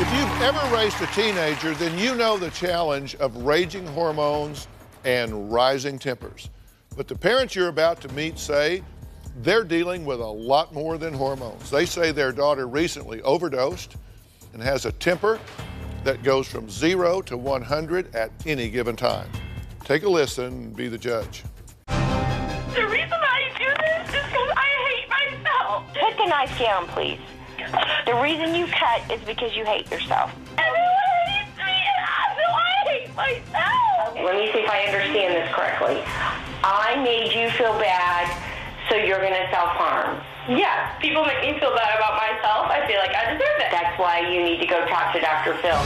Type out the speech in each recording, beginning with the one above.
If you've ever raised a teenager, then you know the challenge of raging hormones and rising tempers. But the parents you're about to meet say they're dealing with a lot more than hormones. They say their daughter recently overdosed and has a temper that goes from 0 to 100 at any given time. Take a listen and be the judge. The reason I do this is because I hate myself. Put the knife down, please. The reason you cut is because you hate yourself. Everyone hates me, and I hate myself. Let me see if I understand this correctly. I made you feel bad, so you're going to self-harm. Yes, people make me feel bad about myself. I feel like I deserve it. That's why you need to go talk to Dr. Phil.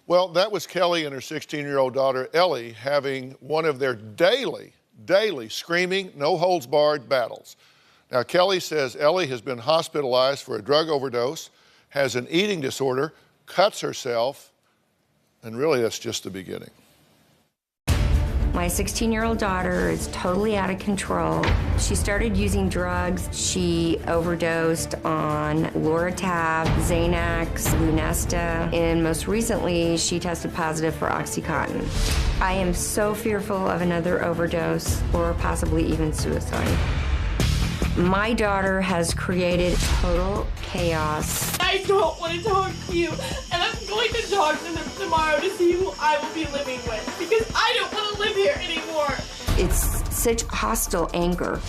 Well, that was Kelly and her 16-year-old daughter, Ellie, having one of their daily screaming, no-holds-barred battles. Now, Kelly says Ellie has been hospitalized for a drug overdose, has an eating disorder, cuts herself, and really that's just the beginning. My 16-year-old daughter is totally out of control. She started using drugs. She overdosed on Loratab, Xanax, Lunesta, and most recently, she tested positive for Oxycontin. I am so fearful of another overdose or possibly even suicide. My daughter has created total chaos. I don't want to talk to you, and I'm going to talk to them tomorrow to see who I will be living with, because I don't want to live here anymore. It's such hostile anger.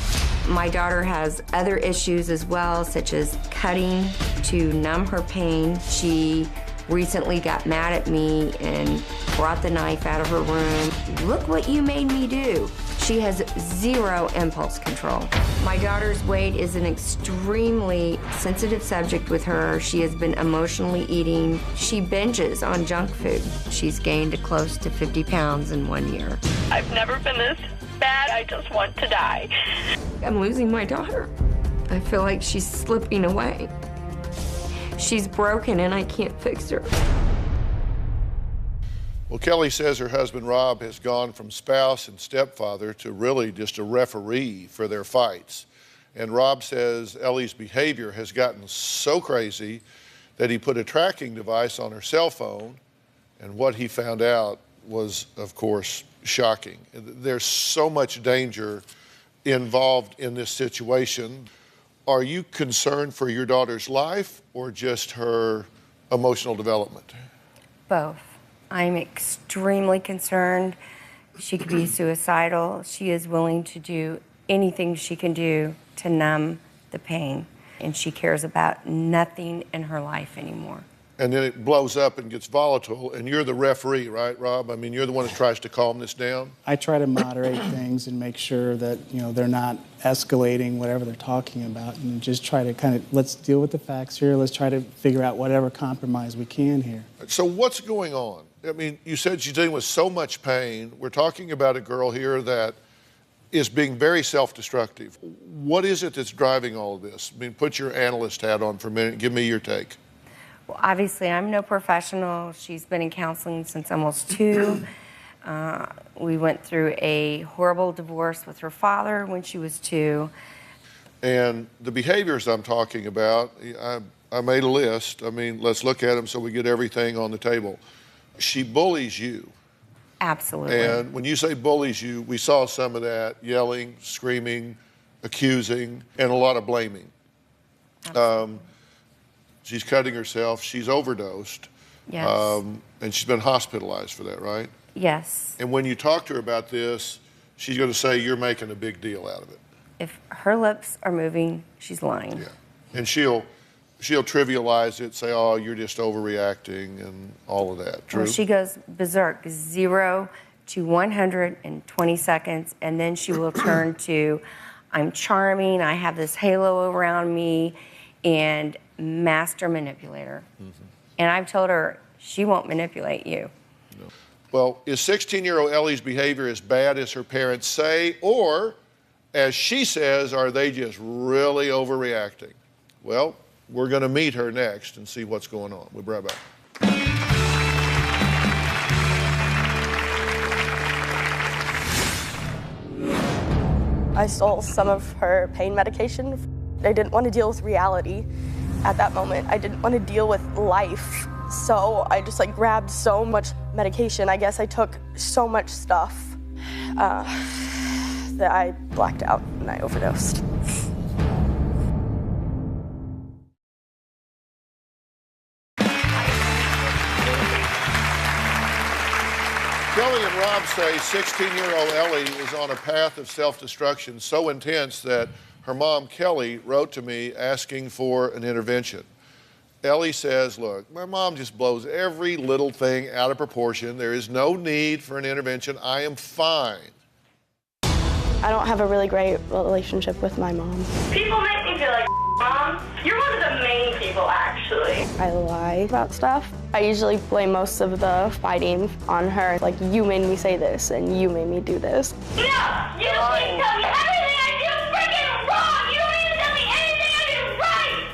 My daughter has other issues as well, such as cutting to numb her pain. She recently got mad at me and brought the knife out of her room. Look what you made me do. She has zero impulse control. My daughter's weight is an extremely sensitive subject with her. She has been emotionally eating. She binges on junk food. She's gained close to 50 pounds in 1 year. I've never been this bad. I just want to die. I'm losing my daughter. I feel like she's slipping away. She's broken and I can't fix her. Well, Kelly says her husband, Rob, has gone from spouse and stepfather to really just a referee for their fights. And Rob says Ellie's behavior has gotten so crazy that he put a tracking device on her cell phone, and what he found out was, of course, shocking. There's so much danger involved in this situation. Are you concerned for your daughter's life or just her emotional development? Both. I'm extremely concerned. She could be suicidal. She is willing to do anything she can do to numb the pain, and she cares about nothing in her life anymore. And then it blows up and gets volatile, and you're the referee, right, Rob? I mean, you're the one that tries to calm this down. I try to moderate things and make sure that, they're not escalating whatever they're talking about, and just try to let's deal with the facts here. Let's try to figure out whatever compromise we can here. So what's going on? I mean, you said she's dealing with so much pain. We're talking about a girl here that is being very self-destructive. What is it that's driving all of this? I mean, put your analyst hat on for a minute and give me your take. Well, obviously, I'm no professional. She's been in counseling since almost 2. We went through a horrible divorce with her father when she was 2. And the behaviors I'm talking about, I made a list. I mean, let's look at them so we get everything on the table. She bullies you. Absolutely. And when you say bullies you, we saw some of that, yelling, screaming, accusing, and a lot of blaming. She's cutting herself. She's overdosed. Yes. And she's been hospitalized for that, right? Yes. And when you talk to her about this, she's going to say you're making a big deal out of it. If her lips are moving, she's lying. Yeah. And she'll trivialize it, say, oh, you're just overreacting and all of that. True? Well, she goes berserk, 0 to 120 seconds, and then she will turn to, I'm charming, I have this halo around me, and master manipulator. Mm-hmm. And I've told her she won't manipulate you. No. Well, is 16-year-old Ellie's behavior as bad as her parents say, or, as she says, are they just really overreacting? Well, we're going to meet her next and see what's going on. We'll be right back. I stole some of her pain medication. I didn't want to deal with reality. At that moment, I didn't want to deal with life. So I just like grabbed so much medication. I guess I took so much stuff that I blacked out and I overdosed. Kelly and Rob say 16-year-old Ellie is on a path of self-destruction so intense that her mom, Kelly, wrote to me asking for an intervention. Ellie says, look, my mom just blows every little thing out of proportion. There is no need for an intervention. I am fine. I don't have a really great relationship with my mom. People make me feel like Mom. You're one of the main people, actually. I lie about stuff. I usually blame most of the fighting on her. Like, you made me say this and you made me do this. No, you don't need to tell me everything I do is freaking wrong. You don't need to tell me anything I do right.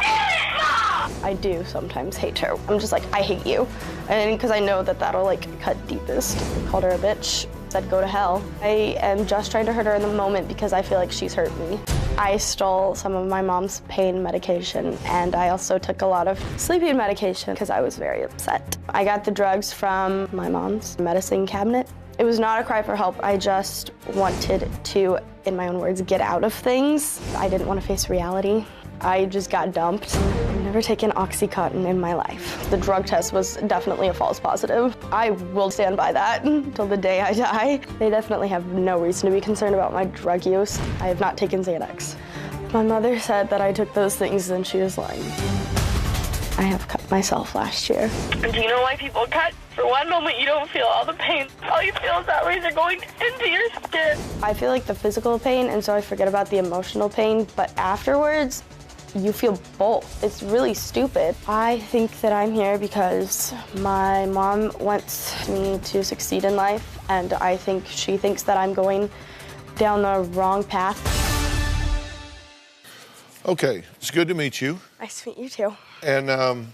Damn it, Mom! I do sometimes hate her. I'm just like, I hate you. And because I know that that'll like cut deepest. I called her a bitch. Said go to hell. I am just trying to hurt her in the moment because I feel like she's hurt me. I stole some of my mom's pain medication and I also took a lot of sleeping medication because I was very upset. I got the drugs from my mom's medicine cabinet. It was not a cry for help. I just wanted to, in my own words, get out of things. I didn't want to face reality. I just got dumped. I've never taken Oxycontin in my life. The drug test was definitely a false positive. I will stand by that until the day I die. They definitely have no reason to be concerned about my drug use. I have not taken Xanax. My mother said that I took those things and she was lying. I have cut myself last year. Do you know why people cut? For one moment, you don't feel all the pain. All you feel is that razor going into your skin. I feel like the physical pain, and so I forget about the emotional pain, but afterwards, you feel both. It's really stupid. I think that I'm here because my mom wants me to succeed in life, and I think she thinks that I'm going down the wrong path. Okay, it's good to meet you. Nice to meet you too. And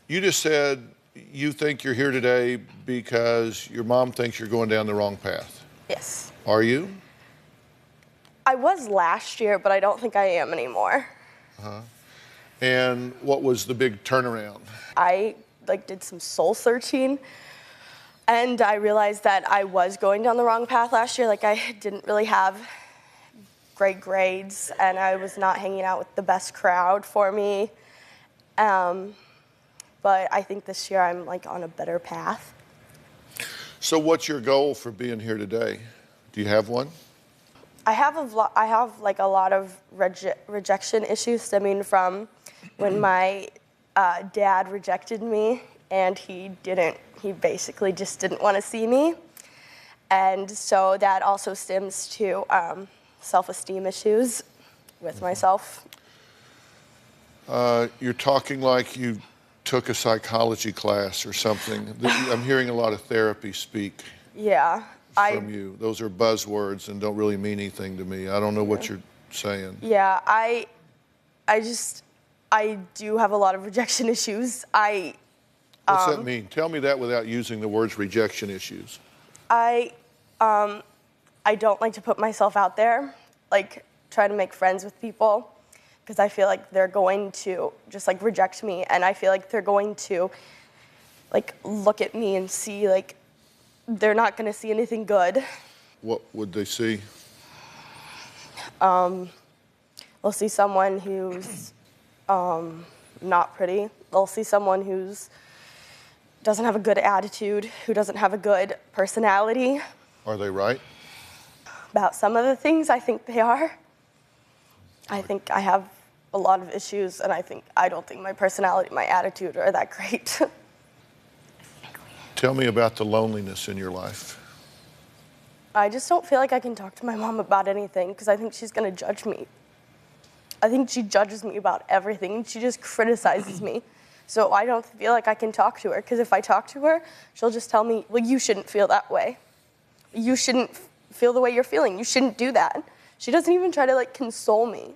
you just said you think you're here today because your mom thinks you're going down the wrong path. Yes. Are you? I was last year, but I don't think I am anymore. And what was the big turnaround? I did some soul searching and I realized that I was going down the wrong path last year. Like I didn't really have great grades and I was not hanging out with the best crowd for me. But I think this year I'm like on a better path. So what's your goal for being here today? Do you have one? I have like a lot of rejection issues stemming from when my dad rejected me and he basically just didn't want to see me. And so that also stems to self-esteem issues with myself. You're talking like you took a psychology class or something. I'm hearing a lot of therapy speak. Yeah. From you. Those are buzzwords and don't really mean anything to me. I don't know what you're saying. Yeah, I do have a lot of rejection issues. What's that mean? Tell me that without using the words rejection issues. I don't like to put myself out there, like try to make friends with people, because I feel like they're going to just like reject me, and I feel like they're going to like look at me and see like they're not going to see anything good. What would they see? They'll see someone who's not pretty. They'll see someone who's doesn't have a good attitude, who doesn't have a good personality. Are they right? About some of the things, I think they are. I think I have a lot of issues, and I don't think my personality, my attitude are that great. Tell me about the loneliness in your life. I just don't feel like I can talk to my mom about anything because I think she's going to judge me. I think she judges me about everything, and she just criticizes me. So I don't feel like I can talk to her, because if I talk to her, she'll just tell me, well, you shouldn't feel that way. You shouldn't feel the way you're feeling. You shouldn't do that. She doesn't even try to like console me.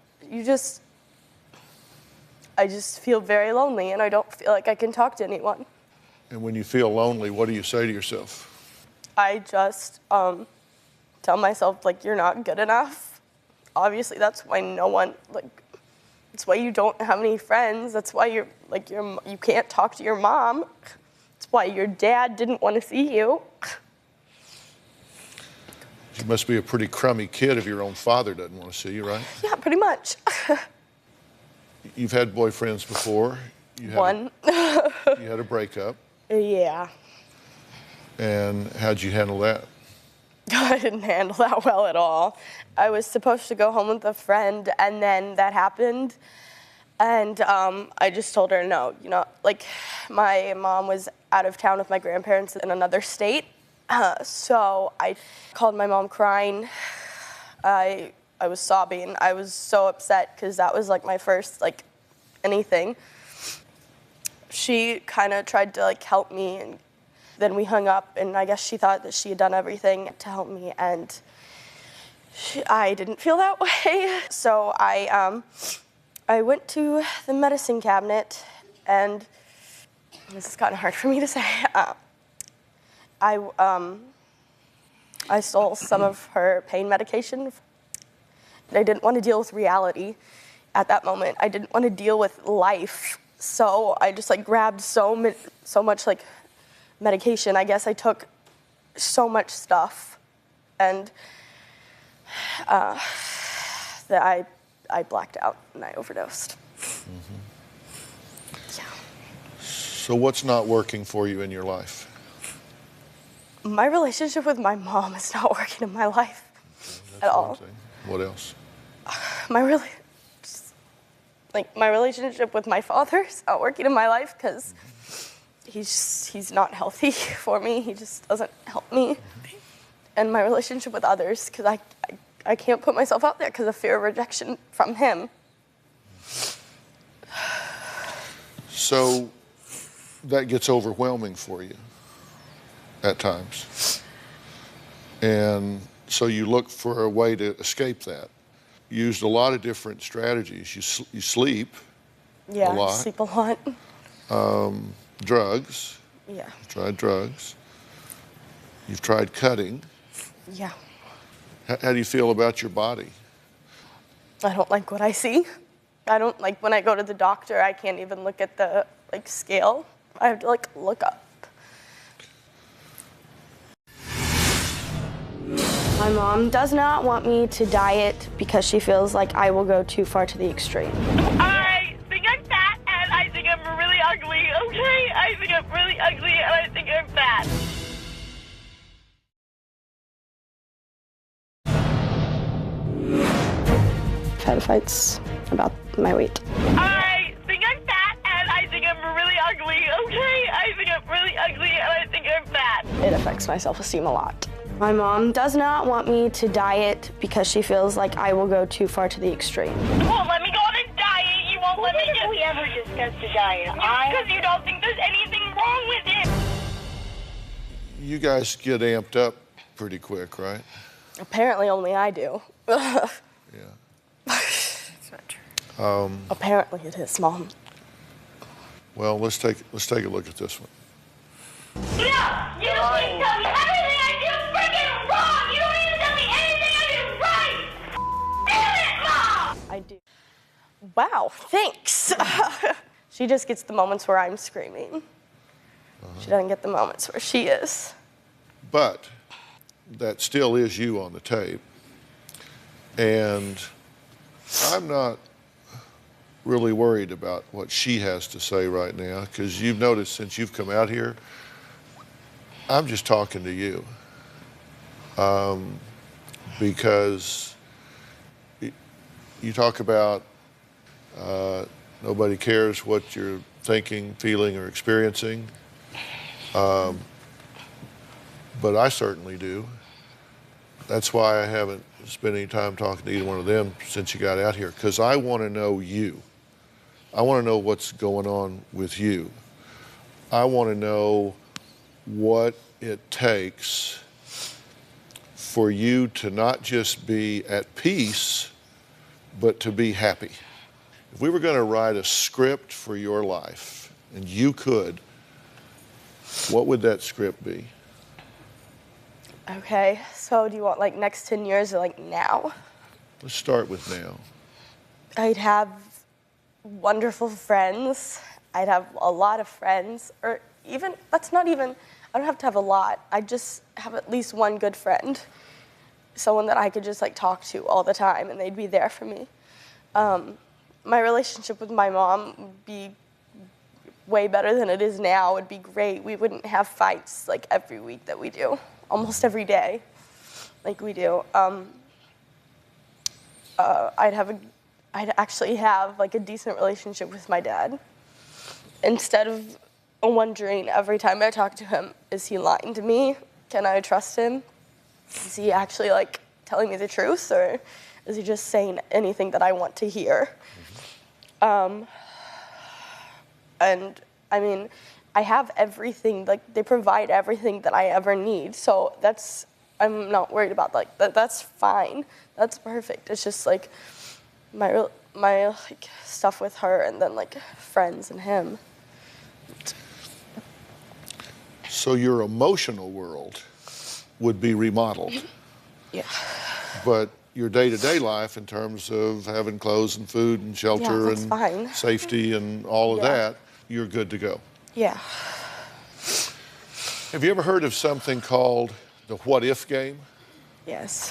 I just feel very lonely, and I don't feel like I can talk to anyone. And when you feel lonely, what do you say to yourself? I just tell myself, like, you're not good enough. Obviously, that's why no one, like, That's why you don't have any friends. That's why you can't talk to your mom. That's why your dad didn't want to see you. You must be a pretty crummy kid if your own father doesn't want to see you, right? Yeah, pretty much. You've had boyfriends before. One. You had a breakup. Yeah. And how'd you handle that? I didn't handle that well at all. I was supposed to go home with a friend, and then that happened. And I just told her no. You know, like, my mom was out of town with my grandparents in another state. So I called my mom crying. I was sobbing. I was so upset because that was like my first like anything. She kind of tried to like help me, and then we hung up, and I guess she thought that she had done everything to help me, and I didn't feel that way. So I went to the medicine cabinet, and this is kind of hard for me to say. I stole some of her pain medication. I didn't want to deal with reality at that moment. I didn't want to deal with life. So I just like grabbed so much like medication. I guess I took so much stuff, and that I blacked out and I overdosed. Yeah. So what's not working for you in your life? My relationship with my mom is not working in my life at all. What else? My relationship with my father is not working in my life because he's not healthy for me. He just doesn't help me. And my relationship with others, because I can't put myself out there because of fear of rejection from him. So that gets overwhelming for you at times. And so you look for a way to escape that. You used a lot of different strategies. You sleep Yeah, a lot. I sleep a lot. Drugs. Yeah. You've tried drugs. You've tried cutting. Yeah. How do you feel about your body? I don't like what I see. I don't like when I go to the doctor, I can't even look at the like scale. I have to like look up. My mom does not want me to diet because she feels like I will go too far to the extreme. I think I'm fat, and I think I'm really ugly, okay? I think I'm really ugly, and I think I'm fat. I've had fights about my weight. I think I'm fat, and I think I'm really ugly, okay? I think I'm really ugly, and I think I'm fat. It affects my self-esteem a lot. My mom does not want me to diet because she feels like I will go too far to the extreme. You won't let me go on a diet. You won't let me get... we ever discussed a diet? Because you don't think there's anything wrong with it. You guys get amped up pretty quick, right? Apparently only I do. Yeah. That's not true. Apparently it is, Mom. Well, let's take a look at this one. No, you don't need to tell me everything I do freaking wrong. You don't need to tell me anything I do right. Damn it, Mom! I do. Wow, thanks. She just gets the moments where I'm screaming. She doesn't get the moments where she is. But that still is you on the tape. And I'm not really worried about what she has to say right now, because you've noticed since you've come out here, I'm just talking to you. Because you talk about nobody cares what you're thinking, feeling, or experiencing. But I certainly do. That's why I haven't spent any time talking to either one of them since you got out here, because I want to know you. I want to know what's going on with you. I want to know what it takes for you to not just be at peace, but to be happy. If we were going to write a script for your life, and you could, what would that script be? Okay, so do you want like next 10 years or like now? Let's start with now. I'd have wonderful friends. I'd have a lot of friends, or even, that's not even, I don't have to have a lot. I just have at least one good friend. Someone that I could just like talk to all the time and they'd be there for me. My relationship with my mom would be way better than it is now. It'd be great. We wouldn't have fights like every week that we do, almost every day like we do. I'd actually have like a decent relationship with my dad. Instead of wondering every time I talk to him, is he lying to me? Can I trust him? Is he actually like telling me the truth, or is he just saying anything that I want to hear? And I mean, I have everything, like they provide everything that I ever need. So I'm not worried about like that. That's fine. That's perfect. It's just like my like stuff with her, and then like friends and him. So your emotional world would be remodeled. Yeah. But your day-to-day life in terms of having clothes and food and shelter that's and fine. safety and all of Yeah. that, you're good to go. Yeah. Have you ever heard of something called the what if game? Yes.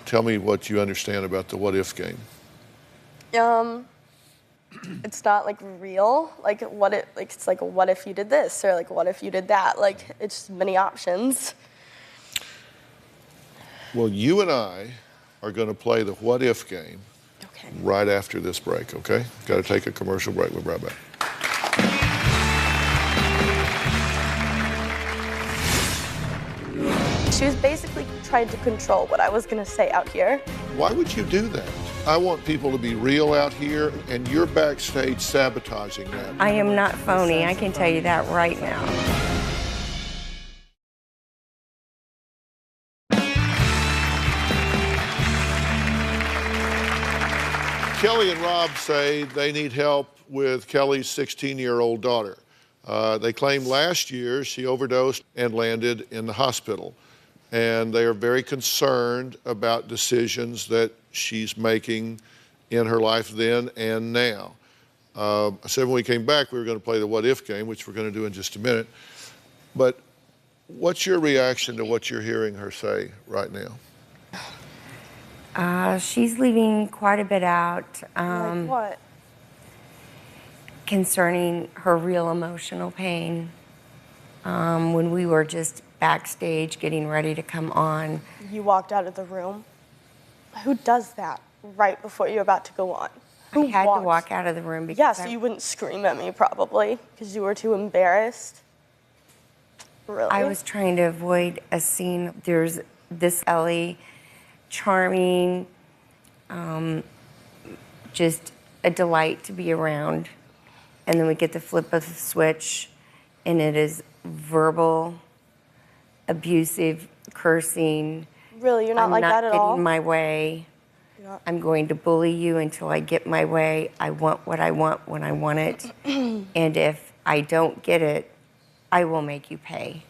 Tell me what you understand about the what if game. It's not like real. Like it's like what if you did this, or like what if you did that. Like it's many options. Well, you and I are going to play the what if game Okay. right after this break, okay? Got to take a commercial break. We'll be right back. She was basically trying to control what I was gonna say out here. Why would you do that? I want people to be real out here, and you're backstage sabotaging that. I am not phony. I can tell you that right now. Kelly and Rob say they need help with Kelly's 16-year-old daughter. They claim last year she overdosed and landed in the hospital. And they are very concerned about decisions that she's making in her life then and now. I said when we came back we were going to play the what if game, which we're going to do in just a minute. But what's your reaction to what you're hearing her say right now? She's leaving quite a bit out Like what? concerning her real emotional pain. When we were just backstage getting ready to come on, You walked out of the room. Who does that right before you're about to go on? Who I had to walks- walk out of the room because Yeah, so you wouldn't scream at me probably because you were too embarrassed. Really? I was trying to avoid a scene. There's this Ellie, charming, just a delight to be around. And then we get the flip of the switch, and it is verbal, abusive, cursing. Really, you're not I'm like not that at getting all? my way. You're not- I'm going to bully you until I get my way. I want what I want when I want it. And if I don't get it, I will make you pay.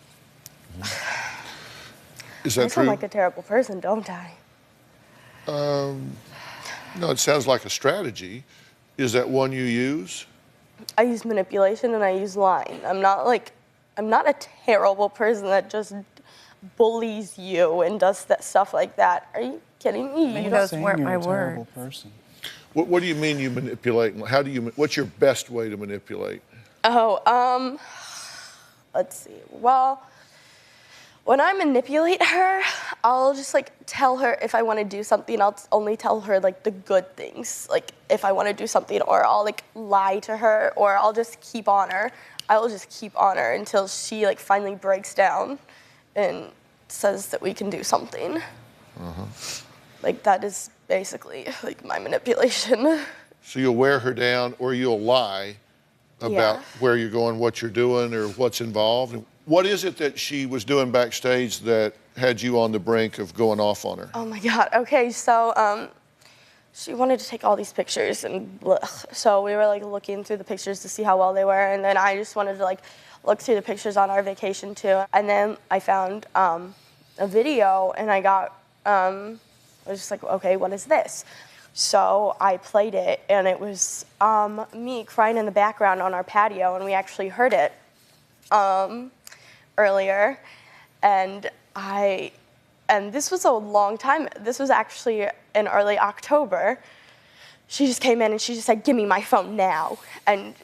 Is I that sound true? like a terrible person, don't I? No, it sounds like a strategy. Is that one you use? I use manipulation and I use lying. I'm not a terrible person that just bullies you and does that stuff like that. Are you kidding me? Maybe You those don't, weren't You're my a terrible words. person. What do you mean you manipulate? How do you? What's your best way to manipulate? let's see. Well, when I manipulate her, I'll just like tell her if I want to do something, I'll only tell her like the good things. Like if I want to do something, or I'll like lie to her, or I'll just keep on her. I will just keep on her until she like finally breaks down and says that we can do something. Like that is basically like my manipulation. So you'll wear her down, or you'll lie about Yeah. where you're going, what you're doing, or what's involved. What is it that she was doing backstage that had you on the brink of going off on her? Oh my God. Okay, so she wanted to take all these pictures, and blech. So we were like looking through the pictures to see how well they were, and then I just wanted to like look through the pictures on our vacation too. And then I found a video, and I was just like, okay, what is this? So I played it, and it was me crying in the background on our patio, and we actually heard it earlier. And this was a long time. This was actually in early October. She just came in and she just said, "Give me my phone now." And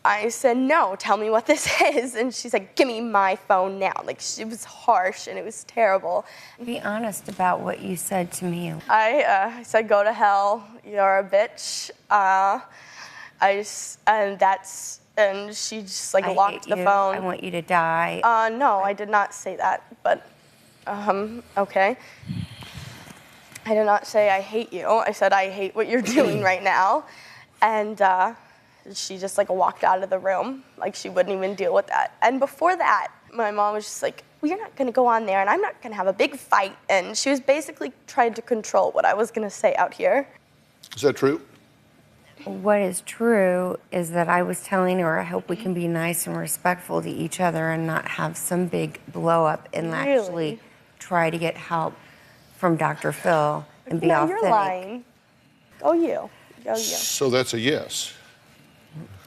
I said, "No, tell me what this is." And she said, "Give me my phone now." Like, it was harsh and it was terrible. Be honest about what you said to me. I said, "Go to hell, you're a bitch." And she just like I locked hate the you. phone. I want you to die. No, I did not say that, but okay. I did not say I hate you. I said I hate what you're doing right now. And she just like walked out of the room. Like, she wouldn't even deal with that. And before that, my mom was just like, "Well, you're not gonna go on there and I'm not gonna have a big fight." And she was basically trying to control what I was gonna say out here. Is that true? What is true is that I was telling her I hope we can be nice and respectful to each other and not have some big blow up and actually try to get help from Dr. Phil and be No, authentic. you're lying. Go you. Go you. So that's a yes.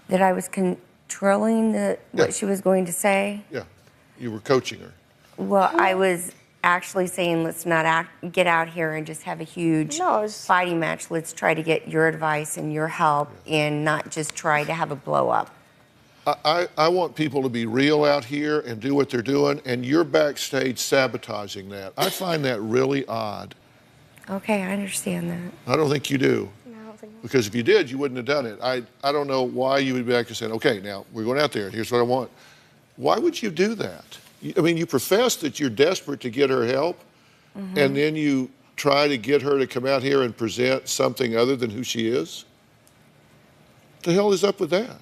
That I was controlling what she was going to say. Yeah. You were coaching her. Well, I was actually saying let's not get out here and just have a huge No, it was- fighting match. Let's try to get your advice and your help and not just try to have a blow up. I want people to be real out here and do what they're doing, and you're backstage sabotaging that. I find that really odd. Okay, I understand that. I don't think you do. No, I don't think- Because if you did, you wouldn't have done it. I don't know why you would be back and saying, "Okay, now we're going out there, and here's what I want." Why would you do that? I mean, you profess that you're desperate to get her help, and then you try to get her to come out here and present something other than who she is? What the hell is up with that?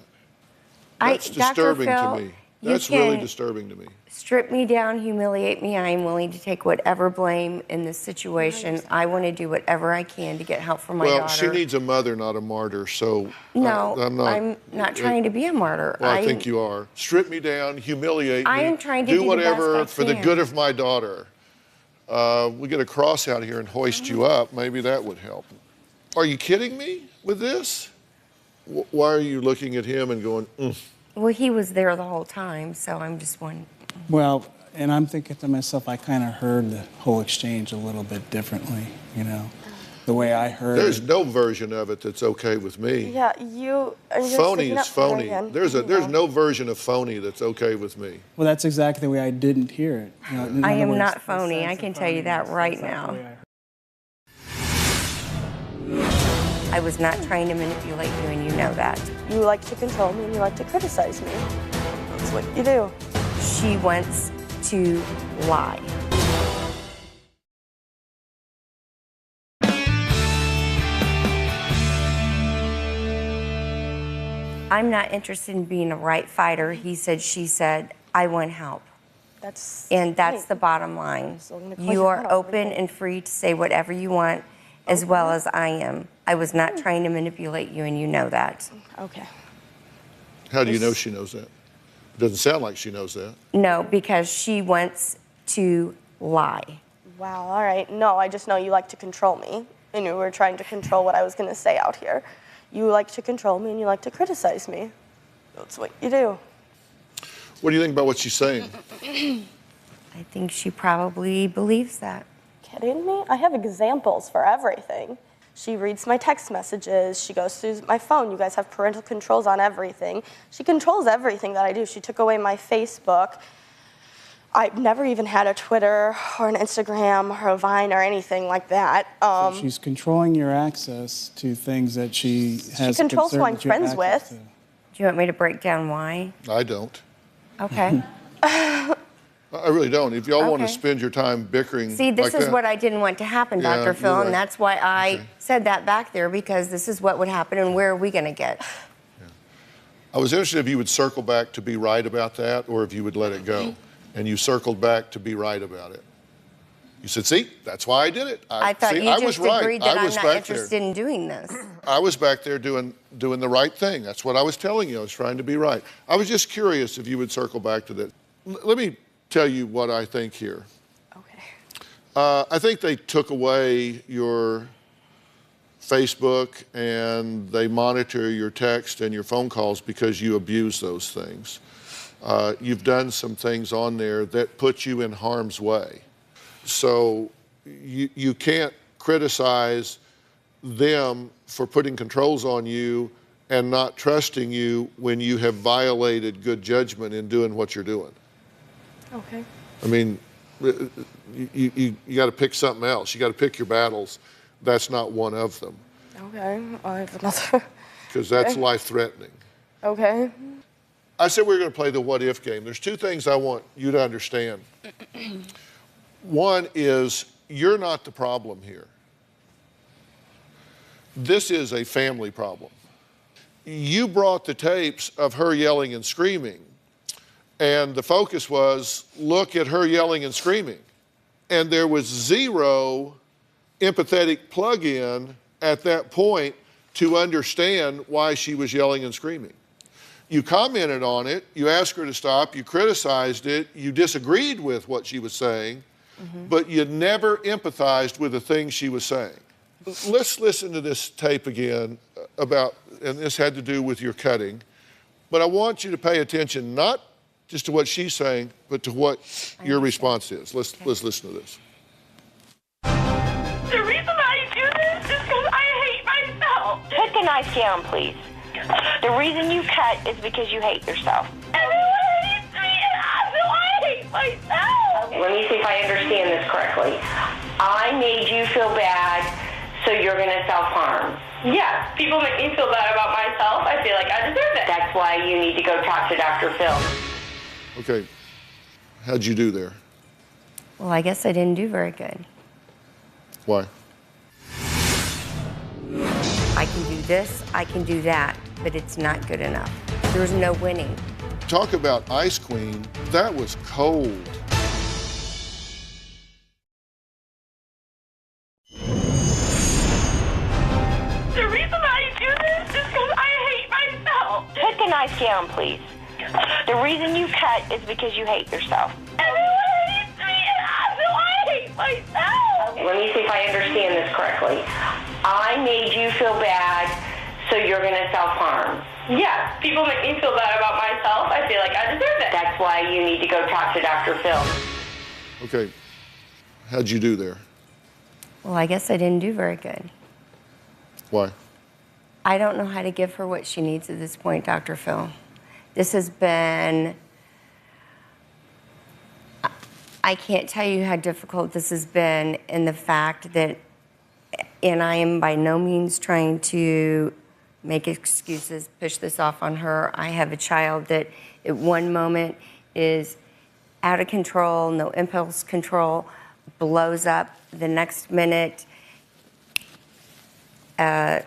That's Dr. disturbing Phil, to me. you That's really can disturbing to me. strip me down, humiliate me. I am willing to take whatever blame in this situation. I want to do whatever I can to get help for my Well, daughter. she needs a mother, not a martyr. So No, I'm not trying to be a martyr. Well, I think you are. Strip me down, humiliate me. I am trying to do the whatever best I for the can. good of my daughter. We get a cross out here and hoist you up. Maybe that would help. Are you kidding me with this? Why are you looking at him and going, Well, he was there the whole time, so I'm just wondering. Well, and I'm thinking to myself, I kind of heard the whole exchange a little bit differently, you know, the way I heard There's it. no version of it that's okay with me. Yeah, you're Phony sticking is up for her phony. again. There's Yeah. no version of phony that's okay with me. Well, that's exactly the way I didn't hear it. You know, in I other am words, not the phony. sense I of can tell you that phoniness. right That's not the now. way I heard it. I was not trying to manipulate you, and you know that. You like to control me and you like to criticize me. That's what you do. She wants to lie. I'm not interested in being a right fighter. He said, she said, I want help. And that's the bottom line. So I'm gonna close You your are mouth. open and free to say whatever you want, as well as I am. I was not trying to manipulate you, and you know that. Okay. How do you know she knows that? It doesn't sound like she knows that. No, because she wants to lie. Wow, all right. No, I just know you like to control me. And you were trying to control what I was going to say out here. You like to control me and you like to criticize me. That's what you do. What do you think about what she's saying? I think she probably believes that. Kidding me? I have examples for everything. She reads my text messages. She goes through my phone. You guys have parental controls on everything. She controls everything that I do. She took away my Facebook. I've never even had a Twitter or an Instagram or a Vine or anything like that. So she's controlling your access to things that she has. She controls who concern I'm that you have friends access with. to. Do you want me to break down why? I don't. Okay. I really don't. If y'all want to Okay. spend your time bickering See, this like is that, what I didn't want to happen, Yeah, Dr. Phil, you're right. and that's why I Okay. said that back there, because this is what would happen, and where are we going to get? I was interested if you would circle back to be right about that or if you would let it go. And you circled back to be right about it. You said, see, that's why I did it. I thought see, you I just was right. agreed that I I'm was not back interested in doing this. I was back there doing the right thing. That's what I was telling you. I was trying to be right. I was just curious if you would circle back to that. Let me tell you what I think here. Okay. I think they took away your Facebook and they monitor your text and your phone calls because you abuse those things. You've done some things on there that put you in harm's way. So you can't criticize them for putting controls on you and not trusting you when you have violated good judgment in doing what you're doing. Okay. I mean, you got to pick something else. You got to pick your battles. That's not one of them. Okay. I have another. Because that's life-threatening. Okay. I said we were going to play the what if game. There's two things I want you to understand. One is you're not the problem here. This is a family problem. You brought the tapes of her yelling and screaming, and the focus was, look at her yelling and screaming. And there was zero empathetic plug-in at that point to understand why she was yelling and screaming. You commented on it, you asked her to stop, you criticized it, you disagreed with what she was saying, but you never empathized with the things she was saying. Let's listen to this tape again about, and this had to do with your cutting, but I want you to pay attention not just to what she's saying, but to what your response is. Let's listen to this. The reason I do this is because I hate myself. Put the knife down, please. The reason you cut is because you hate yourself. Everyone hates me, and I hate myself. Let me see if I understand this correctly. I made you feel bad, so you're going to self-harm. Yeah, people make me feel bad about myself. I feel like I deserve it. That's why you need to go talk to Dr. Phil. Okay, how'd you do there? Well, I guess I didn't do very good. Why? I can do this, I can do that, but it's not good enough. There's no winning. Talk about Ice Queen, that was cold. The reason I do this is because I hate myself. Put the knife down, please. The reason you cut is because you hate yourself. Everyone hates me, and I hate myself. Let me see if I understand this correctly. I made you feel bad, so you're going to self-harm. Yeah, people make me feel bad about myself. I feel like I deserve it. That's why you need to go talk to Dr. Phil. Okay, how'd you do there? Well, I guess I didn't do very good. Why? I don't know how to give her what she needs at this point, Dr. Phil. This has been, I can't tell you how difficult this has been in the fact that, and I am by no means trying to make excuses, push this off on her. I have a child that at one moment is out of control, no impulse control, blows up. The next minute,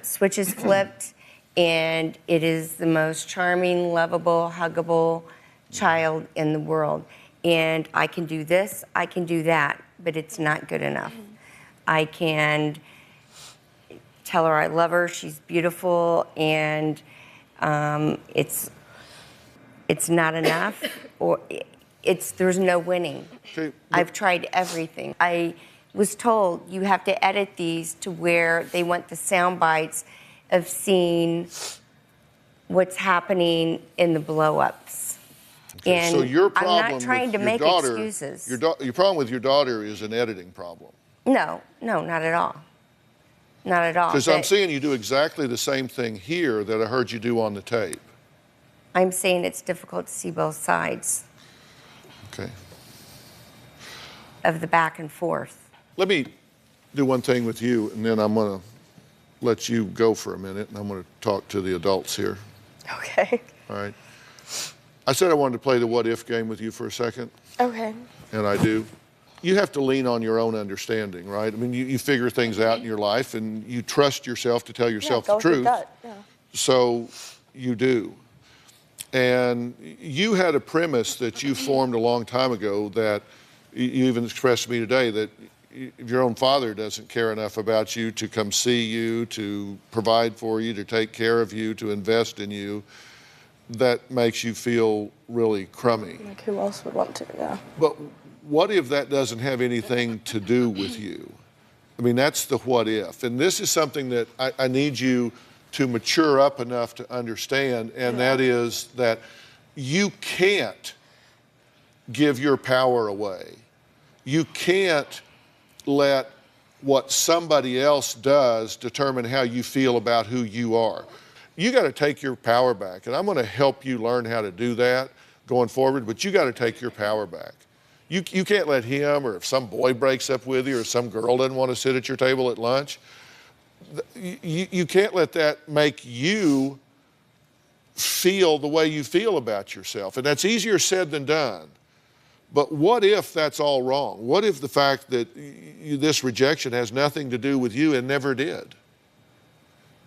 switch is flipped, and it is the most charming, lovable, huggable child in the world. And I can do this, I can do that, but it's not good enough. I can tell her I love her, she's beautiful, and it's not enough, or there's no winning. Okay, I've tried everything. I was told you have to edit these to where they want the sound bites of seeing what's happening in the blow-ups. okay, And so your problem I'm not trying to with your make daughter, excuses. your problem with your daughter is an editing problem. No, not at all. Not at all. Because I'm But seeing you do exactly the same thing here that I heard you do on the tape. I'm saying it's difficult to see both sides Okay. of the back and forth. Let me do one thing with you, and then I'm going to let you go for a minute, and I'm going to talk to the adults here. Okay. All right. I said I wanted to play the what if game with you for a second, Okay. and I do. You have to lean on your own understanding, right? I mean, you figure things out in your life, and you trust yourself to tell yourself the truth. So you do. And you had a premise that you formed a long time ago that you even expressed to me today, that your own father doesn't care enough about you to come see you, to provide for you, to take care of you, to invest in you. That makes you feel really crummy. Like, who else would want to? Yeah. But what if that doesn't have anything to do with you? I mean, that's the what if. And this is something that I need you to mature up enough to understand, and that is that you can't give your power away. You can't let what somebody else does determine how you feel about who you are. You got to take your power back, and I'm going to help you learn how to do that going forward, but you got to take your power back. You can't let him, or if some boy breaks up with you, or some girl doesn't want to sit at your table at lunch, you can't let that make you feel the way you feel about yourself. And that's easier said than done. But what if that's all wrong? What if the fact that this rejection has nothing to do with you and never did?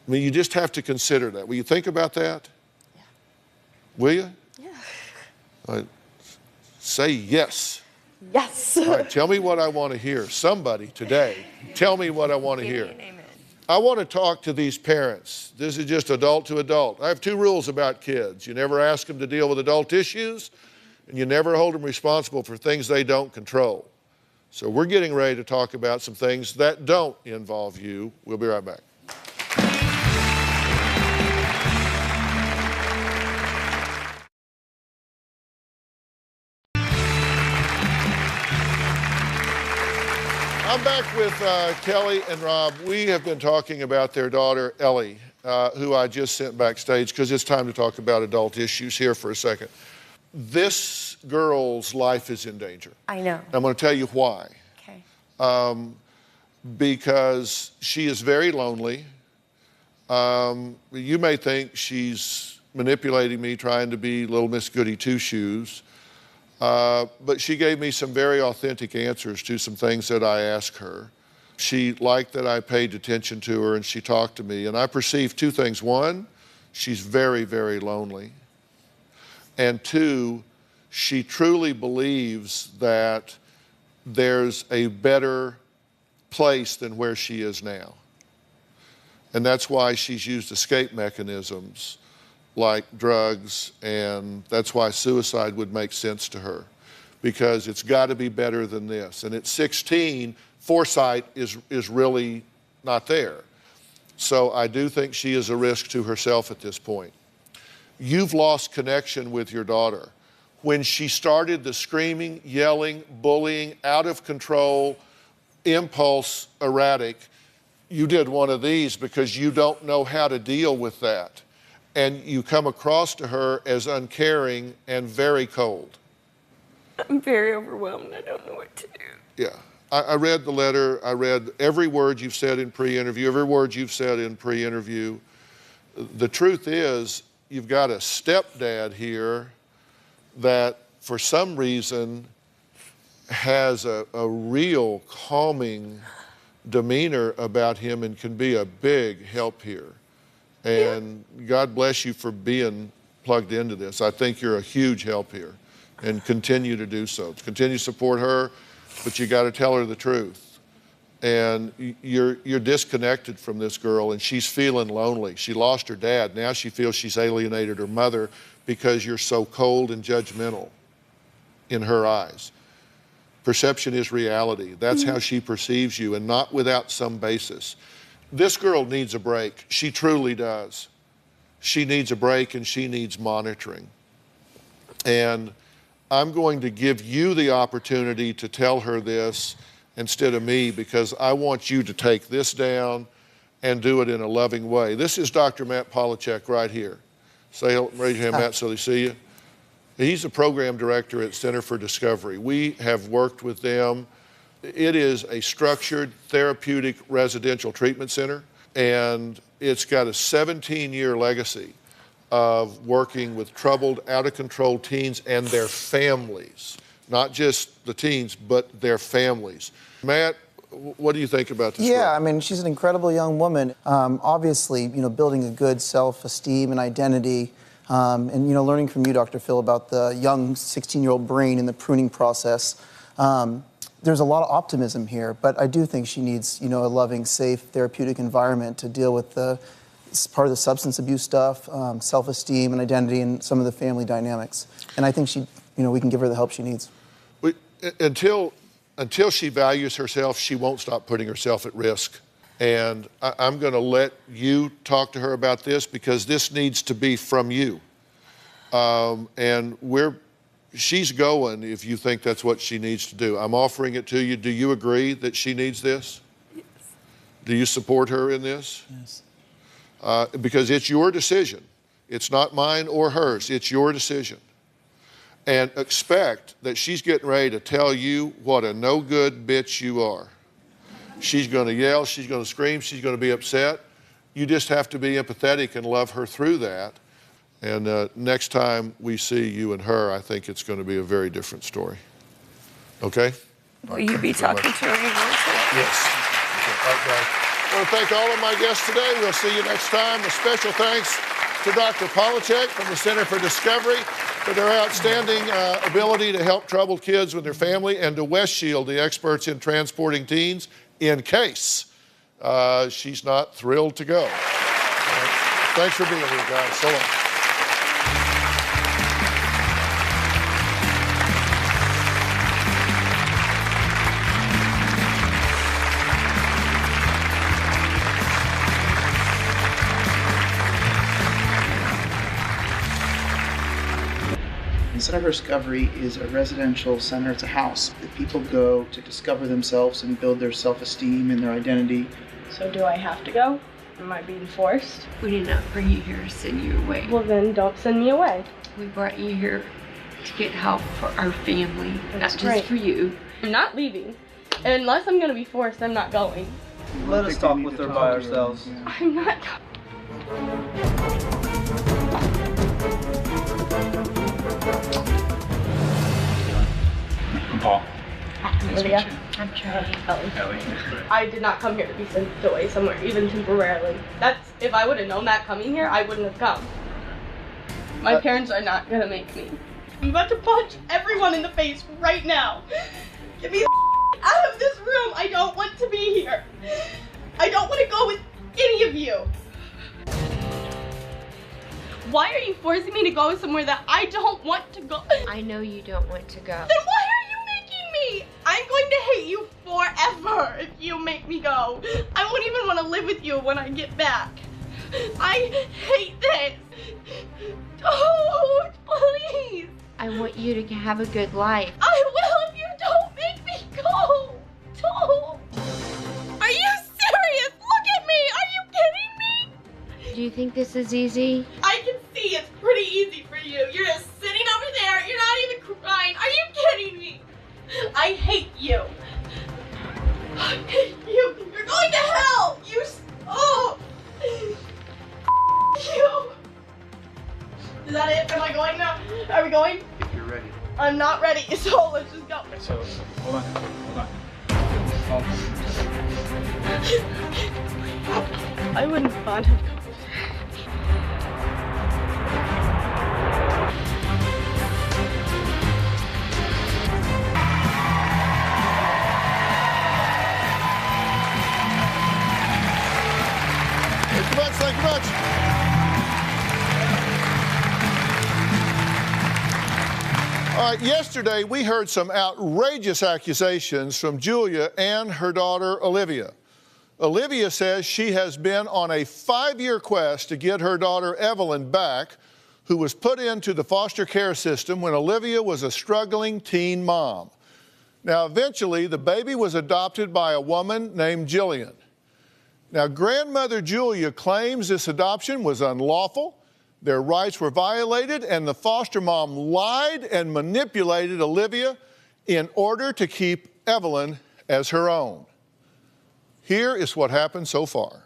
I mean, you just have to consider that. Will you think about that? Yeah. Will you? Yeah. All right. Say yes. Yes. All right, tell me what I want to hear. Somebody today, tell me what I want to hear. I want to talk to these parents. This is just adult to adult. I have 2 rules about kids. You never ask them to deal with adult issues, and you never hold them responsible for things they don't control. So we're getting ready to talk about some things that don't involve you. We'll be right back. I'm back with Kelly and Rob. We have been talking about their daughter, Ellie, who I just sent backstage because it's time to talk about adult issues here for a second. This girl's life is in danger. I know. I'm going to tell you why. Okay. Because she is very lonely. You may think she's manipulating me, trying to be little Miss Goody Two-Shoes. But she gave me some very authentic answers to some things that I asked her. She liked that I paid attention to her and she talked to me. And I perceived 2 things. 1, she's very, very lonely. And 2, she truly believes that there's a better place than where she is now. And that's why she's used escape mechanisms like drugs, and that's why suicide would make sense to her, because it's got to be better than this. And at 16, foresight is really not there. So I do think she is a risk to herself at this point. You've lost connection with your daughter. When she started the screaming, yelling, bullying, out of control, impulse, erratic, you did one of these because you don't know how to deal with that. And you come across to her as uncaring and very cold. I'm very overwhelmed. I don't know what to do. Yeah. I read the letter. I read every word you've said in pre-interview, every word you've said in pre-interview. The truth is, you've got a stepdad here that, for some reason, has a real calming demeanor about him and can be a big help here. And God bless you for being plugged into this. I think you're a huge help here, and continue to do so. Continue to support her, but you got to tell her the truth. And you're disconnected from this girl, and she's feeling lonely. She lost her dad. Now she feels she's alienated her mother because you're so cold and judgmental in her eyes. Perception is reality. That's how she perceives you, and not without some basis. This girl needs a break. She truly does. She needs a break, and she needs monitoring. And I'm going to give you the opportunity to tell her this instead of me, because I want you to take this down and do it in a loving way. This is Dr. Matt Polachek right here. Raise your hand, Matt, so they see you. He's a program director at Center for Discovery. We have worked with them. It is a structured therapeutic residential treatment center, and it's got a 17-year legacy of working with troubled, out-of-control teens and their families. Not just the teens, but their families. Matt, what do you think about this? Yeah, I mean, she's an incredible young woman. Obviously, building a good self-esteem and identity, and, learning from you, Dr. Phil, about the young 16-year-old brain and the pruning process. There's a lot of optimism here, but I do think she needs, a loving, safe, therapeutic environment to deal with part of the substance abuse stuff, self-esteem and identity, and some of the family dynamics. And I think we can give her the help she needs. Until until she values herself, she won't stop putting herself at risk. And I'm going to let you talk to her about this because this needs to be from you. And she's going if you think that's what she needs to do. I'm offering it to you. Do you agree that she needs this? Yes. Do you support her in this? Yes. Because it's your decision. It's not mine or hers. It's your decision. And expect that she's getting ready to tell you what a no-good bitch you are. She's going to yell, she's going to scream, she's going to be upset. You just have to be empathetic and love her through that. And next time we see you and her, I think it's going to be a very different story. Okay? Will you be talking to her? Yes. Okay. I want to thank all of my guests today. We'll see you next time. A special thanks to Dr. Polachek from the Center for Discovery for their outstanding ability to help troubled kids with their family, and to West Shield, the experts in transporting teens in case she's not thrilled to go. Thanks for being here, guys. So long. The Center for Discovery is a residential center. It's a house that people go to discover themselves and build their self-esteem and their identity. So do I have to go? Am I being forced? We did not bring you here to send you away. Well, then don't send me away. We brought you here to get help for our family, That's not just great. for you. I'm not leaving. Unless I'm going to be forced, I'm not going. Let us talk with her by ourselves. I'm not I'm Paul. Olivia. I'm Charlie. Ellie. I did not come here to be sent away somewhere, even temporarily. If I would have known that coming here, I wouldn't have come. My parents are not gonna make me. I'm about to punch everyone in the face right now. Get me the out of this room. I don't want to be here. I don't want to go with any of you. Why are you forcing me to go somewhere that I don't want to go? I know you don't want to go. Then why are you making me? I'm going to hate you forever if you make me go. I won't even want to live with you when I get back. I hate this. Don't, please. I want you to have a good life. I will if you don't make me go. Don't. Are you serious? Look at me. Are you kidding me? Do you think this is easy? I can see it's pretty easy for you. You're just sitting over there. You're not even crying. Are you kidding me? I hate you. I hate you. You're going to hell. Oh. You. Is that it? Am I going now? Are we going? If you're ready. I'm not ready, so let's just go. So, hold on. I wouldn't want to. Thank you much. All right, yesterday we heard some outrageous accusations from Julia and her daughter Olivia. Olivia says she has been on a 5-year quest to get her daughter Evelyn back, who was put into the foster care system when Olivia was a struggling teen mom. Now, eventually, the baby was adopted by a woman named Jillian. Now, grandmother Julia claims this adoption was unlawful, their rights were violated, and the foster mom lied and manipulated Olivia in order to keep Evelyn as her own. Here is what happened so far.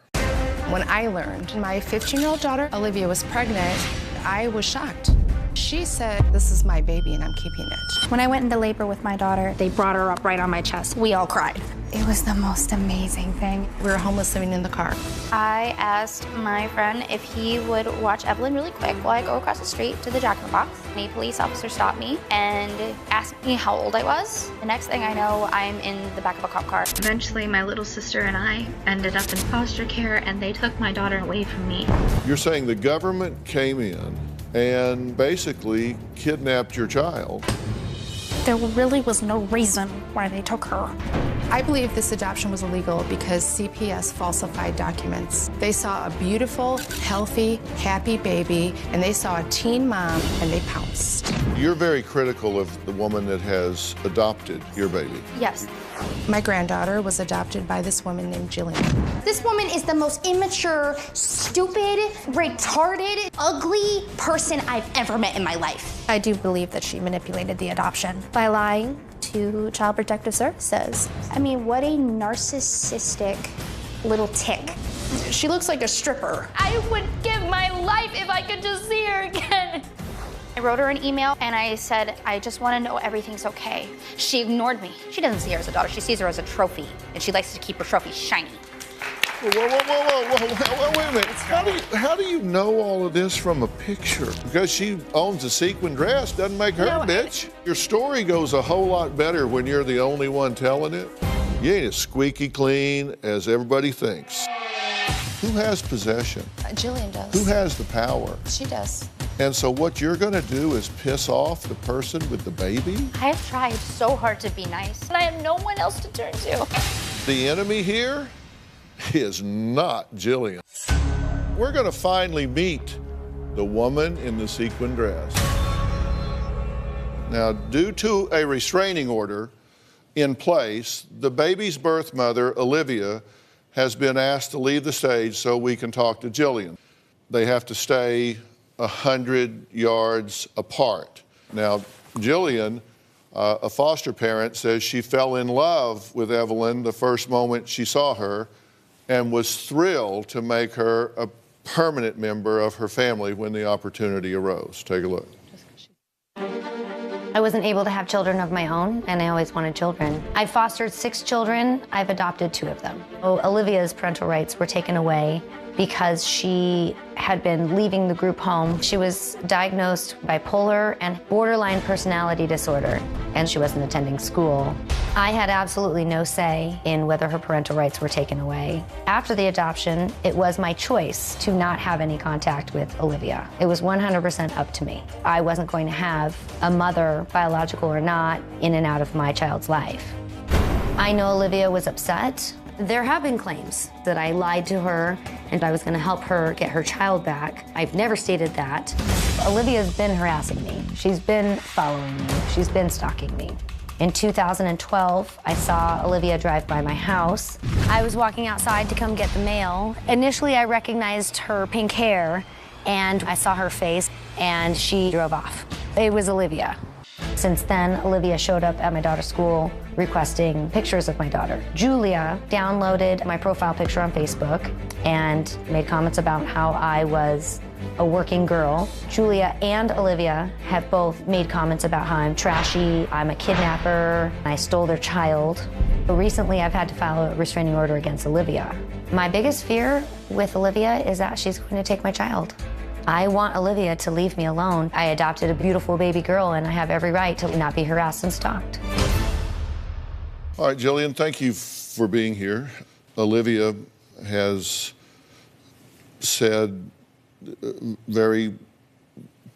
When I learned my 15-year-old daughter, Olivia, was pregnant, I was shocked. She said, "This is my baby and I'm keeping it." When I went into labor with my daughter, they brought her up right on my chest. We all cried. It was the most amazing thing. We were homeless, living in the car. I asked my friend if he would watch Evelyn really quick while I go across the street to the Jack in the Box. A police officer stopped me and asked me how old I was. The next thing I know, I'm in the back of a cop car. Eventually, my little sister and I ended up in foster care, and they took my daughter away from me. You're saying the government came in and basically kidnapped your child There really was no reason why they took her. I believe this adoption was illegal because CPS falsified documents. They saw a beautiful, healthy, happy baby, and they saw a teen mom, and they pounced. You're very critical of the woman that has adopted your baby. Yes. My granddaughter was adopted by this woman named Jillian. This woman is the most immature, stupid, retarded, ugly person I've ever met in my life. I do believe that she manipulated the adoption. By lying to Child Protective Services. I mean, what a narcissistic little tick. She looks like a stripper. I would give my life if I could just see her again. I wrote her an email and I said, I just want to know everything's okay. She ignored me. She doesn't see her as a daughter, she sees her as a trophy, and she likes to keep her trophy shiny. Whoa, wait a minute. How do you know all of this from a picture? Because she owns a sequin dress doesn't make her a bitch. Your story goes a whole lot better when you're the only one telling it. You ain't as squeaky clean as everybody thinks. Who has possession? Jillian does. Who has the power? She does. And so what you're gonna do is piss off the person with the baby? I have tried so hard to be nice, and I have no one else to turn to. The enemy here is not Jillian. We're gonna finally meet the woman in the sequin dress. Now, due to a restraining order in place, the baby's birth mother, Olivia, has been asked to leave the stage so we can talk to Jillian. They have to stay 100 yards apart. Now, Jillian, a foster parent, says she fell in love with Evelyn the first moment she saw her and was thrilled to make her a permanent member of her family when the opportunity arose. Take a look. I wasn't able to have children of my own, and I always wanted children. I fostered 6 children. I've adopted 2 of them. Olivia's parental rights were taken away because she had been leaving the group home. She was diagnosed bipolar and borderline personality disorder, and she wasn't attending school. I had absolutely no say in whether her parental rights were taken away. After the adoption, it was my choice to not have any contact with Olivia. It was 100% up to me. I wasn't going to have a mother, biological or not, in and out of my child's life. I know Olivia was upset. There have been claims that I lied to her and I was going to help her get her child back. I've never stated that. Olivia's been harassing me. She's been following me. She's been stalking me. In 2012, I saw Olivia drive by my house. I was walking outside to come get the mail. Initially, I recognized her pink hair, and I saw her face, and she drove off. It was Olivia. Since then, Olivia showed up at my daughter's school requesting pictures of my daughter. Julia downloaded my profile picture on Facebook and made comments about how I was a working girl. Julia and Olivia have both made comments about how I'm trashy, I'm a kidnapper, I stole their child. But recently, I've had to file a restraining order against Olivia. My biggest fear with Olivia is that she's going to take my child. I want Olivia to leave me alone. I adopted a beautiful baby girl, and I have every right to not be harassed and stalked. All right, Jillian, thank you for being here. Olivia has said very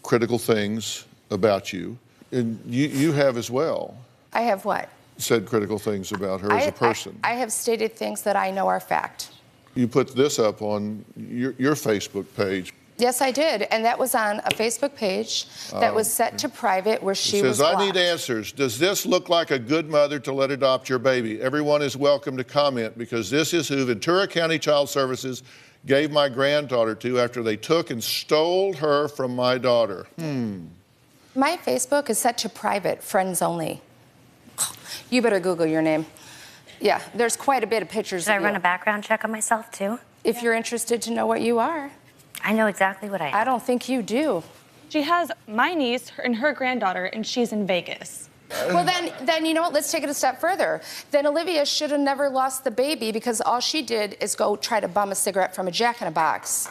critical things about you, and you have as well. I have what? Said critical things about her as a person. I have stated things that I know are fact. You put this up on your Facebook page. Yes, I did, and that was on a Facebook page that was set to private where she was It says, blocked. I need answers. Does this look like a good mother to let adopt your baby? Everyone is welcome to comment because this is who Ventura County Child Services gave my granddaughter to after they took and stole her from my daughter. My Facebook is set to private, friends only. You better Google your name. Yeah, there's quite a bit of pictures Did I of run you. a background check on myself, too? If you're interested to know what you are. I know exactly what I am. I don't think you do. She has my niece and her granddaughter, and she's in Vegas. Well, then you know what? Let's take it a step further. Then Olivia should have never lost the baby because all she did is go try to bum a cigarette from a Jack in a Box.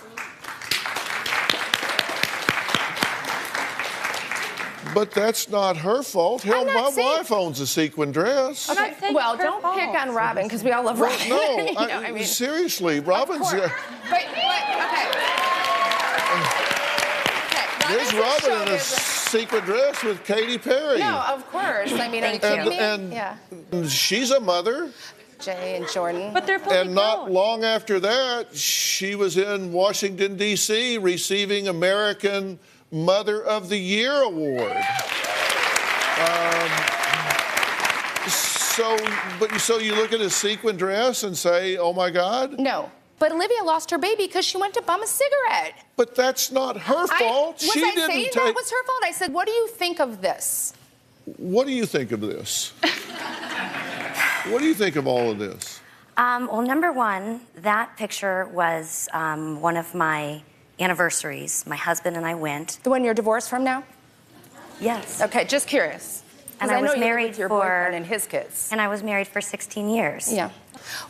But that's not her fault. Hell, my wife owns a sequin dress. Okay, well, don't pick on Robin because we all love Robin. No, You know, I mean, seriously, Robin's... okay. There's Robin in a sequin dress with Katy Perry. No, of course. I mean, are you kidding me? Yeah. She's a mother. Jay and Jordan. But they're fully And not grown. long after that, she was in Washington, D.C., receiving American Mother of the Year award. So you look at a sequin dress and say, oh my God? No. But Olivia lost her baby because she went to bum a cigarette. But that's not her fault. Was I saying that was her fault? I said, what do you think of this? What do you think of this? What do you think of all of this? Well, number one, that picture was one of my anniversaries. My husband and I went. The one you're divorced from now? Yes. Okay, just curious. And I was married with your for boyfriend and his kids. And I was married for 16 years. Yeah.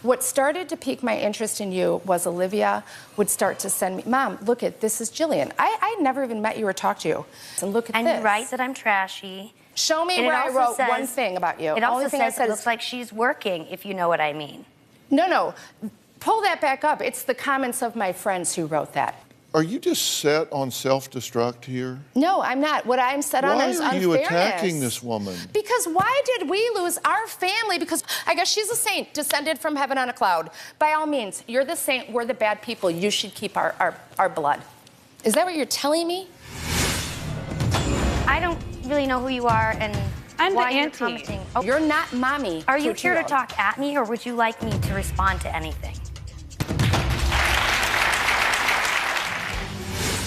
What started to pique my interest in you was Olivia would start to send me, Mom, look at, this is Jillian. I never even met you or talked to you. And look at and this. you write that I'm trashy. Show me And where it I also wrote says- one thing about you. It Only also thing I says said it is- looks like she's working, if you know what I mean. No. Pull that back up. It's the comments of my friends who wrote that. Are you just set on self-destruct here? No, I'm not. What I'm set on is Why are unfairness. you attacking this woman? Because why did we lose our family? Because I guess she's a saint, descended from heaven on a cloud. By all means, you're the saint, we're the bad people. You should keep our blood. Is that what you're telling me? I don't really know who you are and I'm why the you're auntie. commenting. You're not mommy. Are you to here to Gerald. talk at me, or would you like me to respond to anything?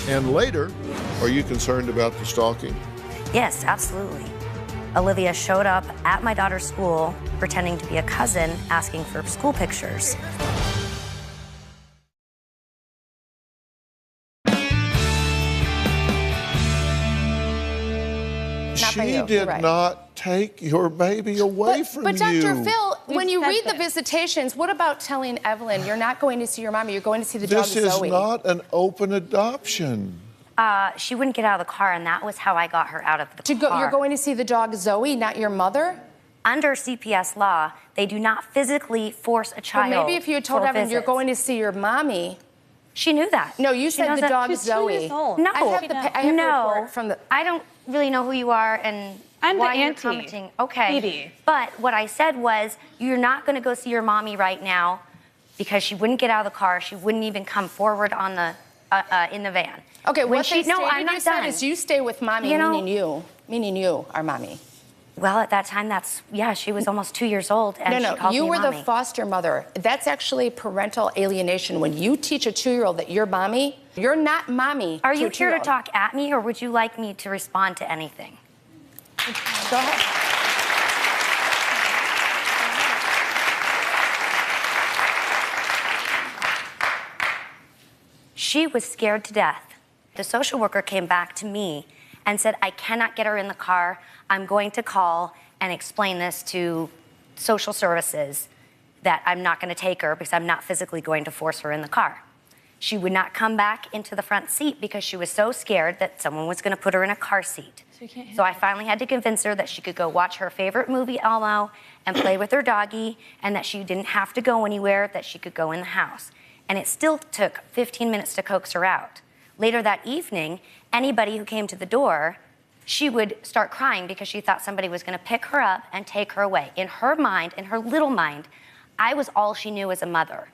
And later, are you concerned about the stalking? Yes, absolutely. Olivia showed up at my daughter's school pretending to be a cousin, asking for school pictures. Not by She you, you're did right. not take your baby away from But you. Dr. Phil, when you said read the this. visitations, what about telling Evelyn you're not going to see your mommy, you're going to see the dog This is Zoe? not an open adoption. She wouldn't get out of the car, and that was how I got her out of the car. You're going to see the dog Zoe, not your mother? Under CPS law, they do not physically force a But child. maybe if you had told for Evan you're visits. going to see your mommy. She knew that. No, you She said knows the that. dog She's 2 Zoe. years old. No, I have the no. report from the. I don't really know who you are and I'm the why you're auntie. commenting. Okay. Phoebe. But what I said was, you're not going to go see your mommy right now because she wouldn't get out of the car. She wouldn't even come forward on the in the van. Okay, When what she, they no, stated I'm you not said done. is you stay with mommy, You know- meaning you, our mommy. Well, at that time, she was almost 2 years old, and she No, called you me were mommy. the foster mother. That's actually parental alienation. When you teach a 2-year-old that you're mommy, you're not mommy. Are to you a here to 2-year-old. talk at me, or would you like me to respond to anything? Go ahead. She was scared to death. The social worker came back to me and said, I cannot get her in the car. I'm going to call and explain this to social services that I'm not going to take her because I'm not physically going to force her in the car. She would not come back into the front seat because she was so scared that someone was going to put her in a car seat. So I finally had to convince her that she could go watch her favorite movie, Elmo, and play with her doggy, and that she didn't have to go anywhere, that she could go in the house. And it still took 15 minutes to coax her out. Later that evening, anybody who came to the door, she would start crying because she thought somebody was going to pick her up and take her away. In her mind, in her little mind, I was all she knew as a mother.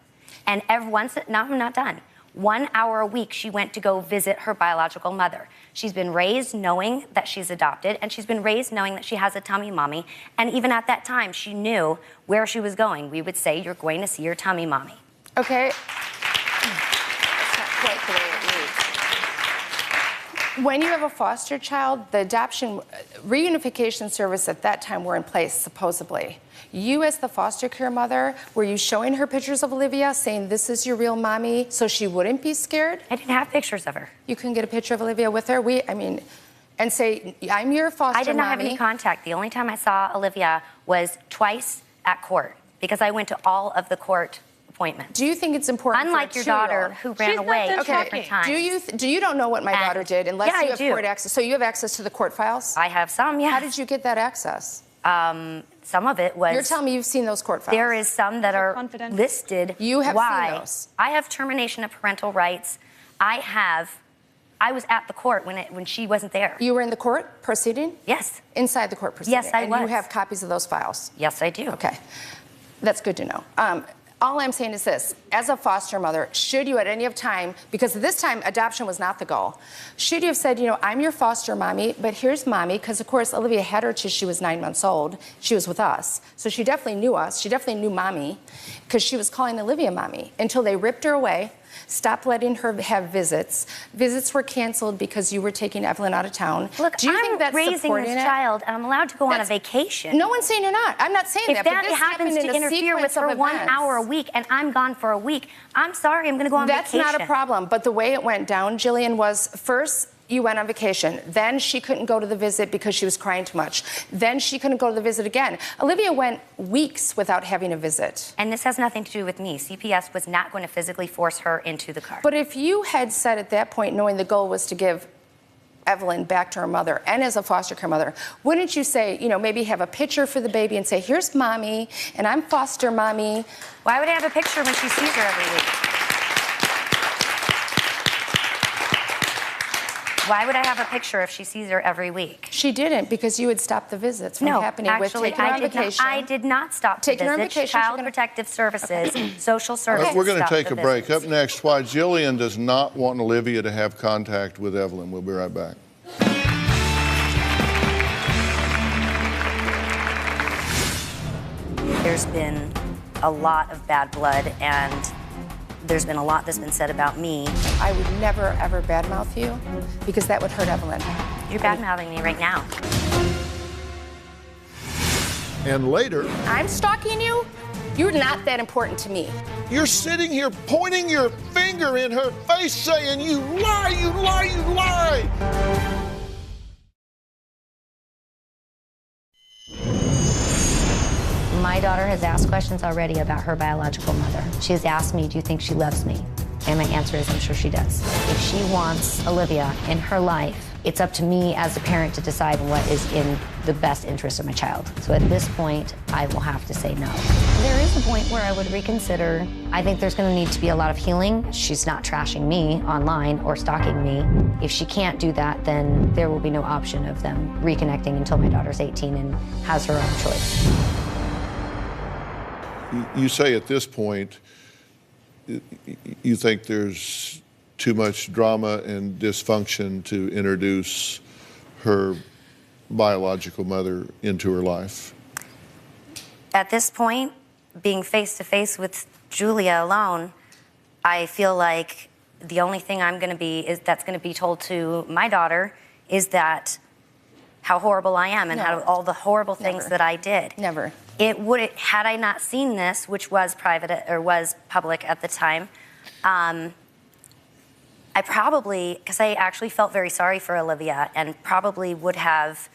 And every once, no, I'm not done. 1 hour a week, she went to go visit her biological mother. She's been raised knowing that she's adopted, and she's been raised knowing that she has a tummy mommy. And even at that time, she knew where she was going. We would say, you're going to see your tummy mommy. Okay. That's not quite the way it reads. When you have a foster child, the adoption reunification service at that time were in place, supposedly. You, as the foster care mother, were you showing her pictures of Olivia, saying this is your real mommy, so she wouldn't be scared? I didn't have pictures of her. You couldn't get a picture of Olivia with her? And say, I'm your foster I did not have any mommy. contact. The only time I saw Olivia was twice at court because I went to all of the court appointments. Do you think it's important? Unlike for a your daughter, 2-year-old? who ran away two different times. Do you don't know what my daughter did unless yeah, you I have do. court access? So you have access to the court files? I have some, yes. How did you get that access? Some of it was. You're telling me you've seen those court files? There is some that are listed. You have why. seen those? I have termination of parental rights. I have I was at the court when she wasn't there. You were in the court proceeding? Yes. Inside the court proceeding? Yes, I was. And you have copies of those files? Yes, I do. Okay. That's good to know. All I'm saying is this. As a foster mother, should you at any of time, because this time adoption was not the goal, should you have said, you know, I'm your foster mommy, but here's mommy, because of course Olivia had her till she was 9 months old. She was with us. So she definitely knew us. She definitely knew mommy, because she was calling Olivia mommy until they ripped her away, stopped letting her have visits. Visits were canceled because you were taking Evelyn out of town. Look, Do you I'm think that's raising supporting this it? child, and I'm allowed to go on a vacation. No one's saying you're not. I'm not saying if that. But that this happens happened in to a interfere with sequence her of 1 events. hour a week, and I'm gone for a week, I'm sorry, I'm going to go on vacation. That's not a problem. But the way it went down, Jillian, was first you went on vacation. Then she couldn't go to the visit because she was crying too much. Then she couldn't go to the visit again. Olivia went weeks without having a visit. And this has nothing to do with me. CPS was not going to physically force her into the car. But if you had said at that point, knowing the goal was to give Evelyn back to her mother and as a foster care mother, wouldn't you say, you know, maybe have a picture for the baby and say, here's mommy, and I'm foster mommy? Why would I have a picture when she sees her every week? Why would I have a picture if she sees her every week? She didn't, because you would stop the visits from happening with taking her on vacation. I did not stop the Taking her on visits. vacation, Child Protective Services, Social Services. We're going to stopped take the a break. visits. Up next, why Jillian does not want Olivia to have contact with Evelyn. We'll be right back. There's been a lot of bad blood, and there's been a lot that's been said about me. I would never, ever badmouth you, because that would hurt Evelyn. You're badmouthing me right now. And later, I'm stalking you? You're not that important to me. you're sitting here pointing your finger in her face saying, you lie, you lie, you lie. My daughter has asked questions already about her biological mother. She has asked me, do you think she loves me? And my answer is, I'm sure she does. If she wants Olivia in her life, it's up to me as a parent to decide what is in the best interest of my child. So at this point, I will have to say no. There is a point where I would reconsider. I think there's going to need to be a lot of healing. She's not trashing me online or stalking me. If she can't do that, then there will be no option of them reconnecting until my daughter's 18 and has her own choice. You say at this point, you think there's too much drama and dysfunction to introduce her biological mother into her life. At this point, being face-to-face with Julia alone, I feel like the only thing that's going to be told to my daughter is that how horrible I am and how all the horrible things that I did. Never. Had I not seen this, which was private or was public at the time, I probably, because I actually felt very sorry for Olivia and probably would have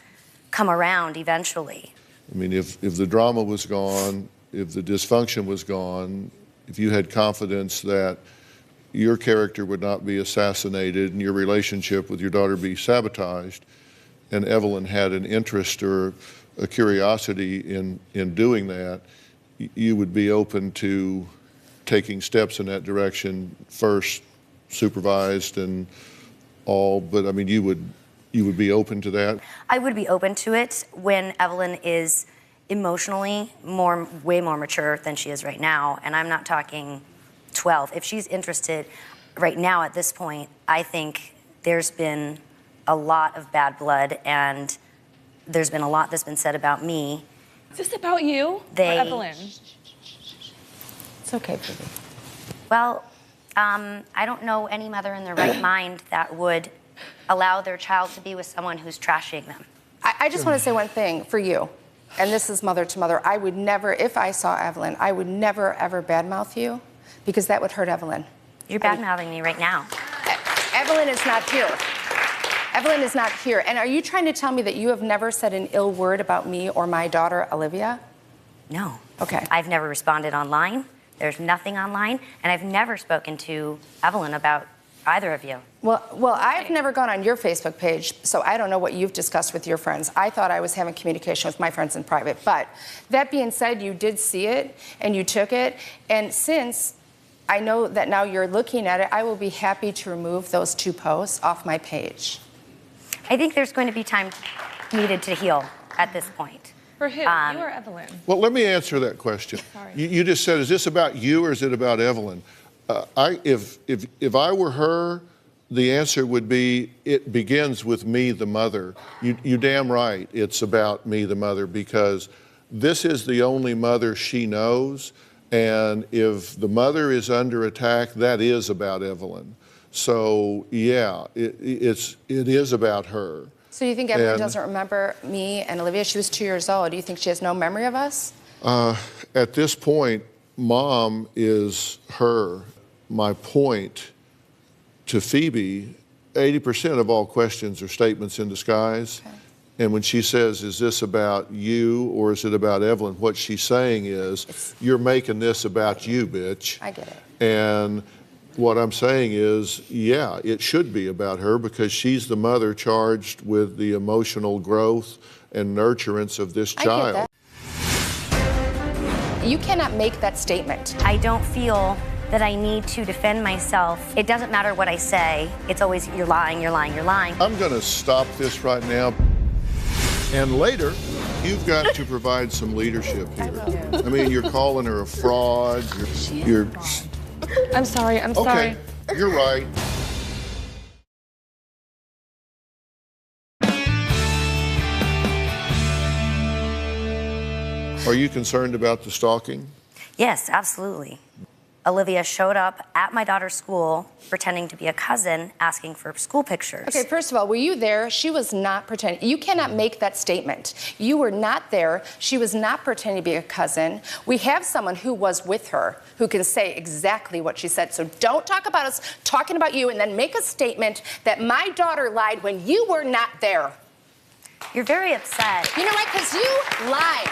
come around eventually. I mean, if the drama was gone, if the dysfunction was gone, if you had confidence that your character would not be assassinated and your relationship with your daughter be sabotaged, and Evelyn had an interest or a curiosity in doing that, you would be open to taking steps in that direction, first supervised and all, but I mean, you would be open to that? I would be open to it when Evelyn is emotionally way more mature than she is right now, and I'm not talking 12. If she's interested right now at this point, I think there's been a lot of bad blood, and there's been a lot that's been said about me. Is this about you or Evelyn? It's okay, baby. Well, I don't know any mother in their right mind that would allow their child to be with someone who's trashing them. I just want to say one thing for you, and this is mother to mother. I would never, if I saw Evelyn, I would never, ever badmouth you, because that would hurt Evelyn. You're badmouthing me right now. Evelyn is not here. Evelyn is not here. And are you trying to tell me that you have never said an ill word about me or my daughter, Olivia? No. Okay. I've never responded online. There's nothing online. And I've never spoken to Evelyn about either of you. Well, I've never gone on your Facebook page, so I don't know what you've discussed with your friends. I thought I was having communication with my friends in private. But that being said, you did see it, and you took it. And since I know that now you're looking at it. I will be happy to remove those 2 posts off my page. I think there's going to be time needed to heal at this point. For who? You or Evelyn? Well, let me answer that question. You just said, is this about you or is it about Evelyn? If I were her, the answer would be, it begins with me, the mother. You damn right it's about me, the mother, because this is the only mother she knows. And if the mother is under attack, that is about Evelyn. So yeah, it is about her. So you think Evelyn doesn't remember me and Olivia? She was 2 years old. Do you think she has no memory of us? At this point, Mom is her. My point to Phoebe, 80% of all questions are statements in disguise. Okay. And when she says, is this about you or is it about Evelyn? What she's saying is, you're making this about you, bitch. I get it. And what I'm saying is, yeah, it should be about her because she's the mother charged with the emotional growth and nurturance of this child. I get that. You cannot make that statement. I don't feel that I need to defend myself. It doesn't matter what I say. It's always, you're lying, you're lying, you're lying. I'm going to stop this right now. And later, you've got to provide some leadership here. I mean, you're calling her a fraud. You're I'm sorry, I'm sorry. Okay, you're right. Are you concerned about the stalking? Yes, absolutely. Olivia showed up at my daughter's school pretending to be a cousin, asking for school pictures. Okay, first of all, were you there? She was not pretending. You cannot make that statement. You were not there. She was not pretending to be a cousin. We have someone who was with her who can say exactly what she said. So don't talk about us talking about you and then make a statement that my daughter lied when you were not there. You're very upset. You know why? Because you lied.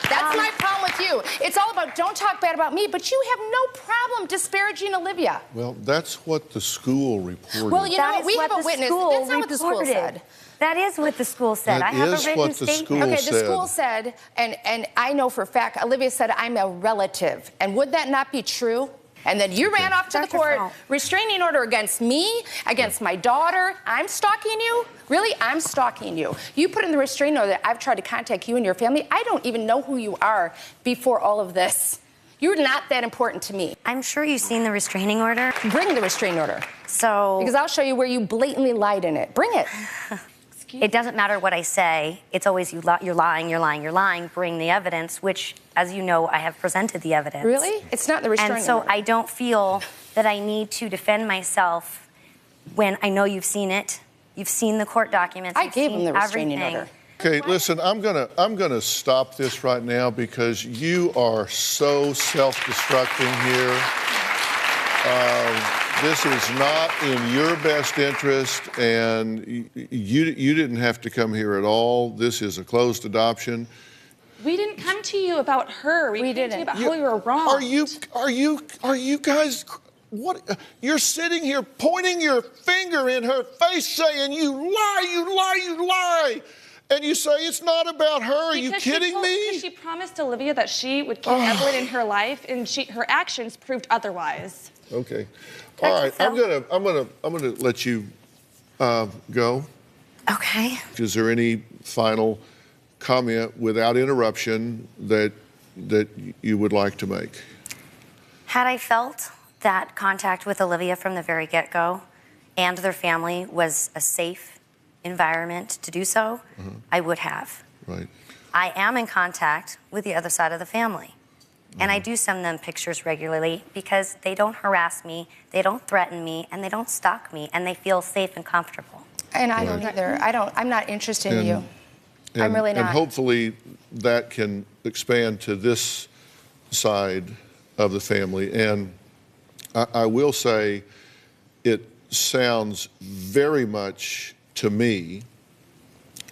That's my problem with you. It's all about don't talk bad about me, but you have no problem disparaging Olivia. Well, that's what the school reported. Well, you know what? We have a witness. That's not what the school said. That is what the school said. That I have is a written what the statement. school Okay, said. the school said, and I know for a fact, Olivia said, I'm a relative. And would that not be true? And then you ran off to the court, restraining order against me, against my daughter. I'm stalking you? Really? I'm stalking you. You put in the restraining order that I've tried to contact you and your family. I don't even know who you are before all of this. You're not that important to me. I'm sure you've seen the restraining order. Bring the restraining order. So... Because I'll show you where you blatantly lied in it. Bring it. It doesn't matter what I say. It's always you're lying, you're lying, you're lying. Bring the evidence, which, as you know, I have presented the evidence. Really? It's not the restraining order. And so order. I don't feel that I need to defend myself when I know you've seen it. You've seen the court documents. I gave him the restraining order. Okay, listen, I'm gonna stop this right now because you are so self-destructing here. This is not in your best interest, and you didn't have to come here at all. This is a closed adoption. We didn't come to you about her. We came to you about how we were wrong. Are you guys? What? You're sitting here pointing your finger in her face, saying you lie, you lie, you lie. And you say it's not about her. Are you kidding me? Because she promised Olivia that she would keep Evelyn in her life, and her actions proved otherwise. Okay. All right. I'm gonna let you go. Okay. Is there any final comment without interruption that you would like to make? Had I felt that contact with Olivia from the very get-go and their family was a safe environment to do so, I would have. Right. I am in contact with the other side of the family. And I do send them pictures regularly because they don't harass me, they don't threaten me, and they don't stalk me, and they feel safe and comfortable. And I don't either. I'm not interested in you. I'm really not. And hopefully that can expand to this side of the family. And I will say it sounds very much to me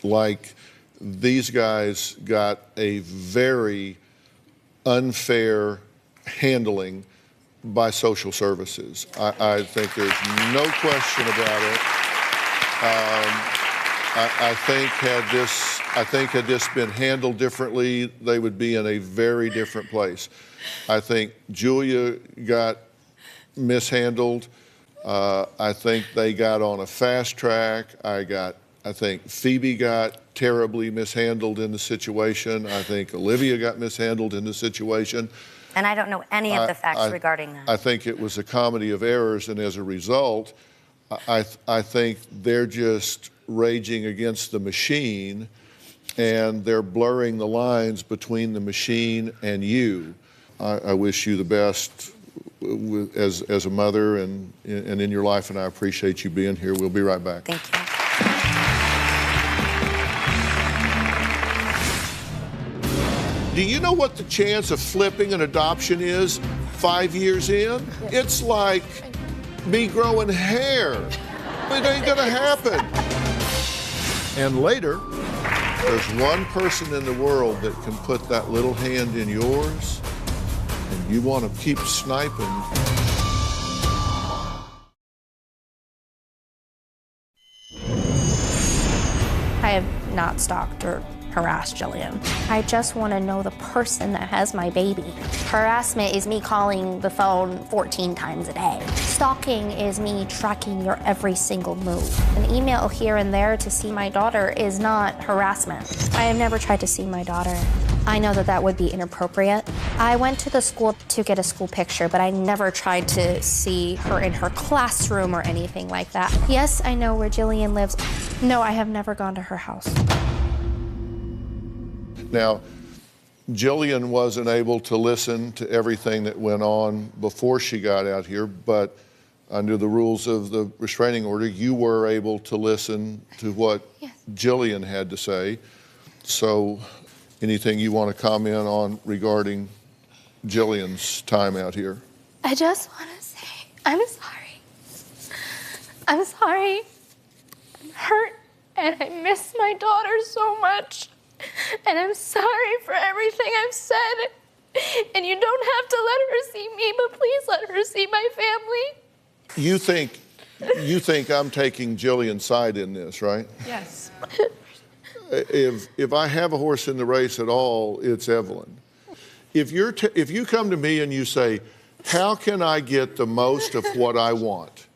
like these guys got a very unfair handling by social services. I think there's no question about it. I think had this been handled differently, they would be in a very different place. I think Julia got mishandled. I think they got on a fast track. I think Phoebe got terribly mishandled in the situation. I think Olivia got mishandled in the situation. And I don't know any of the facts regarding that. I think it was a comedy of errors, and as a result, I think they're just raging against the machine, and they're blurring the lines between the machine and you. I wish you the best as a mother and in your life, and I appreciate you being here. We'll be right back. Thank you. Do you know what the chance of flipping an adoption is 5 years in? It's like me growing hair. It ain't gonna happen. And later, there's one person in the world that can put that little hand in yours, and you want to keep sniping. I have not stalked or harassed Jillian. I just want to know the person that has my baby. Harassment is me calling the phone 14 times a day. Stalking is me tracking your every single move. An email here and there to see my daughter is not harassment. I have never tried to see my daughter. I know that that would be inappropriate. I went to the school to get a school picture, but I never tried to see her in her classroom or anything like that. Yes, I know where Jillian lives. No, I have never gone to her house. Now, Jillian wasn't able to listen to everything that went on before she got out here, but under the rules of the restraining order, you were able to listen to what Jillian had to say. So, anything you want to comment on regarding Jillian's time out here? I just want to say, I'm sorry. I'm sorry. I'm hurt, and I miss my daughter so much. And I'm sorry for everything I've said. And you don't have to let her see me, but please let her see my family. You think I'm taking Jillian's side in this, right? Yes. If I have a horse in the race at all, it's Evelyn. If you come to me and you say, how can I get the most of what I want?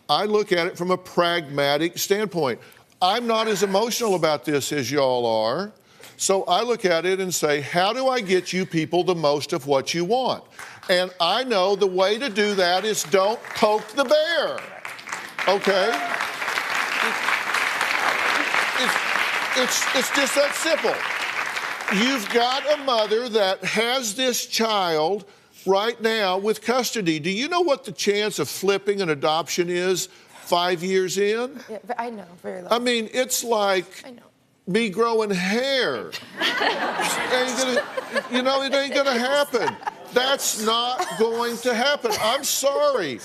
I look at it from a pragmatic standpoint. I'm not as emotional about this as y'all are. So I look at it and say, how do I get you people the most of what you want? And I know the way to do that is don't poke the bear, okay? It's just that simple. You've got a mother that has this child right now with custody. Do you know what the chance of flipping an adoption is 5 years in? Yeah, I know, very low. I mean, it's like me growing hair. It ain't gonna happen. That's not going to happen. I'm sorry.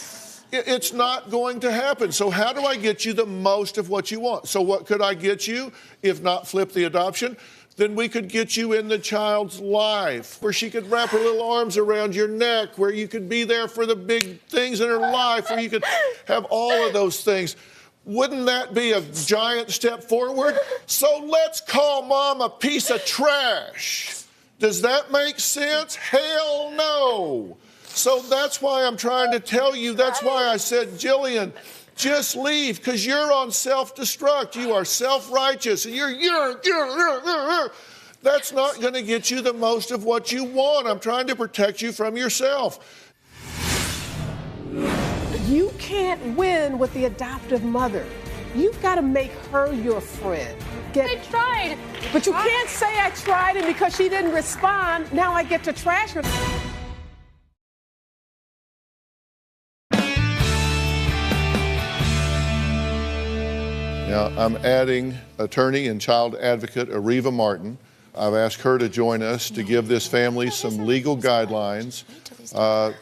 It's not going to happen. So how do I get you the most of what you want? So what could I get you if not flip the adoption? Then we could get you in the child's life, where she could wrap her little arms around your neck, where you could be there for the big things in her life, where you could have all of those things. Wouldn't that be a giant step forward? So let's call Mom a piece of trash. Does that make sense? Hell no. So that's why I'm trying to tell you, that's why I said, Jillian, just leave, because you're on self-destruct. You are self-righteous. That's not going to get you the most of what you want. I'm trying to protect you from yourself. You can't win with the adoptive mother. You've got to make her your friend. I tried. But you can't say I tried, and because she didn't respond, now I get to trash her. Now, I'm adding attorney and child advocate Areva Martin. I've asked her to join us to give this family some legal guidelines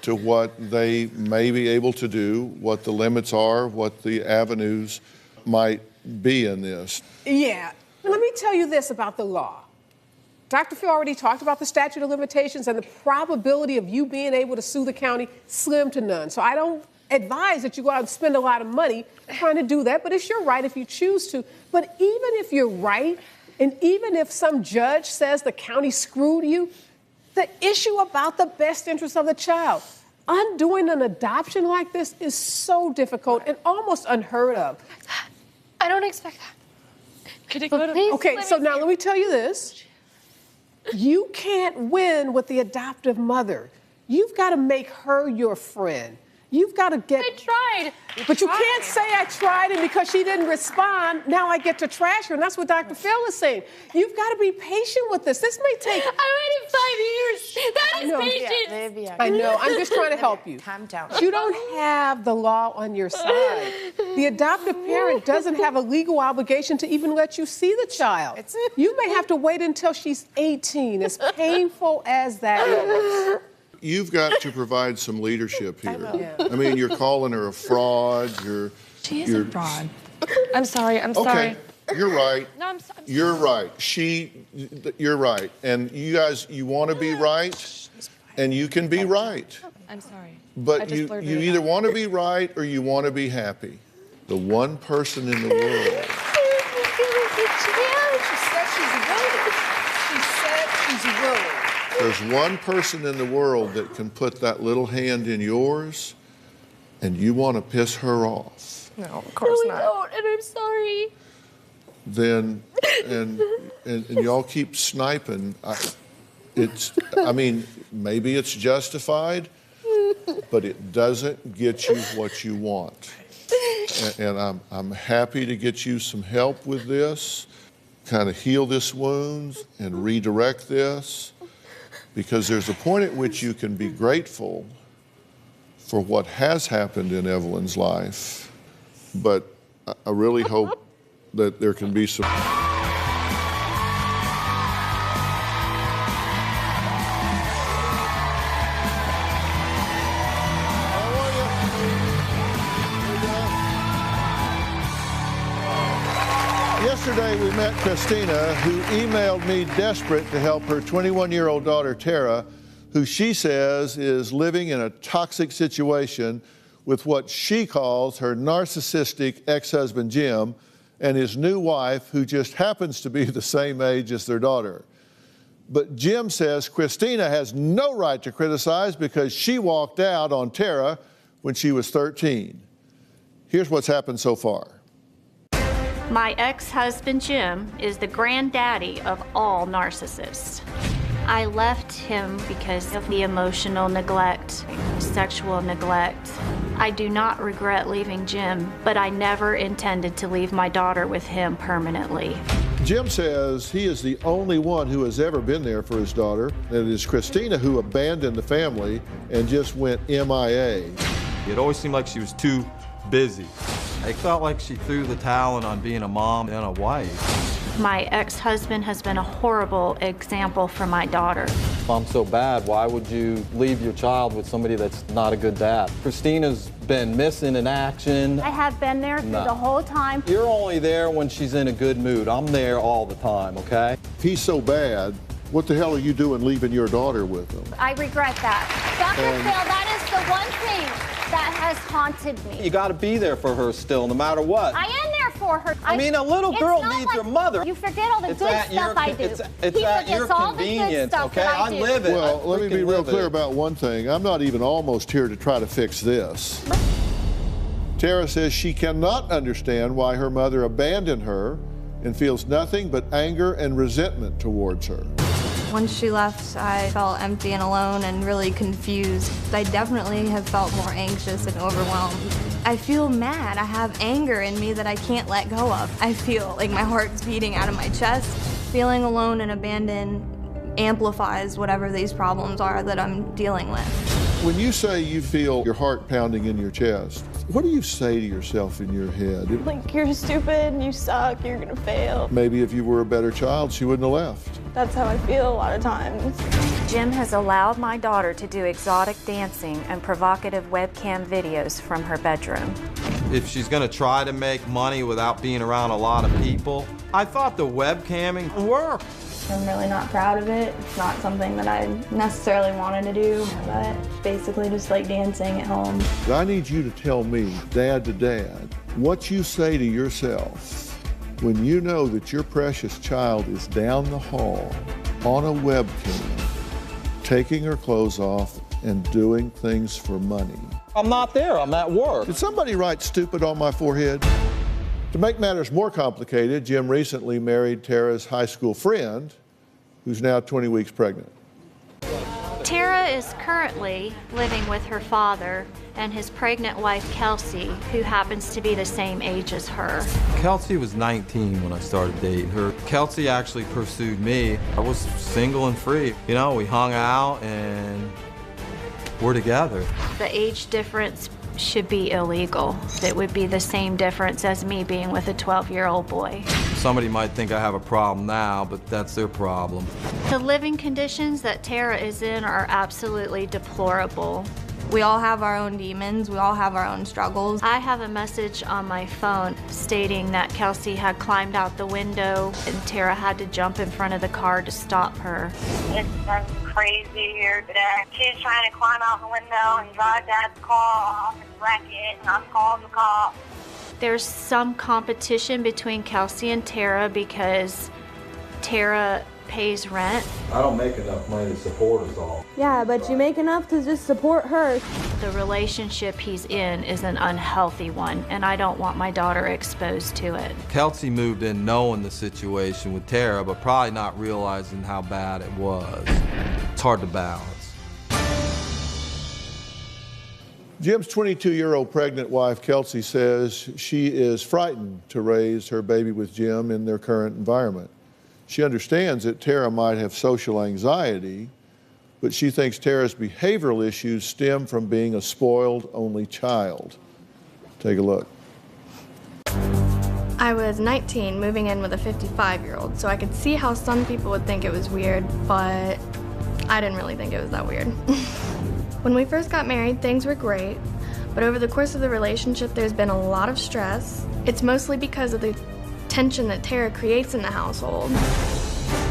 to what they may be able to do, what the limits are, what the avenues might be in this. Yeah. Let me tell you this about the law. Dr. Phil already talked about the statute of limitations, and the probability of you being able to sue the county slim to none. So I don't advise that you go out and spend a lot of money trying to do that, but it's your right if you choose to. But even if you're right, and even if some judge says the county screwed you, the issue about the best interest of the child, undoing an adoption like this is so difficult and almost unheard of. I don't expect that. Could it go to Okay, so now let me tell you this. You can't win with the adoptive mother. You've got to make her your friend. You've got to get. I tried. But you can't say I tried, and because she didn't respond, now I get to trash her. And that's what Dr. Phil is saying. You've got to be patient with this. This may take. I waited 5 years. That is patience. Olivia. I know. I'm just trying to help you. Calm down. You don't have the law on your side. The adoptive parent doesn't have a legal obligation to even let you see the child. You may have to wait until she's 18, as painful as that is. You've got to provide some leadership here. I mean, you're calling her a fraud. She is a fraud. I'm sorry. I'm sorry. Okay, you're right. No, I'm You're right. You're right. And you guys, you want to be right, and you can be right. I'm sorry. But you either want to be right or you want to be happy. The one person in the world. She said she's willing. She said she's willing. There's one person in the world that can put that little hand in yours, and you want to piss her off. No, of course not. Don't, and I'm sorry. Then, and y'all keep sniping. I mean, maybe it's justified, but it doesn't get you what you want. And I'm happy to get you some help with this, kind of heal this wounds and redirect this. Because there's a point at which you can be grateful for what has happened in Evelyn's life, but I really hope that there can be some. Yesterday we met Christina, who emailed me desperate to help her 21-year-old daughter, Tara, who she says is living in a toxic situation with what she calls her narcissistic ex-husband, Jim, and his new wife, who just happens to be the same age as their daughter. But Jim says Christina has no right to criticize because she walked out on Tara when she was 13. Here's what's happened so far. My ex-husband, Jim, is the granddaddy of all narcissists. I left him because of the emotional neglect, sexual neglect. I do not regret leaving Jim, but I never intended to leave my daughter with him permanently. Jim says he is the only one who has ever been there for his daughter, and it is Christina who abandoned the family and just went MIA. It always seemed like she was too busy. I felt like she threw the towel on being a mom and a wife. My ex-husband has been a horrible example for my daughter. If I'm so bad, why would you leave your child with somebody that's not a good dad? Christina's been missing in action. I have been there through the whole time. You're only there when she's in a good mood. I'm there all the time, okay? If he's so bad, what the hell are you doing leaving your daughter with him? I regret that. Dr. Phil, that is the one thing that has haunted me. You gotta be there for her still, no matter what. I am there for her. I mean, a little girl needs her mother. You forget all the good stuff I do. It's at your convenience, okay? I live it. Well, let me be real clear about one thing. I'm not even almost here to try to fix this. Tara says she cannot understand why her mother abandoned her and feels nothing but anger and resentment towards her. When she left, I felt empty and alone and really confused. I definitely have felt more anxious and overwhelmed. I feel mad. I have anger in me that I can't let go of. I feel like my heart's beating out of my chest. Feeling alone and abandoned amplifies whatever these problems are that I'm dealing with. When you say you feel your heart pounding in your chest, what do you say to yourself in your head? Like, you're stupid, you suck, you're gonna fail. Maybe if you were a better child, she wouldn't have left. That's how I feel a lot of times. Jim has allowed my daughter to do exotic dancing and provocative webcam videos from her bedroom. If she's gonna try to make money without being around a lot of people, I thought the webcamming worked. I'm really not proud of it. It's not something that I necessarily wanted to do, but basically just like dancing at home. I need you to tell me, dad to dad, what you say to yourself when you know that your precious child is down the hall on a webcam taking her clothes off and doing things for money. I'm not there, I'm at work. Did somebody write stupid on my forehead? To make matters more complicated, Jim recently married Tara's high school friend, who's now 20 weeks pregnant. Tara is currently living with her father and his pregnant wife, Kelsey, who happens to be the same age as her. Kelsey was 19 when I started dating her. Kelsey actually pursued me. I was single and free. You know, we hung out and we're together. The age difference should be illegal. It would be the same difference as me being with a 12-year-old boy. Somebody might think I have a problem now, but that's their problem. The living conditions that Tara is in are absolutely deplorable. We all have our own demons. We all have our own struggles. I have a message on my phone stating that Kelsey had climbed out the window and Tara had to jump in front of the car to stop her. It's been crazy here today. She's trying to climb out the window and drive Dad's car off and wreck it, and I'm calling the cops. There's some competition between Kelsey and Tara because Tara pays rent. I don't make enough money to support us all. Yeah, but you make enough to just support her. The relationship he's in is an unhealthy one, and I don't want my daughter exposed to it. Kelsey moved in knowing the situation with Tara, but probably not realizing how bad it was. It's hard to balance. Jim's 22-year-old pregnant wife, Kelsey, says she is frightened to raise her baby with Jim in their current environment. She understands that Tara might have social anxiety, but she thinks Tara's behavioral issues stem from being a spoiled only child. Take a look. I was 19, moving in with a 55-year-old, so I could see how some people would think it was weird, but I didn't really think it was that weird. When we first got married, things were great, but over the course of the relationship, there's been a lot of stress. It's mostly because of the tension that Tara creates in the household.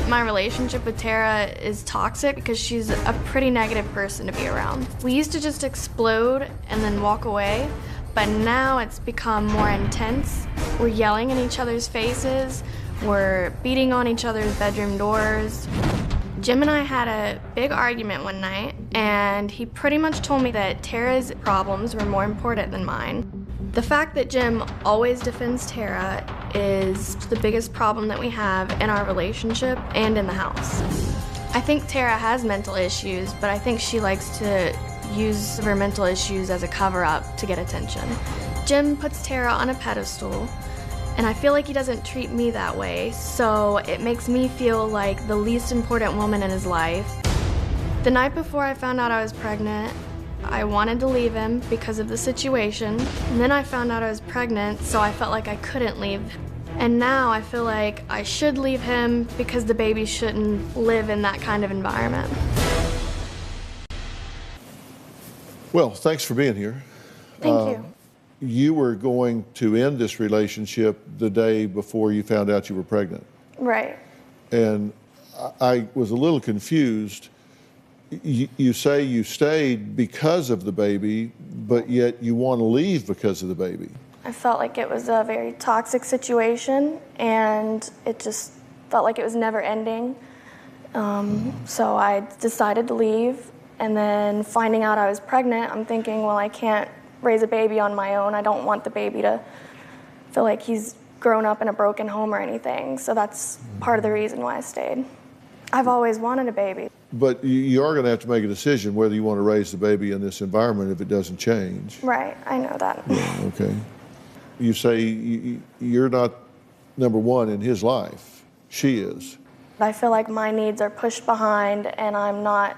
My relationship with Tara is toxic because she's a pretty negative person to be around. We used to just explode and then walk away, but now it's become more intense. We're yelling in each other's faces, we're beating on each other's bedroom doors. Jim and I had a big argument one night, and he pretty much told me that Tara's problems were more important than mine. The fact that Jim always defends Tara is the biggest problem that we have in our relationship and in the house. I think Tara has mental issues, but I think she likes to use her mental issues as a cover-up to get attention. Jim puts Tara on a pedestal, and I feel like he doesn't treat me that way, so it makes me feel like the least important woman in his life. The night before I found out I was pregnant, I wanted to leave him because of the situation, and then I found out I was pregnant, so I felt like I couldn't leave. And now I feel like I should leave him because the baby shouldn't live in that kind of environment. Well, thanks for being here. Thank you. You were going to end this relationship the day before you found out you were pregnant. Right. And I was a little confused. You say you stayed because of the baby, but yet you want to leave because of the baby. I felt like it was a very toxic situation, and it just felt like it was never ending. So I decided to leave, and then finding out I was pregnant, I'm thinking, well, I can't raise a baby on my own. I don't want the baby to feel like he's grown up in a broken home or anything. So that's part of the reason why I stayed. I've always wanted a baby. But you are going to have to make a decision whether you want to raise the baby in this environment if it doesn't change. Right, I know that. Yeah, okay. You say you're not number one in his life. She is. I feel like my needs are pushed behind and I'm not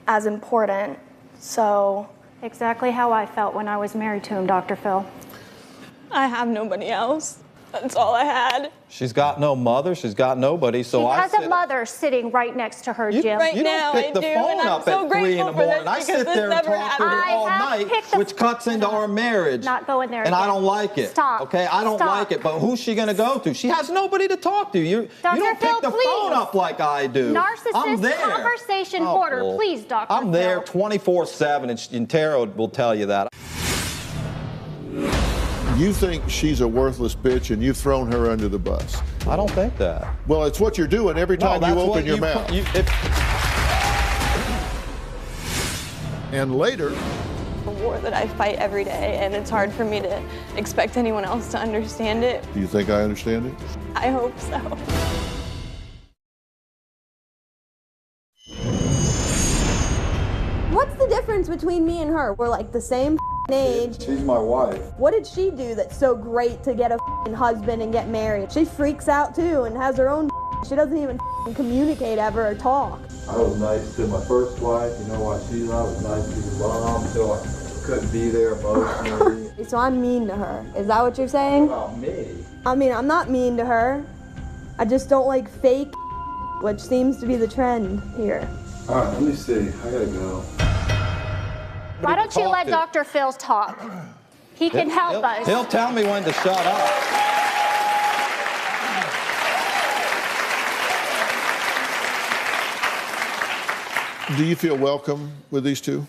as important, so. Exactly how I felt when I was married to him, Dr. Phil. I have nobody else. That's all I had. She's got no mother, she's got nobody, so She I has a mother sitting right next to her, Jim. Right You now, don't pick the I do, phone and I'm up so at 3 in the grateful for morning. this I because sit this there and never talk to her happened. all night, which cuts into our marriage. Not going there And I again. don't like it. Stop. Okay, I don't Stop. like it. But who's she gonna go to? She has nobody to talk to. You Dr. don't Phil, pick the please. phone up like I do. Narcissist I'm there. conversation Oh, border, well, please, Dr. I'm there Phil. 24/7, and Tara will tell you that. You think she's a worthless bitch and you've thrown her under the bus. I don't think that. Well, it's what you're doing every time you open your mouth. And later, A war that I fight every day, and it's hard for me to expect anyone else to understand it. do you think I understand it? I hope so. What's the difference between me and her? We're like the same age. She's my wife. What did she do that's so great to get a husband and get married? She freaks out too and has her own. She doesn't even communicate ever or talk. I was nice to my first wife, you know why she's I was nice to your mom until I couldn't be there emotionally. So I'm mean to her. Is that what you're saying? About me? I mean, I'm not mean to her. I just don't like fake, which seems to be the trend here. All right, let me see. I gotta go. Why don't you let Dr. Phil talk? He can help us. He'll tell me when to shut up. Do you feel welcome with these two?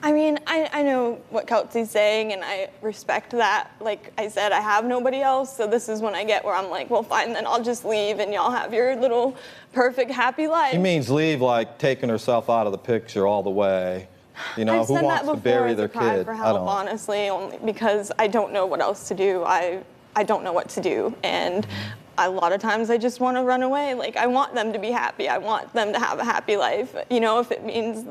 I mean, I know what Kelsey's saying, and I respect that. Like I said, I have nobody else, so this is when I get where I'm like, well, fine, then I'll just leave, and y'all have your little perfect, happy life. He means leave like taking herself out of the picture all the way. You know, I've who said wants that to bury before their as a cry kid? for I help, don't. honestly, only because I don't know what else to do. I don't know what to do, and a lot of times I just want to run away. Like, I want them to be happy. I want them to have a happy life. You know, if it means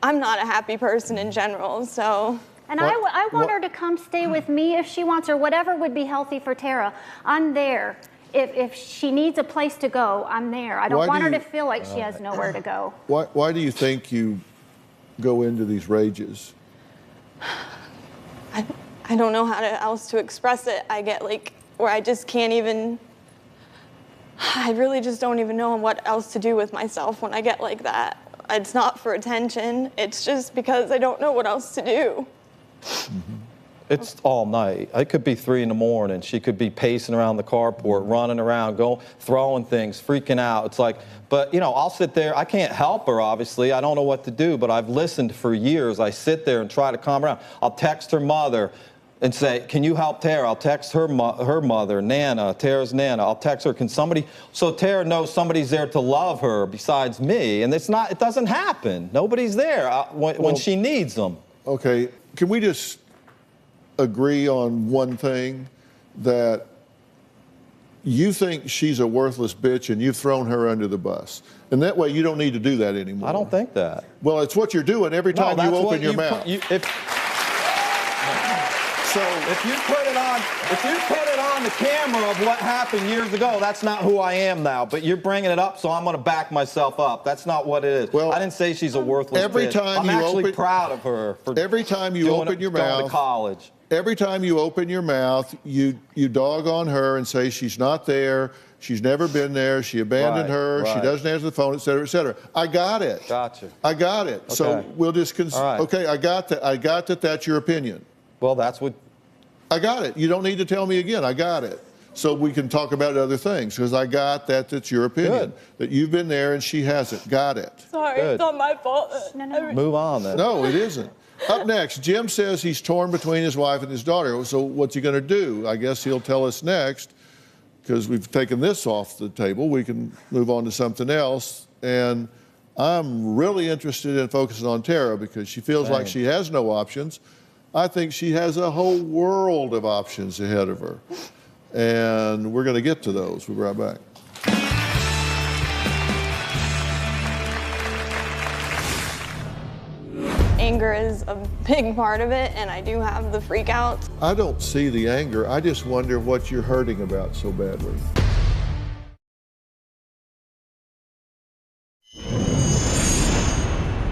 I'm not a happy person in general, so. And I want her to come stay with me if she wants, or whatever would be healthy for Tara. I'm there. If she needs a place to go, I'm there. I don't want her to feel like she has nowhere to go. Why do you think you go into these rages? I don't know how else to express it. I get like where I just can't even. I really just don't even know what else to do with myself when I get like that. It's not for attention. It's just because I don't know what else to do. It's all night. It could be 3 in the morning. She could be pacing around the carport, running around, throwing things, freaking out. It's like, but you know, I'll sit there. I can't help her, obviously. I don't know what to do, but I've listened for years. I sit there and try to calm her down. I'll text her mother and say, can you help Tara? I'll text her mother, Nana, Tara's Nana. I'll text her, can somebody, so Tara knows somebody's there to love her besides me. And it doesn't happen. Nobody's there when she needs them. Okay, can we just agree on one thing, that you think she's a worthless bitch and you've thrown her under the bus? And that way you don't need to do that anymore. I don't think that. Well, it's what you're doing every time you open your mouth. So if you put it on the camera of what happened years ago, that's not who I am now. But you're bringing it up, so I'm going to back myself up. That's not what it is. Well, I didn't say she's a worthless bitch. I'm actually proud of her for every time you open your mouth. Going to college. Every time you open your mouth, you dog on her and say she's not there, she's never been there, she abandoned her, she doesn't answer the phone, et cetera, et cetera. I got it. Gotcha. I got it. Okay. So we'll just okay, I got that. I got that that's your opinion. Well, that's what. I got it. You don't need to tell me again. I got it. So we can talk about other things, because I got that that's your opinion. That you've been there and she hasn't. Got it. Sorry, it's not my fault. Move on then. No, it isn't. Up next, Jim says he's torn between his wife and his daughter. So what's he going to do? I guess he'll tell us next, because we've taken this off the table. We can move on to something else. And I'm really interested in focusing on Tara, because she feels like she has no options. I think she has a whole world of options ahead of her. And we're going to get to those. We'll be right back. Anger is a big part of it, and I do have the freakouts. I don't see the anger. I just wonder what you're hurting about so badly.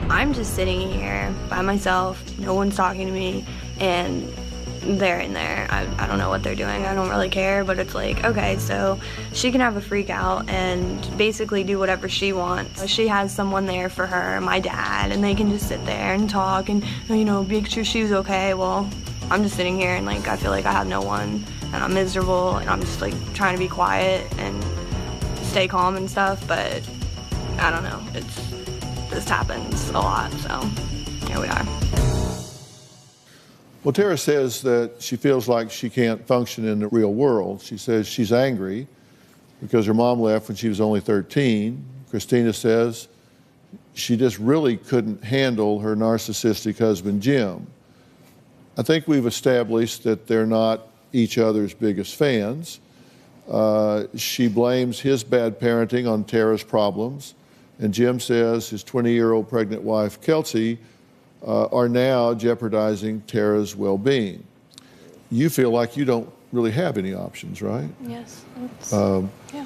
I'm just sitting here by myself, no one's talking to me, and they're in there. I don't know what they're doing, I don't really care, but it's like, okay, so she can have a freak out and basically do whatever she wants. She has someone there for her, my dad, and they can just sit there and talk and, you know, make sure she's okay. Well, I'm just sitting here and like, I feel like I have no one, and I'm miserable, and I'm just like trying to be quiet and stay calm and stuff, but I don't know, this happens a lot, so here we are. Well, Tara says that she feels like she can't function in the real world. She says she's angry because her mom left when she was only 13. Christina says she just really couldn't handle her narcissistic husband, Jim. I think we've established that they're not each other's biggest fans. She blames his bad parenting on Tara's problems, and Jim says his 20-year-old pregnant wife, Kelsey, are now jeopardizing Tara's well-being. You feel like you don't really have any options, right? Yes. Yeah.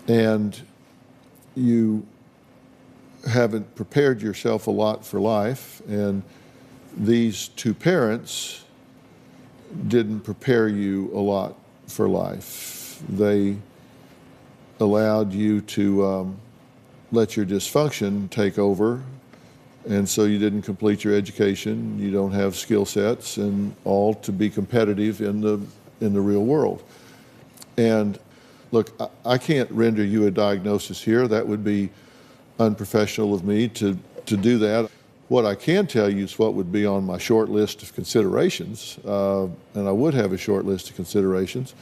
And you haven't prepared yourself a lot for life, and these two parents didn't prepare you a lot for life. They allowed you to let your dysfunction take over, and so you didn't complete your education, you don't have skill sets, and all to be competitive in the real world. And look, I can't render you a diagnosis here. That would be unprofessional of me to do that. What I can tell you is what would be on my short list of considerations, and I would have a short list of considerations.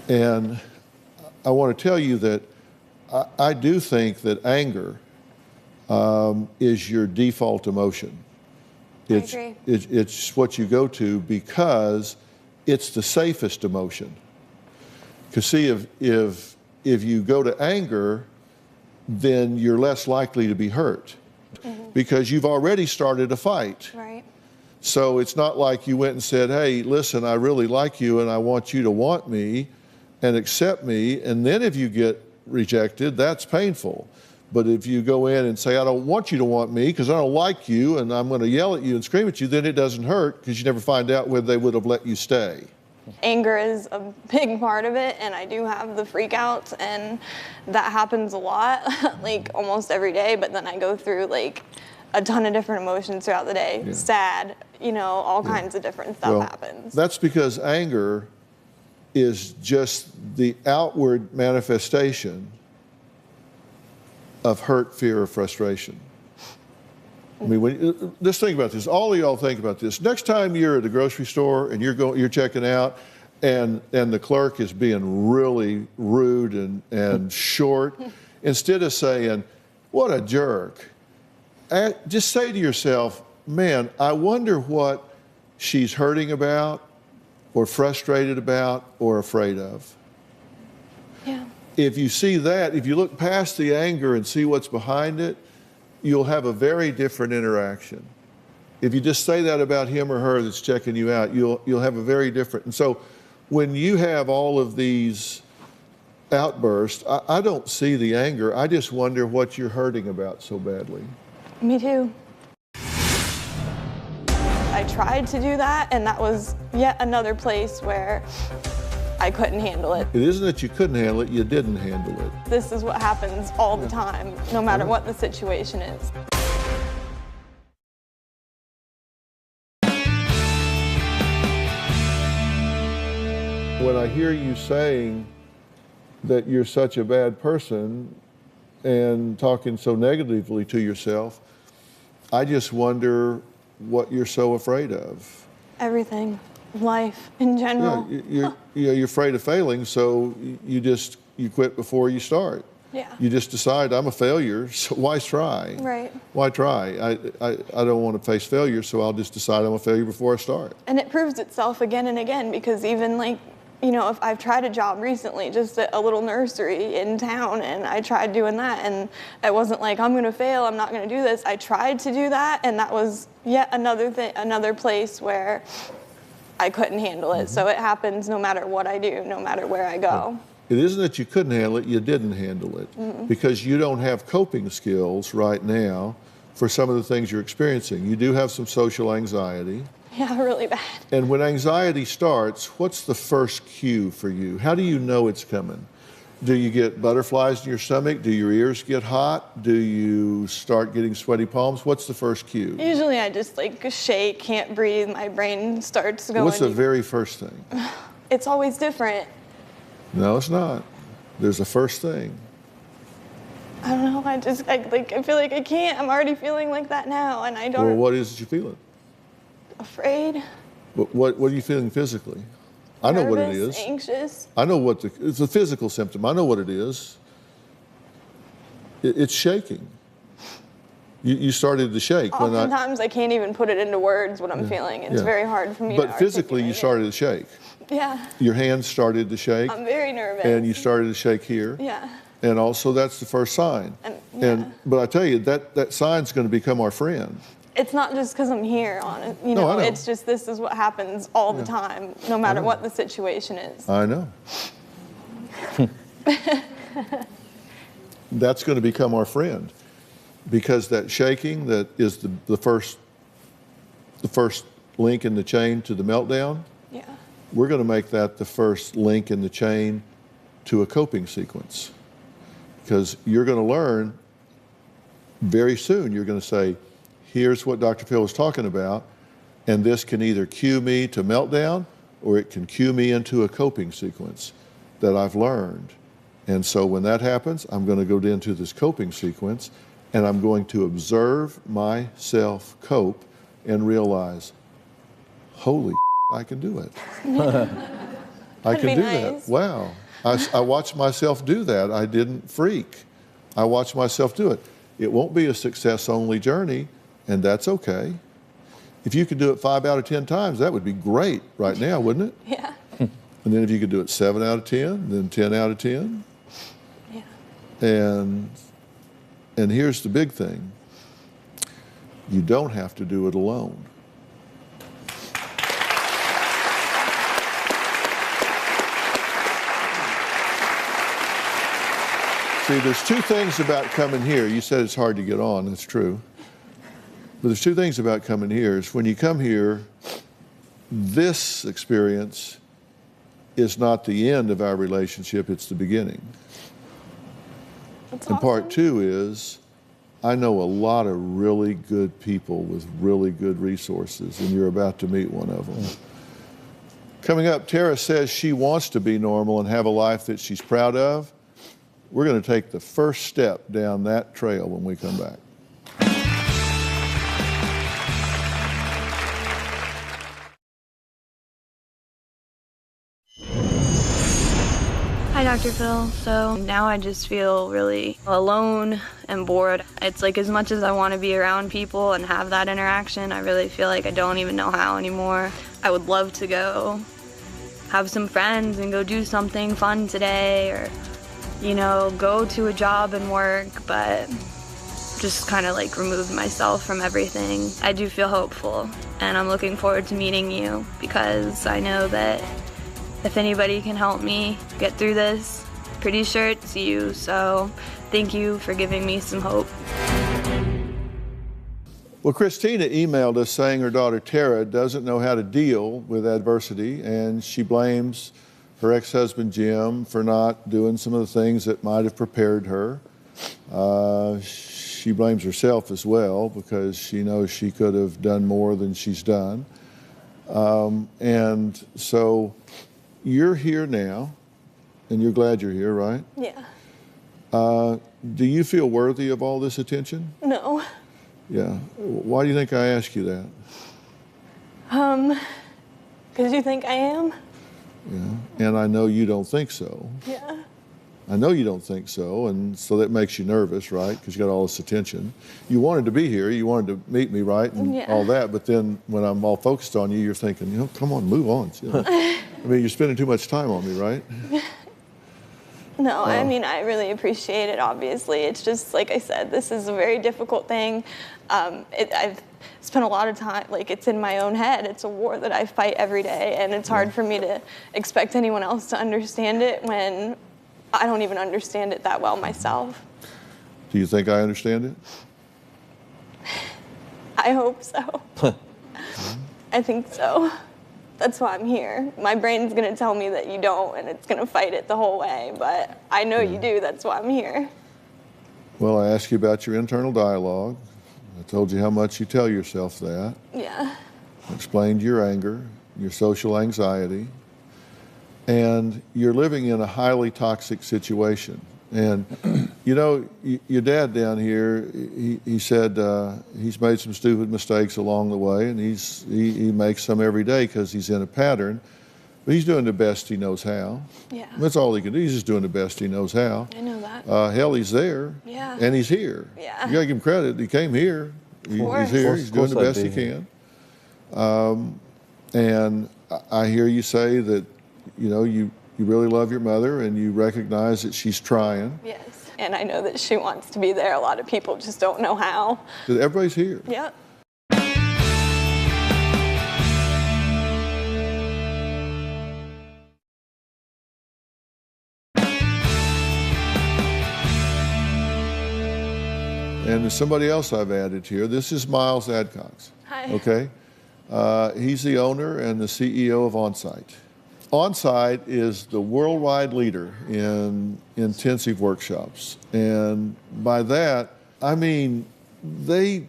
And I want to tell you that I do think that anger is your default emotion. I agree. It's what you go to because it's the safest emotion. Because see, if you go to anger, then you're less likely to be hurt because you've already started a fight. Right. So it's not like you went and said, hey, listen, I really like you and I want you to want me and accept me. And then if you get rejected, that's painful. But if you go in and say, I don't want you to want me because I don't like you and I'm going to yell at you and scream at you, then it doesn't hurt because you never find out whether they would have let you stay. Anger is a big part of it, and I do have the freakouts, and that happens a lot, like almost every day, but then I go through like a ton of different emotions throughout the day. Yeah. Sad, you know, all kinds of different stuff happens. That's because anger is just the outward manifestation of hurt, fear, or frustration. I mean, just think about this. All of y'all think about this. Next time you're at the grocery store and you're checking out, and the clerk is being really rude and short, instead of saying, "What a jerk," just say to yourself, "Man, I wonder what she's hurting about, or frustrated about, or afraid of." Yeah. If you see that, if you look past the anger and see what's behind it, you'll have a very different interaction. If you just say that about him or her that's checking you out, you'll have a very different. And so when you have all of these outbursts, I don't see the anger. I just wonder what you're hurting about so badly. Me too. I tried to do that, and that was yet another place where I couldn't handle it. It isn't that you couldn't handle it, you didn't handle it. This is what happens all the time, no matter what the situation is. When I hear you saying that you're such a bad person and talking so negatively to yourself, I just wonder what you're so afraid of. Everything. Life in general. Yeah, you're afraid of failing, so you quit before you start. Yeah. You just decide, I'm a failure, so why try? Right. Why try? I don't want to face failure, so I'll just decide I'm a failure before I start. And it proves itself again and again, because even like, you know, if I've tried a job recently, just a little nursery in town, and I tried doing that, and it wasn't like, I'm gonna fail, I'm not gonna do this. I tried to do that, and that was yet another place where I couldn't handle it. So it happens no matter what I do, no matter where I go. It isn't that you couldn't handle it, you didn't handle it. Because you don't have coping skills right now for some of the things you're experiencing. You do have some social anxiety. Yeah, really bad. And when anxiety starts, what's the first cue for you? How do you know it's coming? Do you get butterflies in your stomach? Do your ears get hot? Do you start getting sweaty palms? What's the first cue? Usually I just like shake, can't breathe, my brain starts going. What's the very first thing? It's always different. No, it's not. There's a first thing. I don't know, I feel like I can't. I'm already feeling like that now, and I don't. Well, what is it you're feeling? Afraid. What are you feeling physically? I know what it Nervous, is. Anxious. I know it's a physical symptom. I know what it is. It's shaking. You started to shake. Oftentimes I can't even put it into words what I'm feeling. It's very hard for me to But physically, you started to shake. Yeah. Your hands started to shake. I'm very nervous. And you started to shake here. Yeah. And also, that's the first sign. But I tell you, that sign's going to become our friend. It's not just because I'm here on it. You No, know, I know. it's just this is what happens all the time, no matter what the situation is. I know. That's going to become our friend, because that shaking that is the first link in the chain to the meltdown. Yeah. We're going to make that the first link in the chain to a coping sequence, because you're going to learn very soon. You're going to say, here's what Dr. Phil was talking about, and this can either cue me to meltdown or it can cue me into a coping sequence that I've learned. And so when that happens, I'm going to go into this coping sequence, and I'm going to observe myself cope and realize, holy I can do it. I can do that. Wow. I watched myself do that. I didn't freak. I watched myself do it. It won't be a success-only journey, and that's okay. If you could do it 5 out of 10 times, that would be great right now, wouldn't it? Yeah. And then if you could do it 7 out of 10, then 10 out of 10. Yeah. And here's the big thing. You don't have to do it alone. See, there's two things about coming here. You said it's hard to get on, that's true. But there's two things about coming here. Is when you come here, this experience is not the end of our relationship, it's the beginning. That's and part two is, I know a lot of really good people with really good resources, and you're about to meet one of them. Coming up, Tara says she wants to be normal and have a life that she's proud of. We're going to take the first step down that trail when we come back. Hi, Dr. Phil. So now I just feel really alone and bored. It's like as much as I want to be around people and have that interaction, I really feel like I don't even know how anymore. I would love to go have some friends and go do something fun today, or, you know, go to a job and work, but just kind of like removed myself from everything. I do feel hopeful, and I'm looking forward to meeting you, because I know that if anybody can help me get through this, pretty sure it's you. So thank you for giving me some hope. Well, Christina emailed us saying her daughter Tara doesn't know how to deal with adversity, and she blames her ex-husband Jim for not doing some of the things that might have prepared her. She blames herself as well, because she knows she could have done more than she's done. And so you're here now, and you're glad you're here, right? Yeah. Do you feel worthy of all this attention? No. Yeah. Why do you think I ask you that? Because you think I am? Yeah. And I know you don't think so. Yeah. I know you don't think so, and so that makes you nervous, right? Because you got all this attention. You wanted to be here, you wanted to meet me, right? And all that, but then when I'm all focused on you, you're thinking, you know, come on, move on. You know? I mean, you're spending too much time on me, right? No, I mean, I really appreciate it, obviously. It's just, like I said, this is a very difficult thing. I've spent a lot of time, like, it's in my own head. It's a war that I fight every day, and it's hard for me to expect anyone else to understand it when I don't even understand it that well myself. Do you think I understand it? I hope so. I think so. That's why I'm here. My brain's gonna tell me that you don't, and it's gonna fight it the whole way, but I know you do, that's why I'm here. Well, I asked you about your internal dialogue. I told you how much you tell yourself that. Yeah. I explained your anger, your social anxiety, and you're living in a highly toxic situation. And, you know, your dad down here, he said he's made some stupid mistakes along the way, and he makes some every day because he's in a pattern. But he's doing the best he knows how. Yeah. That's all he can do. He's just doing the best he knows how. I know that. Hell, he's there. Yeah. And he's here. Yeah. You gotta give him credit. He came here. He's here. He's doing the best he can. And I hear you say that, you know, you really love your mother and you recognize that she's trying. Yes. And I know that she wants to be there. A lot of people just don't know how. That everybody's here. Yep. And there's somebody else I've added here. This is Miles Adcox. Hi. Okay? He's the owner and the CEO of Onsite. Onsite is the worldwide leader in intensive workshops. And by that, I mean they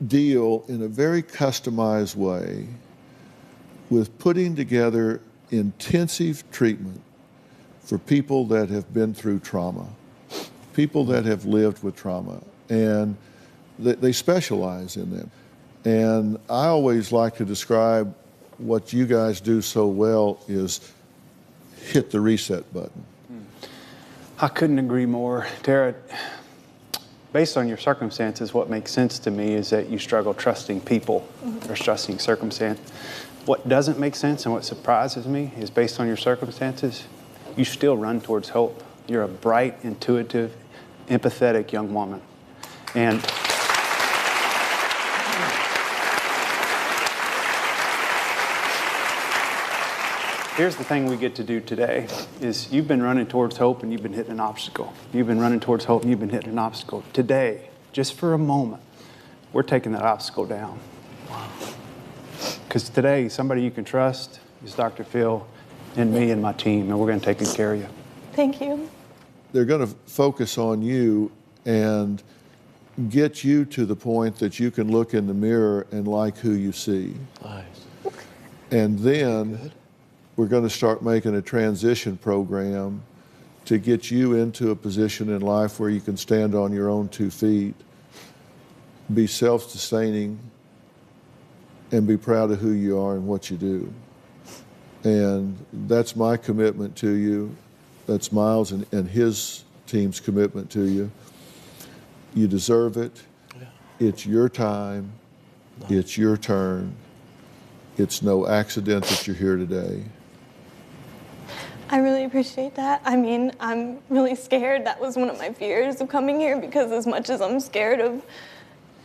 deal in a very customized way with putting together intensive treatment for people that have been through trauma, people that have lived with trauma. And they specialize in them. And I always like to describe what you guys do so well is hit the reset button. I couldn't agree more. Tara, based on your circumstances, what makes sense to me is that you struggle trusting people or trusting circumstance. What doesn't make sense and what surprises me is based on your circumstances, you still run towards hope. You're a bright, intuitive, empathetic young woman. And here's the thing we get to do today is you've been running towards hope and you've been hitting an obstacle. You've been running towards hope and you've been hitting an obstacle. Today, just for a moment, we're taking that obstacle down. Because today, somebody you can trust is Dr. Phil and me and my team, and we're going to take good care of you. Thank you. They're going to focus on you and get you to the point that you can look in the mirror and like who you see. Nice. And then we're going to start making a transition program to get you into a position in life where you can stand on your own 2 feet, be self-sustaining, and be proud of who you are and what you do. And that's my commitment to you. That's Miles and his team's commitment to you. You deserve it. Yeah. It's your time. No. It's your turn. It's no accident that you're here today. I really appreciate that. I mean, I'm really scared. That was one of my fears of coming here because as much as I'm scared of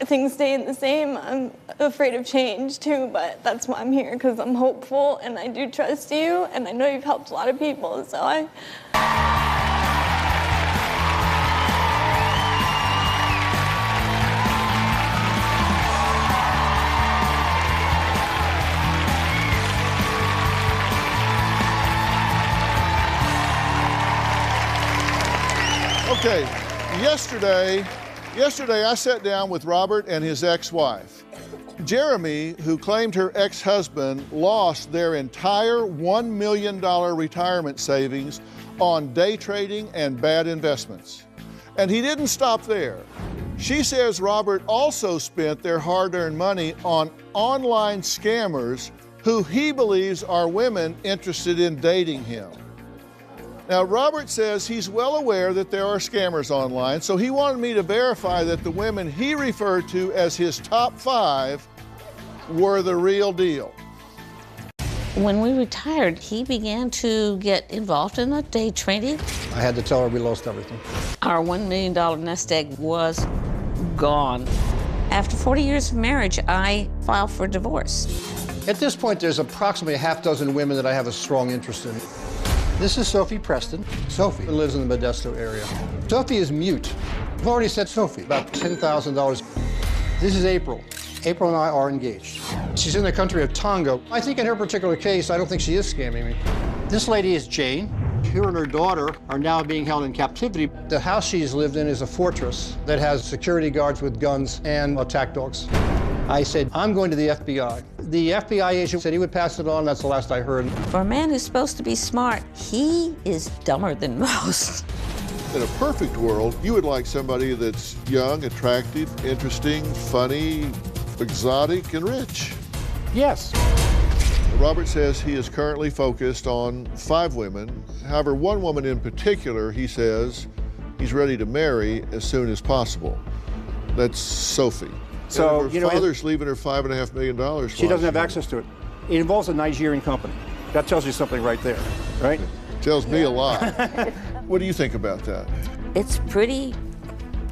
things staying the same, I'm afraid of change too, but that's why I'm here, because I'm hopeful and I do trust you and I know you've helped a lot of people, so Okay, yesterday I sat down with Robert and his ex-wife. Jeremy, who claimed her ex-husband lost their entire $1 million retirement savings on day trading and bad investments. And he didn't stop there. She says Robert also spent their hard-earned money on online scammers who he believes are women interested in dating him. Now, Robert says he's well aware that there are scammers online, so he wanted me to verify that the women he referred to as his top 5 were the real deal. When we retired, he began to get involved in the day trading. I had to tell her we lost everything. Our $1 million nest egg was gone. After 40 years of marriage, I filed for divorce. At this point, there's approximately a half dozen women that I have a strong interest in. This is Sophie Preston. Sophie lives in the Modesto area. Sophie is mute. I've already said Sophie, about $10,000. This is April. April and I are engaged. She's in the country of Tonga. I think in her particular case, I don't think she is scamming me. This lady is Jane. Her and her daughter are now being held in captivity. The house she's lived in is a fortress that has security guards with guns and attack dogs. I said, I'm going to the FBI. The FBI agent said he would pass it on. That's the last I heard. For a man who's supposed to be smart, he is dumber than most. In a perfect world, you would like somebody that's young, attractive, interesting, funny, exotic, and rich. Yes. Robert says he is currently focused on 5 women. However, one woman in particular, he says he's ready to marry as soon as possible. That's Sophie. So, and her father's leaving her $5.5 million. She doesn't have access to it. It involves a Nigerian company. That tells you something right there, right? Tells me a lot. What do you think about that? It's pretty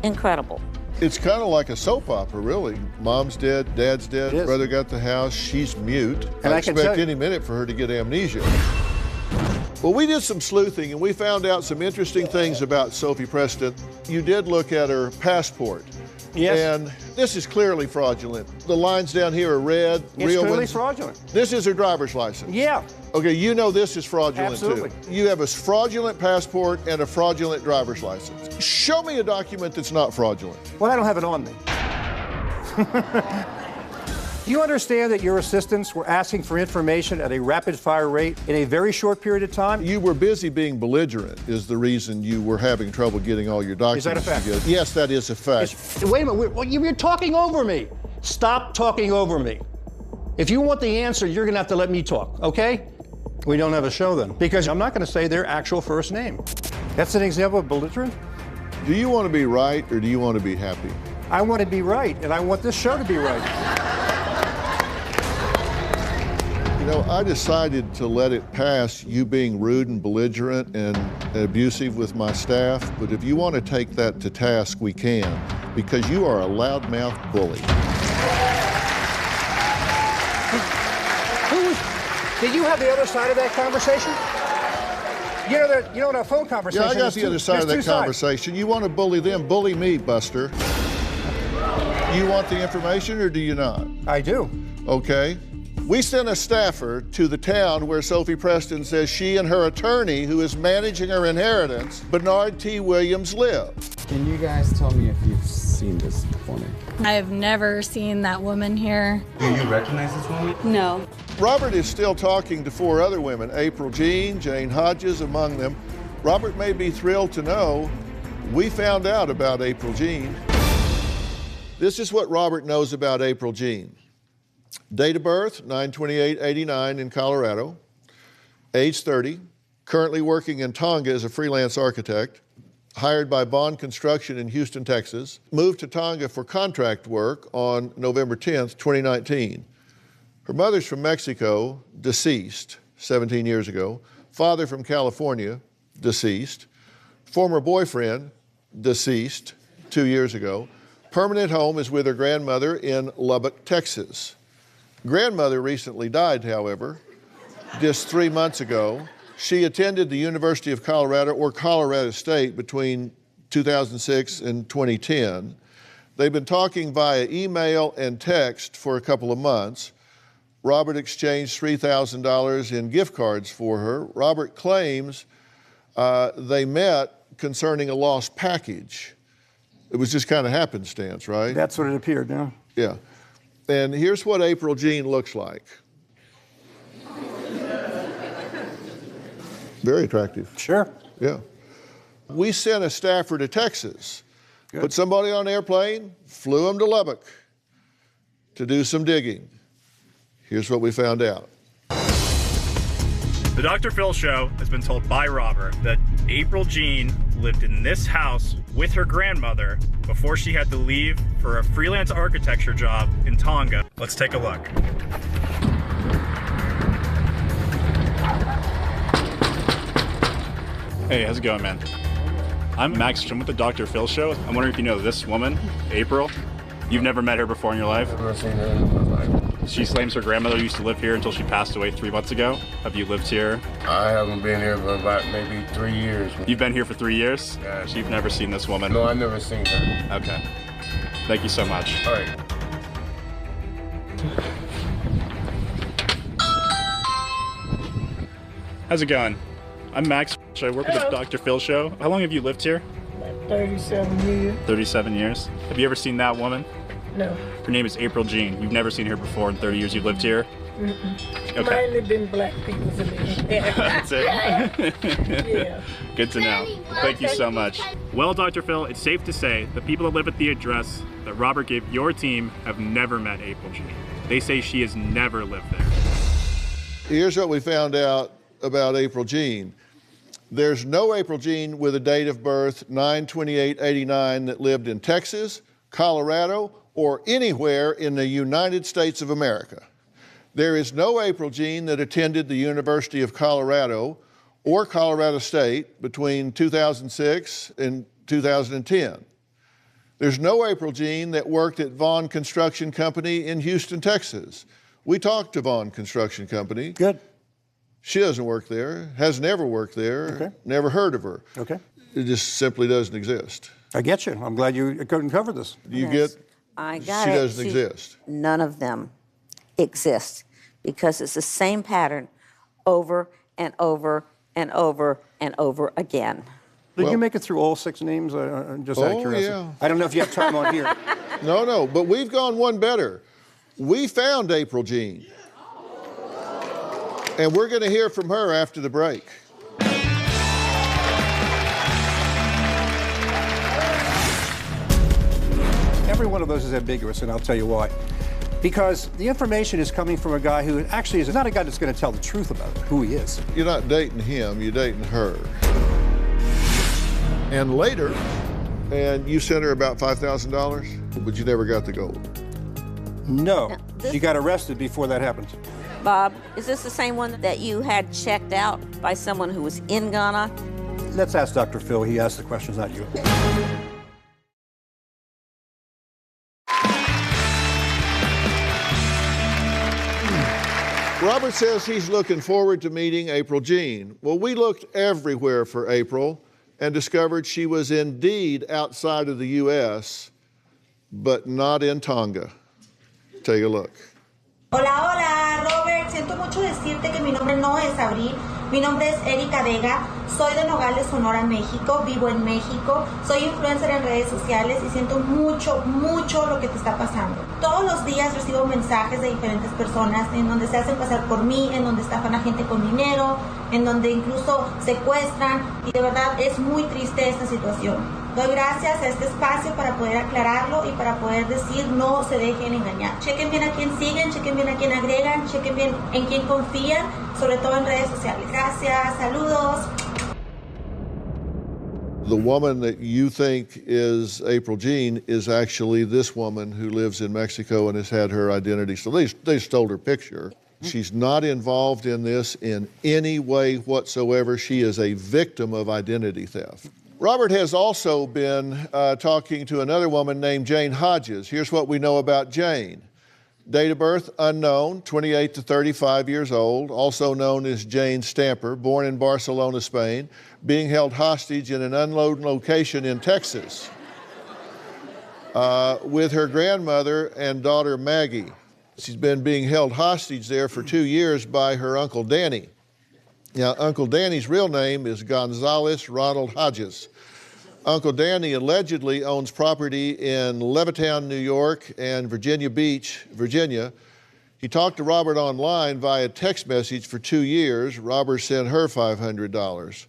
incredible. It's kind of like a soap opera, really. Mom's dead, dad's dead, brother got the house, she's mute. And I I can expect tell any minute for her to get amnesia. Well, we did some sleuthing and we found out some interesting things about Sophie Preston. You did look at her passport. Yes. And this is clearly fraudulent. The lines down here are red, It's real clearly ones. fraudulent. This is her driver's license. Yeah. Okay, you know this is fraudulent Absolutely. too. You have a fraudulent passport and a fraudulent driver's license. Show me a document that's not fraudulent. Well, I don't have it on me. Do you understand that your assistants were asking for information at a rapid-fire rate in a very short period of time? You were busy being belligerent is the reason you were having trouble getting all your documents Is that a fact? together. Yes, that is a fact. Wait a minute, you're talking over me. Stop talking over me. If you want the answer, you're gonna have to let me talk, okay? We don't have a show then, because I'm not gonna say their actual first name. That's an example of belligerent. Do you want to be right or do you want to be happy? I want to be right, and I want this show to be right. You know, I decided to let it pass, you being rude and belligerent and abusive with my staff, but if you want to take that to task, we can, because you are a loudmouth bully. Did you have the other side of that conversation? You know, in a phone conversation. Yeah, I got the other side of that there's two sides. conversation. You want to bully them, bully me, Buster. You want the information or do you not? I do. Okay. We sent a staffer to the town where Sophie Preston says she and her attorney, who is managing her inheritance, Bernard T. Williams, live. Can you guys tell me if you've seen this woman? I've never seen that woman here. Do you recognize this woman? No. Robert is still talking to 4 other women, April Jean, Jane Hodges among them. Robert may be thrilled to know we found out about April Jean. This is what Robert knows about April Jean. Date of birth, 9/28/89 in Colorado. Age 30, currently working in Tonga as a freelance architect. Hired by Bond Construction in Houston, Texas. Moved to Tonga for contract work on November 10th, 2019. Her mother's from Mexico, deceased 17 years ago. Father from California, deceased. Former boyfriend, deceased 2 years ago. Permanent home is with her grandmother in Lubbock, Texas. Grandmother recently died, however, just 3 months ago. She attended the University of Colorado or Colorado State between 2006 and 2010. They've been talking via email and text for a couple of months. Robert exchanged $3,000 in gift cards for her. Robert claims they met concerning a lost package. It was just kind of happenstance, right? That's what it appeared, yeah. Yeah. And here's what April Jean looks like. Very attractive. Sure. Yeah. We sent a staffer to Texas, put somebody on an airplane, flew them to Lubbock to do some digging. Here's what we found out. The Dr. Phil Show has been told by Robert that April Jean lived in this house with her grandmother before she had to leave for a freelance architecture job in Tonga. Let's take a look. Hey, how's it going, man? I'm Max from with the Dr. Phil Show. I'm wondering if you know this woman, April. You've never met her before in your life? Never seen her in my life. She claims her grandmother used to live here until she passed away 3 months ago. Have you lived here? I haven't been here for about maybe 3 years. You've been here for 3 years? Yeah. So you've never seen this woman? No, I've never seen her. Okay. Thank you so much. All right. How's it going? I'm Max. I work with the Dr. Phil Show. How long have you lived here? 37 years. 37 years. Have you ever seen that woman? No. Her name is April Jean. You've never seen her before in 30 years you've lived here? Mm-mm. Okay. Mainly been black people to me. That's it? Yeah. Good to know. Thank you so much. Well, Dr. Phil, it's safe to say the people that live at the address that Robert gave your team have never met April Jean. They say she has never lived there. Here's what we found out about April Jean. There's no April Jean with a date of birth 9/28/89 that lived in Texas, Colorado, or anywhere in the United States of America. There is no April Jean that attended the University of Colorado or Colorado State between 2006 and 2010. There's no April Jean that worked at Vaughn Construction Company in Houston, Texas. We talked to Vaughn Construction Company. Good. She doesn't work there, has never worked there, never heard of her. Okay. It just simply doesn't exist. I get you. I'm glad you couldn't cover this. You get, I got she it. doesn't exist. None of them exist because it's the same pattern over and over and over and over again. Did you make it through all 6 names? Just out of curiosity. Yeah. I don't know if you have time on here. No, but we've gone one better. We found April Jean. And we're going to hear from her after the break. Every one of those is ambiguous, and I'll tell you why. Because the information is coming from a guy who actually is not a guy that's going to tell the truth about who he is. You're not dating him, you're dating her. And later, and you sent her about $5,000, but you never got the gold. No, she got arrested before that happened. Bob, is this the same one that you had checked out by someone who was in Ghana? Let's ask Dr. Phil. He asked the questions, not you. Robert says he's looking forward to meeting April Jean. Well, we looked everywhere for April and discovered she was indeed outside of the U.S., but not in Tonga. Take a look. Hola, hola, Robert. Siento mucho decirte que mi nombre no es Abril. Mi nombre es Erika Vega. Soy de Nogales, Sonora, México. Vivo en México. Soy influencer en redes sociales y siento mucho, mucho lo que te está pasando. Todos los días recibo mensajes de diferentes personas en donde se hacen pasar por mí, en donde estafan a gente con dinero, en donde incluso secuestran. Y de verdad es muy triste esta situación. Doy gracias a este espacio para poder aclararlo y para poder decir no se dejen engañar. Chequen bien a quién siguen, chequen bien a quién agregan, chequen bien en quién confían, sobre todo en redes sociales. Gracias, saludos. The woman that you think is April Jean is actually this woman who lives in Mexico and has had her identity. So they stole her picture. She's not involved in this in any way whatsoever. She is a victim of identity theft. Robert has also been talking to another woman named Jane Hodges. Here's what we know about Jane. Date of birth, unknown, 28 to 35 years old, also known as Jane Stamper, born in Barcelona, Spain, being held hostage in an unknown location in Texas with her grandmother and daughter Maggie. She's been being held hostage there for 2 years by her Uncle Danny. Now, Uncle Danny's real name is Gonzales Ronald Hodges. Uncle Danny allegedly owns property in Levittown, New York, and Virginia Beach, Virginia. He talked to Robert online via text message for 2 years. Robert sent her $500.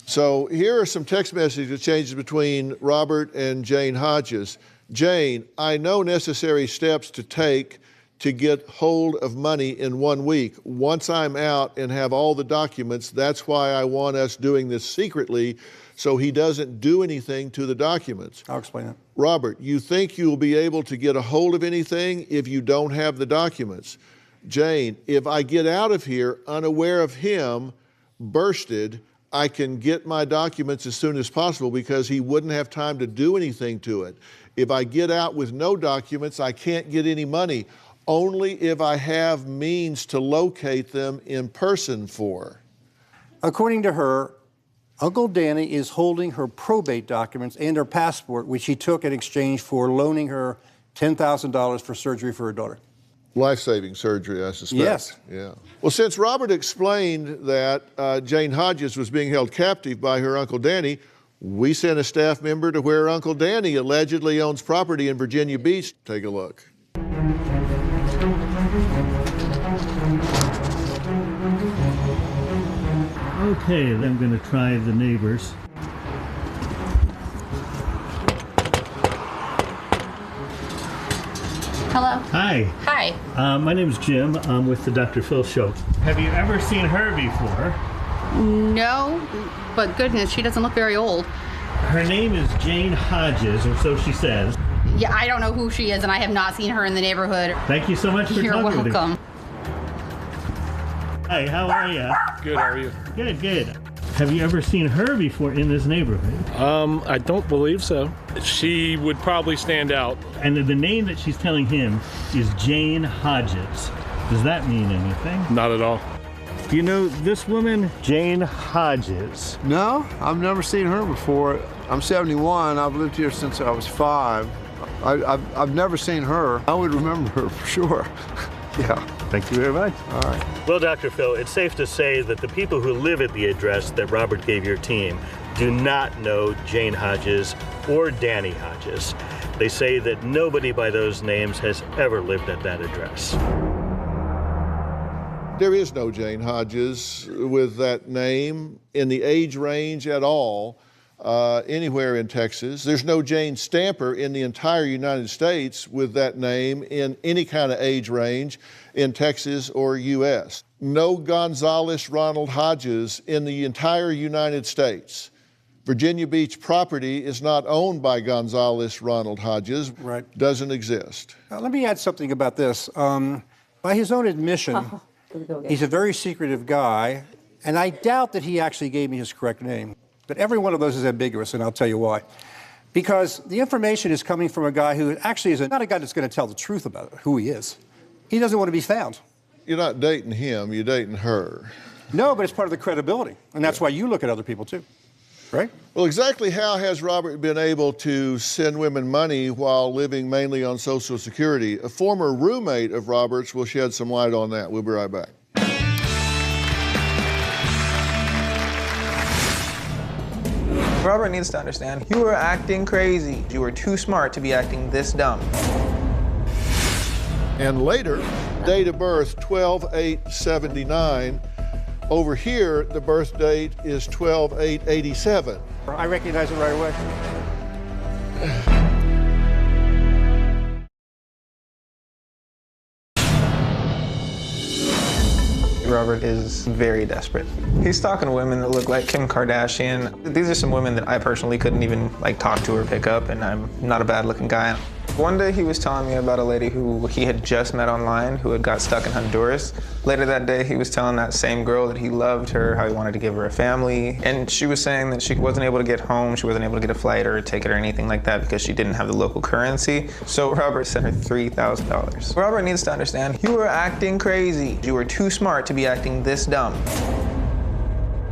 So here are some text message exchanges between Robert and Jane Hodges. Jane, I know necessary steps to take to get hold of money in 1 week. Once I'm out and have all the documents, that's why I want us doing this secretly so he doesn't do anything to the documents. I'll explain that. Robert, you think you'll be able to get a hold of anything if you don't have the documents? Jane, if I get out of here unaware of him, bursted, I can get my documents as soon as possible because he wouldn't have time to do anything to it. If I get out with no documents, I can't get any money. Only if I have means to locate them in person for. According to her, Uncle Danny is holding her probate documents and her passport, which he took in exchange for loaning her $10,000 for surgery for her daughter. Life-saving surgery, I suspect. Yes. Yeah. Well, since Robert explained that Jane Hodges was being held captive by her Uncle Danny, we sent a staff member to where Uncle Danny allegedly owns property in Virginia Beach. Take a look. Okay, then I'm going to try the neighbors. Hello. Hi. Hi. My name is Jim. I'm with the Dr. Phil Show. Have you ever seen her before? No, but goodness, she doesn't look very old. Her name is Jane Hodges, or so she says. Yeah, I don't know who she is, and I have not seen her in the neighborhood. Thank you so much for You're talking with me. welcome. Hi, how are you? Good, how are you? Good, good. Have you ever seen her before in this neighborhood? I don't believe so. She would probably stand out. And the name that she's telling him is Jane Hodges. Does that mean anything? Not at all. Do you know this woman, Jane Hodges? No, I've never seen her before. I'm 71. I've lived here since I was 5. I've never seen her. I would remember her for sure. Yeah. Thank you very much. All right. Well, Dr. Phil, it's safe to say that the people who live at the address that Robert gave your team do not know Jane Hodges or Danny Hodges. They say that nobody by those names has ever lived at that address. There is no Jane Hodges with that name in the age range at all anywhere in Texas. There's no Jane Stamper in the entire United States with that name in any kind of age range in Texas or U.S. No Gonzales Ronald Hodges in the entire United States. Virginia Beach property is not owned by Gonzales Ronald Hodges. Right. Doesn't exist. Let me add something about this. By his own admission, he's a very secretive guy, and I doubt that he actually gave me his correct name. But every one of those is ambiguous, and I'll tell you why. Because the information is coming from a guy who actually is not a guy that's going to tell the truth about it, who he is. He doesn't want to be found. You're not dating him, you're dating her. No, but it's part of the credibility, and that's why you look at other people too, right? Well, exactly how has Robert been able to send women money while living mainly on Social Security? A former roommate of Robert's will shed some light on that. We'll be right back. Robert needs to understand, you are acting crazy. You are too smart to be acting this dumb. And later, date of birth 12/8/79. Over here, the birth date is 12/8/87. I recognize it right away. Robert is very desperate. He's talking to women that look like Kim Kardashian. These are some women that I personally couldn't even talk to or pick up, and I'm not a bad looking guy. One day he was telling me about a lady who he had just met online who had got stuck in Honduras. Later that day he was telling that same girl that he loved her, how he wanted to give her a family, and she was saying that she wasn't able to get home, she wasn't able to get a flight or a ticket or anything like that because she didn't have the local currency. So Robert sent her $3,000. Robert needs to understand, you are acting crazy. You are too smart to be acting this dumb.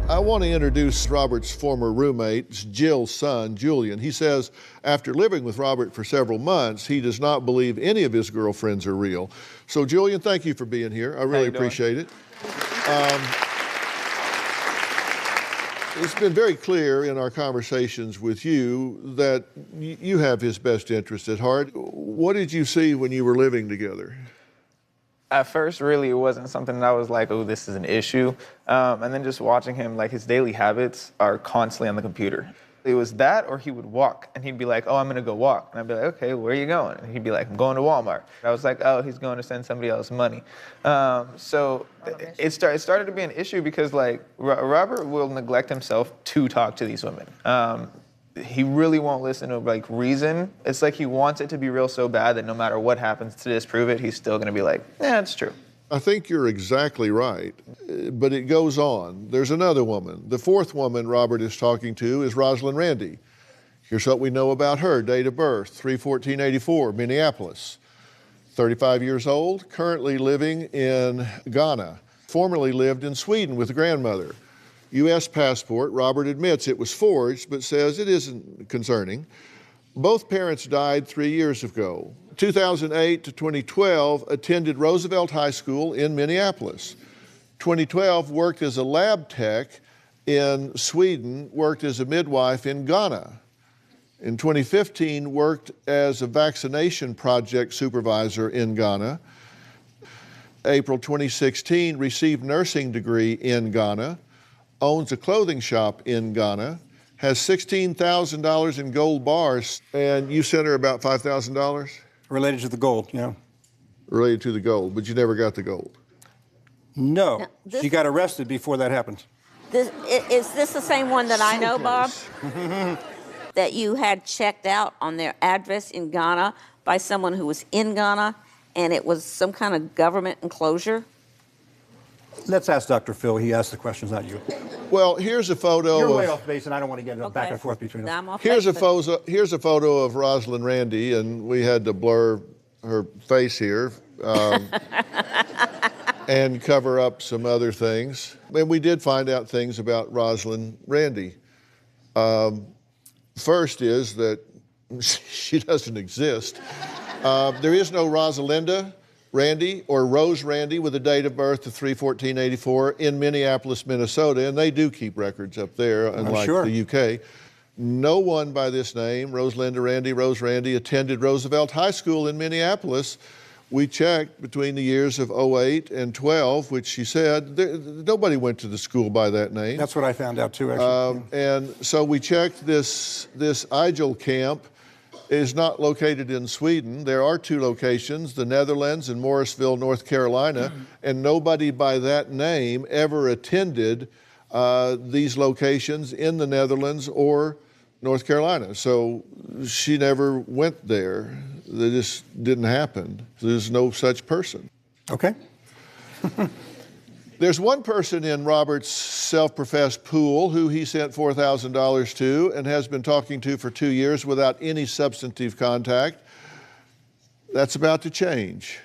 I want to introduce Robert's former roommate, Jill's son, Julian. He says after living with Robert for several months, he does not believe any of his girlfriends are real. So Julian, thank you for being here. I really appreciate it. It's been very clear in our conversations with you that you have his best interest at heart. What did you see when you were living together? At first, really, it wasn't something that I was like, oh, this is an issue. And then just watching him, his daily habits are constantly on the computer. It was that, or he would walk, and he'd be like, oh, I'm gonna go walk. And I'd be like, okay, where are you going? And he'd be like, I'm going to Walmart. I was like, oh, he's going to send somebody else money. So it started to be an issue because, Robert will neglect himself to talk to these women. He really won't listen to reason. It's like he wants it to be real so bad that no matter what happens to disprove it, he's still gonna be like, yeah, it's true. I think you're exactly right, but it goes on. There's another woman. The fourth woman Robert is talking to is Rosalind Randy. Here's what we know about her. Date of birth, 3/14/84, Minneapolis. 35 years old, currently living in Ghana. Formerly lived in Sweden with a grandmother. U.S. passport. Robert admits it was forged, but says it isn't concerning. Both parents died 3 years ago. 2008 to 2012, attended Roosevelt High School in Minneapolis. 2012, worked as a lab tech in Sweden, worked as a midwife in Ghana. In 2015, worked as a vaccination project supervisor in Ghana. April 2016, received nursing degree in Ghana. Owns a clothing shop in Ghana, has $16,000 in gold bars, and you sent her about $5,000? Related to the gold, yeah. related to the gold, but you never got the gold. No, Now, this- she got arrested before that happened. Is this the same one that I know, Bob? That you had checked out on their address in Ghana by someone who was in Ghana, and it was some kind of government enclosure? Let's ask Dr. Phil. He asked the questions, not you. Well, here's a photo You're of... way off base, and I don't want to get back and forth between them. I'm off Here's a base, but- photo of Rosalind Randy, and we had to blur her face here and cover up some other things. And we did find out things about Rosalind Randy. First is that she doesn't exist. There is no Rosalinda Randy or Rose Randy with a date of birth of 3/14/84 in Minneapolis, Minnesota, and they do keep records up there, unlike sure. the UK. No one by this name, Rosalinda Randy, Rose Randy, attended Roosevelt High School in Minneapolis. We checked between the years of 08 and 12, which she said, nobody went to the school by that name. That's what I found out too, actually. And so we checked this IGIL camp is not located in Sweden. There are two locations, the Netherlands and Morrisville, North Carolina, and nobody by that name ever attended these locations in the Netherlands or North Carolina. So she never went there. That just didn't happen. There's no such person. Okay. There's one person in Robert's self-professed pool who he sent $4,000 to and has been talking to for 2 years without any substantive contact. That's about to change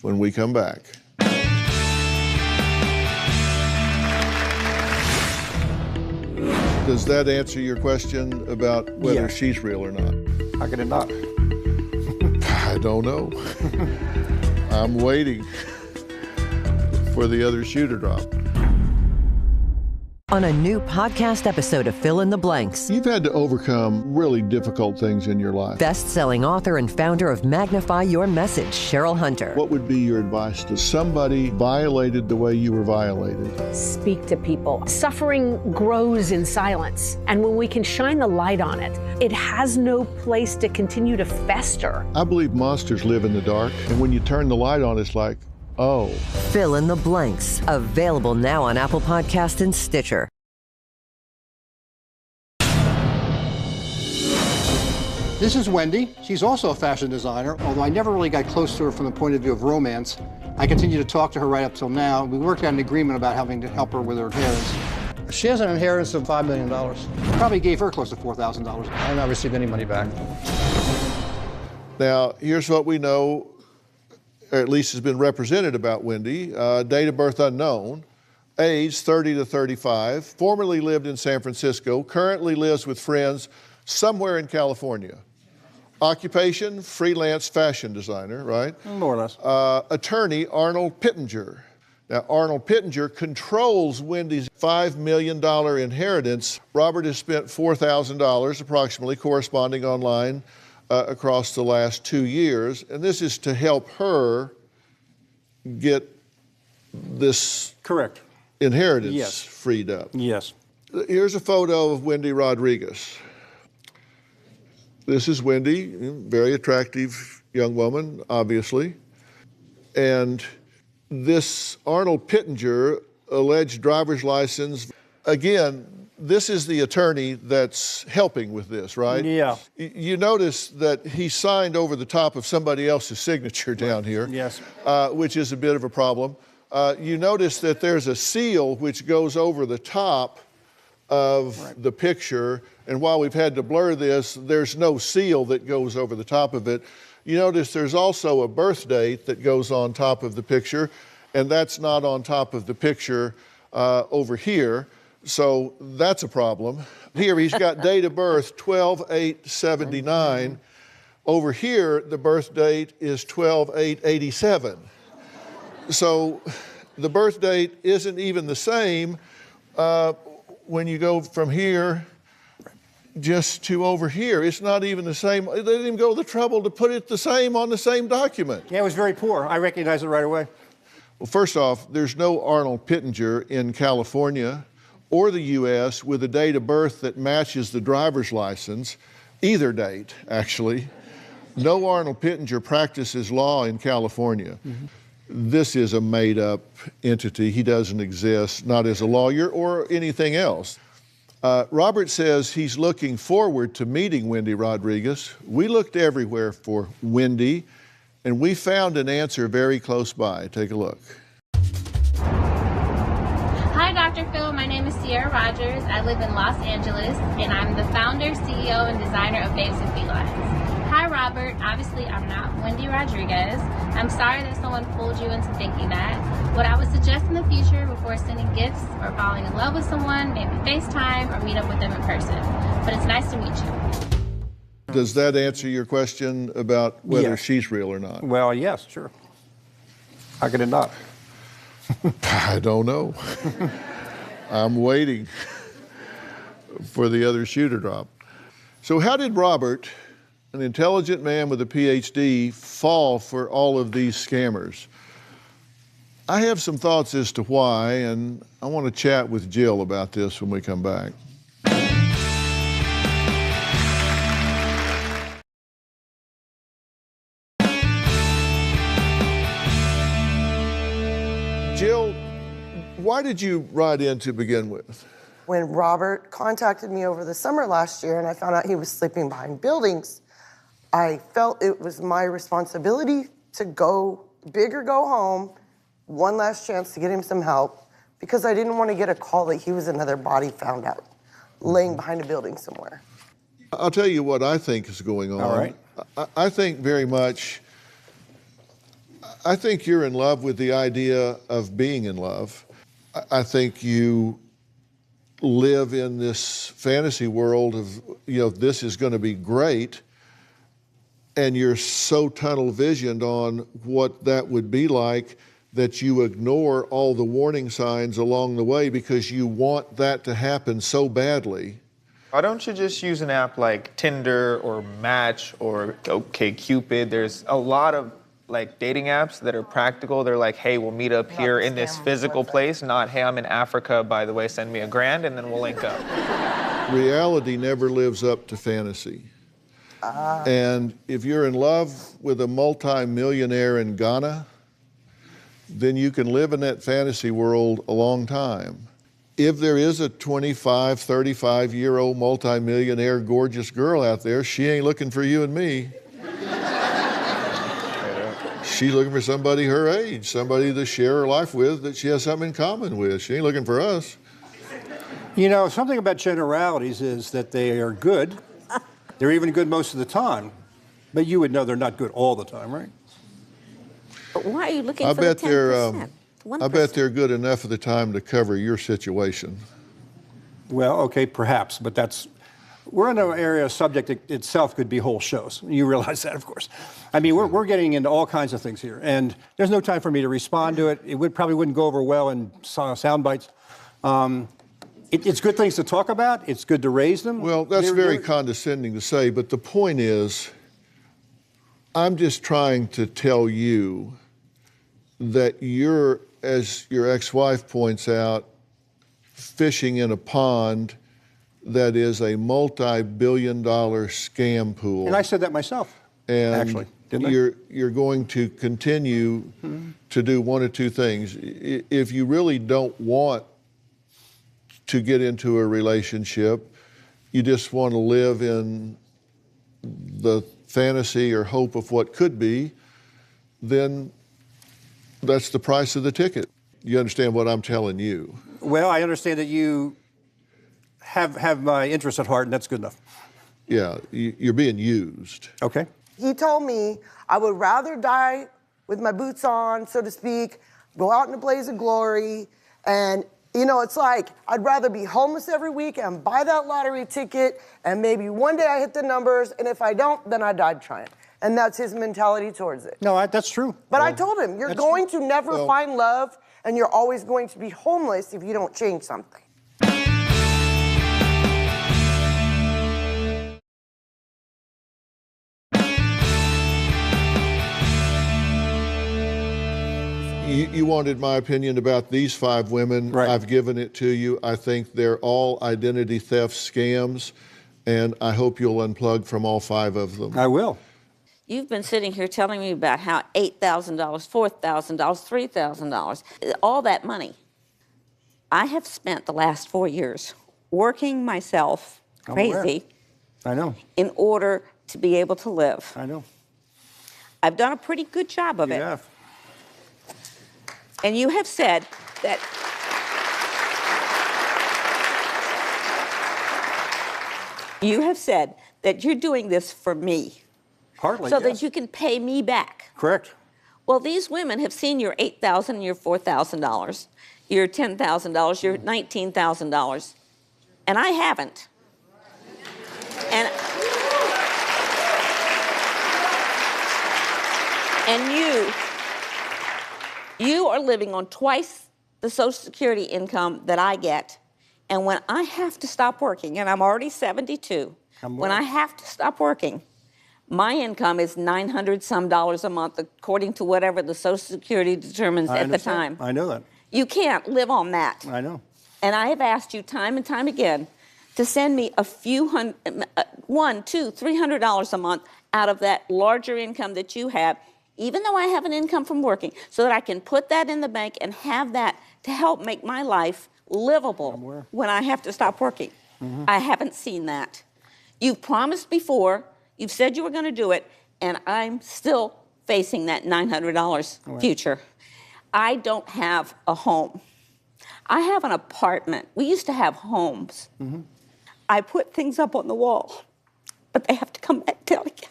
when we come back. Does that answer your question about whether Yes. she's real or not? How could it not? I don't know. I'm waiting for the other shoe to drop. On a new podcast episode of Fill in the Blanks. You've had to overcome really difficult things in your life. Best-selling author and founder of Magnify Your Message, Cheryl Hunter. What would be your advice to somebody violated the way you were violated? Speak to people. Suffering grows in silence, and when we can shine the light on it, it has no place to continue to fester. I believe monsters live in the dark, and when you turn the light on, it's like, oh. Fill in the Blanks. Available now on Apple Podcast and Stitcher. This is Wendy. She's also a fashion designer, although I never really got close to her from the point of view of romance. I continue to talk to her right up till now. We worked out an agreement about having to help her with her inheritance. She has an inheritance of $5 million. Probably gave her close to $4,000. I have not received any money back. Now, here's what we know, or at least has been represented about Wendy. Date of birth unknown, age 30 to 35, formerly lived in San Francisco, currently lives with friends somewhere in California. Occupation, freelance fashion designer, right? More or less. Attorney, Arnold Pittenger. Now, Arnold Pittenger controls Wendy's $5 million inheritance. Robert has spent $4,000 approximately corresponding online across the last 2 years, and this is to help her get this correct inheritance Yes. freed up. Yes. Here's a photo of Wendy Rodriguez. This is Wendy, very attractive young woman, obviously. And this Arnold Pittenger alleged driver's license. Again, this is the attorney that's helping with this, right? Yeah. You notice that he signed over the top of somebody else's signature down here, Yes. which is a bit of a problem. You notice that there's a seal which goes over the top of the picture, and while we've had to blur this, there's no seal that goes over the top of it. You notice there's also a birth date that goes on top of the picture, and that's not on top of the picture over here, so that's a problem. Here he's got date of birth 12/8/79. Over here, the birth date is 12/8/87. So the birth date isn't even the same when you go from here just to over here. It's not even the same. They didn't even go to the trouble to put it the same on the same document. Yeah, it was very poor. I recognized it right away. Well, first off, there's no Arnold Pittenger in California or the U.S. with a date of birth that matches the driver's license, either date, actually. No Arnold Pittenger practices law in California. This is a made-up entity. He doesn't exist, not as a lawyer or anything else. Robert says he's looking forward to meeting Wendy Rodriguez. We looked everywhere for Wendy, and we found an answer very close by. Take a look. Hi, Dr. Phil. My name is Sierra Rogers. I live in Los Angeles, and I'm the founder, CEO, and designer of Babes and Felines. Hi, Robert. Obviously, I'm not Wendy Rodriguez. I'm sorry that someone fooled you into thinking that. What I would suggest in the future before sending gifts or falling in love with someone, maybe FaceTime or meet up with them in person. But it's nice to meet you. Does that answer your question about whether Yes. she's real or not? Well, yes, sure. How could it not? I don't know. I'm waiting for the other shoe to drop. So how did Robert, an intelligent man with a PhD, fall for all of these scammers? I have some thoughts as to why, and I want to chat with Jill about this when we come back. Jill, why did you write in to begin with? When Robert contacted me over the summer last year and I found out he was sleeping behind buildings, I felt it was my responsibility to go big or go home, one last chance to get him some help, because I didn't want to get a call that he was another body found out, laying behind a building somewhere. I'll tell you what I think is going on. All right. I think very much, I think you're in love with the idea of being in love. I think you live in this fantasy world of, this is going to be great, and you're so tunnel visioned on what that would be like that you ignore all the warning signs along the way because you want that to happen so badly. Why don't you just use an app like Tinder or Match or OkCupid? There's a lot of dating apps that are practical. They're like, hey, we'll meet up here in this physical place, not, hey, I'm in Africa, by the way, send me $1,000 and then we'll link up. Reality never lives up to fantasy. And if you're in love with a multi-millionaire in Ghana, then you can live in that fantasy world a long time. If there is a 25, 35-year-old multi-millionaire gorgeous girl out there, she ain't looking for you and me. She's looking for somebody her age, somebody to share her life with that she has something in common with. She ain't looking for us. You know, something about generalities is that they are good. They're even good most of the time. But you would know they're not good all the time, right? But why are you looking I for bet the 10%? I bet they're good enough of the time to cover your situation. Well, okay, perhaps, but we're in an area of subject that itself could be whole shows. You realize that, of course. I mean, we're getting into all kinds of things here, and there's no time for me to respond to it. It probably wouldn't go over well in sound bites. It's good things to talk about. It's good to raise them. Well, that's very condescending to say, but the point is, I'm just trying to tell you that you're, as your ex-wife points out, fishing in a pond that is a multi-billion-dollar scam pool. And I said that myself, and actually, didn't I? You're going to continue to do one of two things. If you really don't want to get into a relationship, you just want to live in the fantasy or hope of what could be, then that's the price of the ticket. You understand what I'm telling you? Well, I understand that you have my interest at heart, and that's good enough. Yeah, you're being used. Okay. He told me I would rather die with my boots on, so to speak, go out in a blaze of glory, and it's like I'd rather be homeless every week and buy that lottery ticket, and maybe one day I hit the numbers, and if I don't, then I died trying. And that's his mentality towards it. No, that's true. But I told him, you're going to never find love, and you're always going to be homeless if you don't change something. You wanted my opinion about these 5 women. Right. I've given it to you. I think they're all identity theft scams, and I hope you'll unplug from all 5 of them. I will. You've been sitting here telling me about how $8,000, $4,000, $3,000, all that money. I have spent the last 4 years working myself I'm aware. crazy I know. in order to be able to live. I know. I've done a pretty good job of it. You have. And you have said that you're doing this for me. Partly, so yes. that you can pay me back. Correct. Well, these women have seen your $8,000, your $4,000, your $10,000, your $19,000, and I haven't. And you are living on twice the Social Security income that I get. And when I have to stop working, and I'm already 72, when I have to stop working, my income is $900 some a month, according to whatever the Social Security determines at the time. I know that. You can't live on that. I know. And I have asked you time and time again to send me a few $100, $200, $300 a month out of that larger income that you have, even though I have an income from working, so that I can put that in the bank and have that to help make my life livable when I have to stop working. Mm-hmm. I haven't seen that. You've promised before, you've said you were going to do it, and I'm still facing that $900 future. I don't have a home. I have an apartment. We used to have homes. Mm-hmm. I put things up on the wall, but they have to come back down again.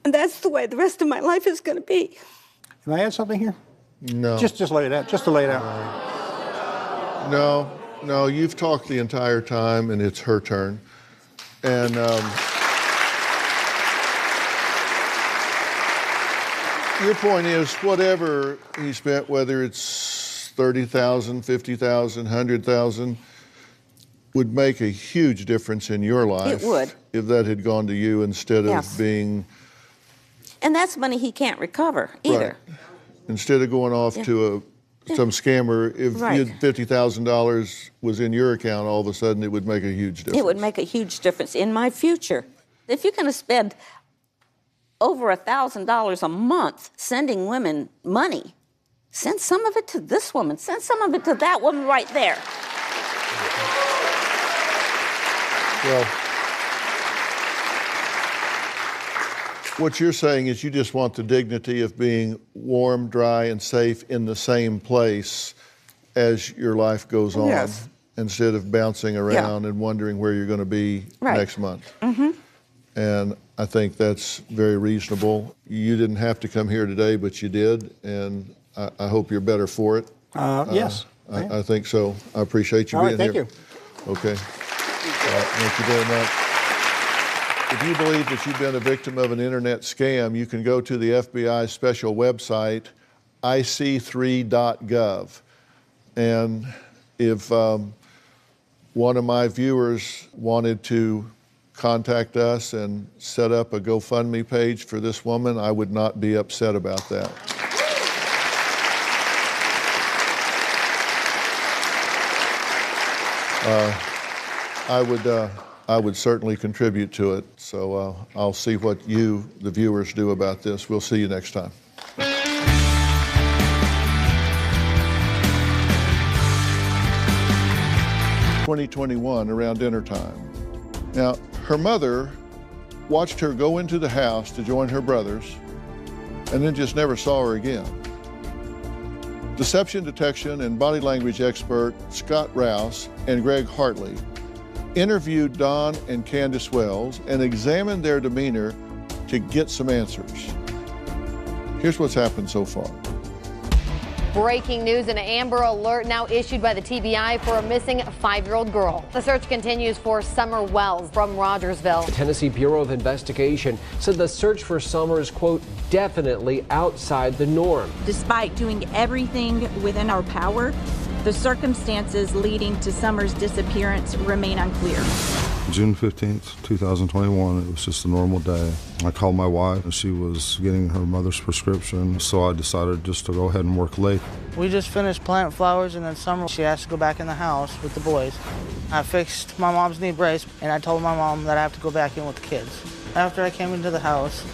And that's the way the rest of my life is going to be. Can I add something here? No. Just lay it out. Just to lay it out. No, you've talked the entire time, and it's her turn. And your point is, whatever he spent, whether it's $30,000, $50,000, $100,000, would make a huge difference in your life. It would. If that had gone to you instead of Yes. being... And that's money he can't recover either. Right. Instead of going off to some scammer, if $50,000 was in your account, all of a sudden it would make a huge difference. It would make a huge difference in my future. If you're going to spend over $1,000 a month sending women money, send some of it to this woman, send some of it to that woman right there. Well, what you're saying is you just want the dignity of being warm, dry, and safe in the same place as your life goes on, Yes. instead of bouncing around and wondering where you're going to be next month. Mm-hmm. And I think that's very reasonable. You didn't have to come here today, but you did, and I hope you're better for it. Yes. I think so. I appreciate you All being right, here. thank you. Okay. Thank you very much. If you believe that you've been a victim of an internet scam, you can go to the FBI's special website, ic3.gov. And if one of my viewers wanted to contact us and set up a GoFundMe page for this woman, I would not be upset about that. I would certainly contribute to it. So I'll see what you, the viewers, do about this. We'll see you next time. 2021 around dinner time. Now, her mother watched her go into the house to join her brothers and then just never saw her again. Deception detection and body language expert Scott Rouse and Greg Hartley interviewed Don and Candace Wells and examined their demeanor to get some answers. Here's what's happened so far. Breaking news, an Amber Alert now issued by the TBI for a missing 5-year-old girl. The search continues for Summer Wells from Rogersville. The Tennessee Bureau of Investigation said the search for Summer is, quote, definitely outside the norm. Despite doing everything within our power, the circumstances leading to Summer's disappearance remain unclear. June 15th, 2021, it was just a normal day. I called my wife and she was getting her mother's prescription, so I decided just to go ahead and work late. We just finished planting flowers, and then Summer, she has to go back in the house with the boys. I fixed my mom's knee brace, and I told my mom that I have to go back in with the kids. After I came into the house,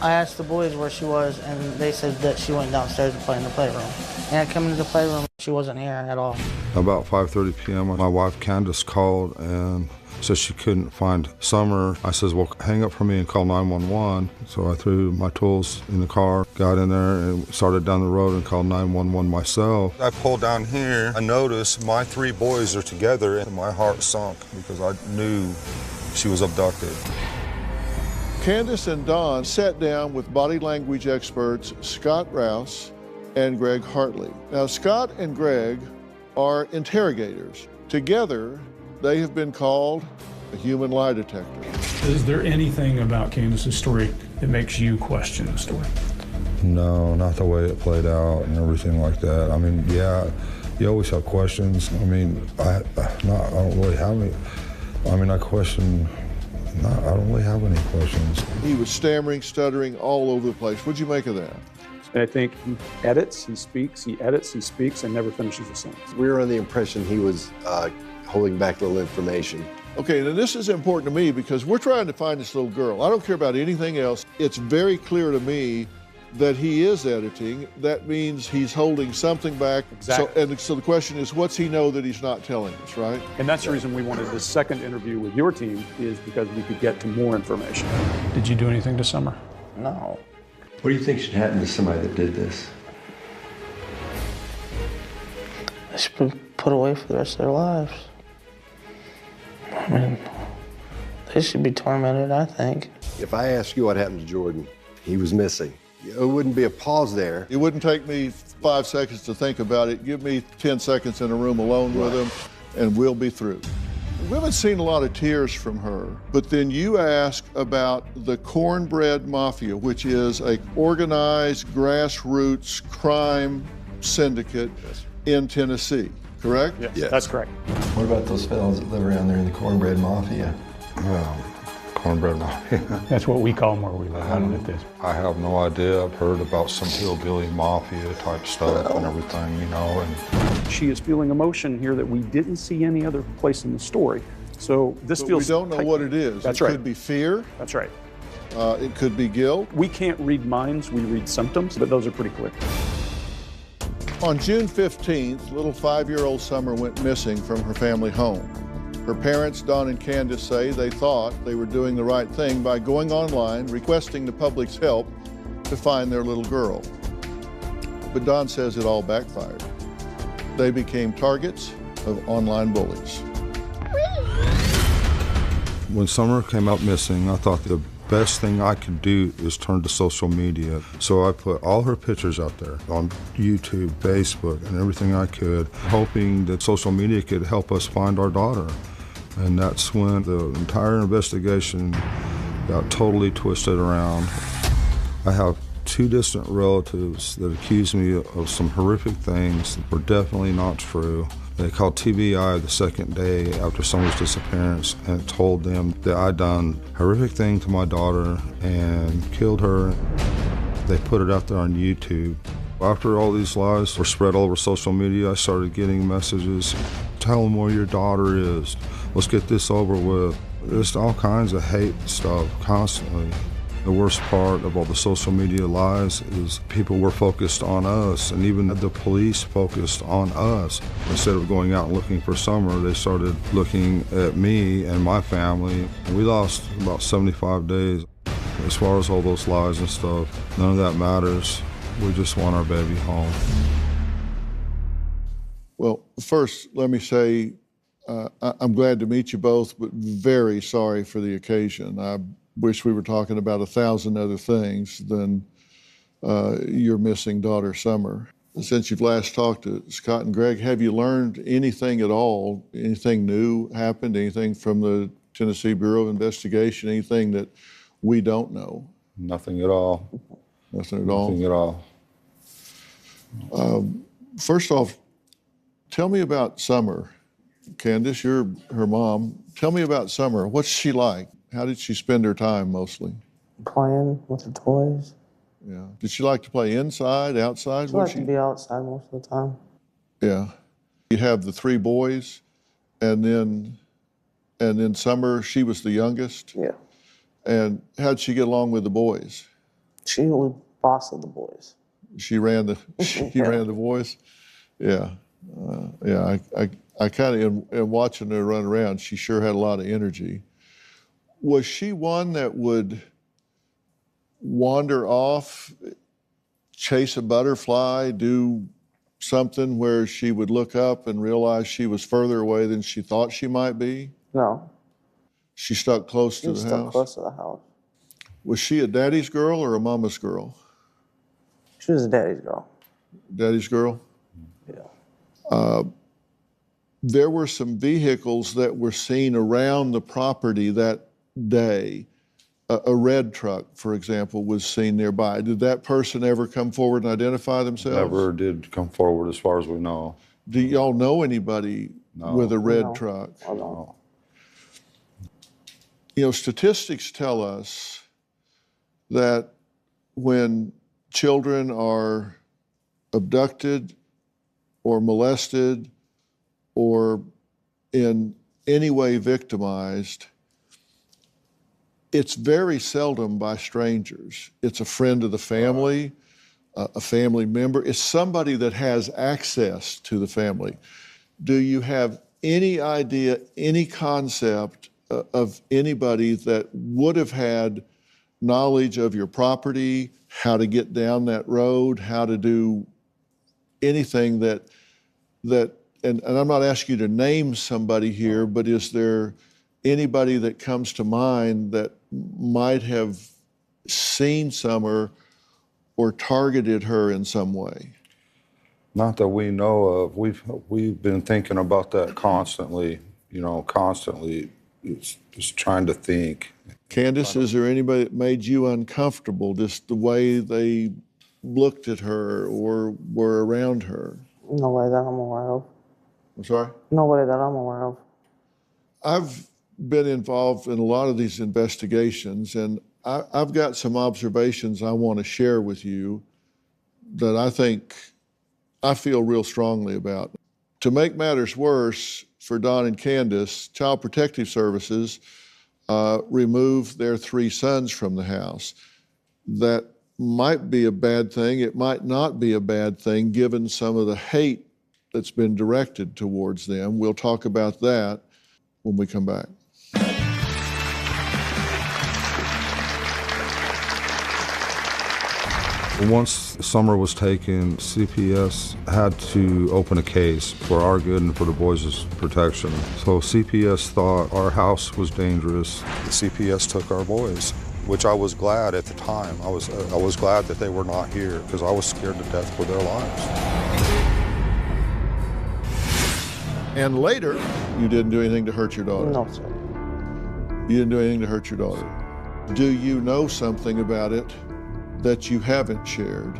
I asked the boys where she was, and they said that she went downstairs to play in the playroom. And I come into the playroom, she wasn't here at all. About 5:30 p.m., my wife Candace called and said she couldn't find Summer. I says, well, hang up for me and call 911. So I threw my tools in the car, got in there, and started down the road and called 911 myself. I pulled down here. I noticed my 3 boys are together, and my heart sunk because I knew she was abducted. Candace and Don sat down with body language experts Scott Rouse and Greg Hartley. Now, Scott and Greg are interrogators. Together, they have been called a human lie detector. Is there anything about Candace's story that makes you question the story? No, not the way it played out and everything like that. I mean, yeah, you always have questions. I mean, I don't really have any. I mean, I don't really have any questions. He was stammering, stuttering all over the place. What'd you make of that? I think he edits, he speaks, he edits, he speaks, and never finishes a sentence. We were under the impression he was holding back little information. Okay, now this is important to me because we're trying to find this little girl. I don't care about anything else. It's very clear to me that he is editing. That means he's holding something back. Exactly. So the question is, what's he know that he's not telling us, right? And that's the reason we wanted this second interview with your team, is because we could get to more information. Did you do anything to Summer? No. What do you think should happen to somebody that did this? They should be put away for the rest of their lives. I mean, they should be tormented, I think. If I ask you what happened to Jordan, he was missing. It wouldn't be a pause there. It wouldn't take me 5 seconds to think about it. Give me 10 seconds in a room alone with him, and we'll be through. We haven't seen a lot of tears from her, but then you ask about the Cornbread Mafia, which is an organized grassroots crime syndicate in Tennessee, correct? Yes, that's correct. What about those fellows that live around there in the Cornbread Mafia? Cornbread Mafia. That's what we call them where we live. I don't know this. I have no idea. I've heard about some hillbilly mafia type stuff and everything, you know. And She is feeling emotion here that we didn't see any other place in the story. So this But feels. we don't know what it is. That's It right. could be fear. That's right. It could be guilt. We can't read minds, we read symptoms, but those are pretty clear. On June 15th, little 5-year-old Summer went missing from her family home. Her parents, Don and Candace, say they thought they were doing the right thing by going online, requesting the public's help to find their little girl. But Don says it all backfired. They became targets of online bullies. when Summer came up missing, I thought the best thing I could do is turn to social media. So I put all her pictures out there on YouTube, Facebook, and everything I could, hoping that social media could help us find our daughter. And that's when the entire investigation got totally twisted around. I have two distant relatives that accused me of some horrific things that were definitely not true. They called TBI the second day after Summer's disappearance and told them that I'd done a horrific thing to my daughter and killed her. They put it out there on YouTube. After all these lies were spread all over social media, I started getting messages, tell them where your daughter is, let's get this over with. Just all kinds of hate stuff constantly. The worst part of all the social media lies is people were focused on us, and even the police focused on us. Instead of going out and looking for Summer, they started looking at me and my family. We lost about 75 days. As far as all those lies and stuff, none of that matters. We just want our baby home. Well, first, let me say, I'm glad to meet you both, but very sorry for the occasion. I wish we were talking about 1,000 other things than your missing daughter, Summer. Since you've last talked to Scott and Greg, have you learned anything at all? Anything new happened? Anything from the Tennessee Bureau of Investigation? Anything that we don't know? Nothing at all. Nothing at all? Nothing at all. First off, tell me about Summer. Candace, you're her mom. Tell me about Summer. What's she like? How did she spend her time mostly? Playing with the toys. Yeah. Did she like to play inside, outside? She liked to be outside most of the time. Yeah. You have the three boys, and then Summer, she was the youngest. Yeah. And how'd she get along with the boys? She was boss of the boys. She ran the ran the boys. Yeah, I kind of in watching her run around, she sure had a lot of energy. Was she one that would wander off, chase a butterfly, do something where she would look up and realize she was further away than she thought she might be? No. She stuck close to the house? She stuck close to the house. Was she a daddy's girl or a mama's girl? She was a daddy's girl. Daddy's girl? Yeah. There were some vehicles that were seen around the property that day. A red truck, for example, was seen nearby. Did that person ever come forward and identify themselves? Never did come forward as far as we know. Do y'all know anybody with a red truck? No. You know, statistics tell us that when children are abducted or molested or in any way victimized, it's very seldom by strangers. It's a friend of the family, a family member. It's somebody that has access to the family. Do you have any idea, any concept of anybody that would have had knowledge of your property, how to get down that road, how to do anything that and I'm not asking you to name somebody here, but is there anybody that comes to mind that might have seen Summer or targeted her in some way? Not that we know of. We've been thinking about that constantly, constantly just trying to think. Candace, is there anybody that made you uncomfortable, just the way they looked at her or were around her? Nobody that I'm aware of. I'm sorry? Nobody that I'm aware of. I've been involved in a lot of these investigations, and I've got some observations I want to share with you that I feel real strongly about. To make matters worse for Don and Candace, Child Protective Services removed their 3 sons from the house. That might be a bad thing. It might not be a bad thing given some of the hate that's been directed towards them. We'll talk about that when we come back. Once Summer was taken, CPS had to open a case for our good and for the boys' protection. So CPS thought our house was dangerous. The CPS took our boys, which I was glad at the time. I was glad that they were not here because I was scared to death for their lives. And later, you didn't do anything to hurt your daughter? No, sir. You didn't do anything to hurt your daughter. Do you know something about it that you haven't shared?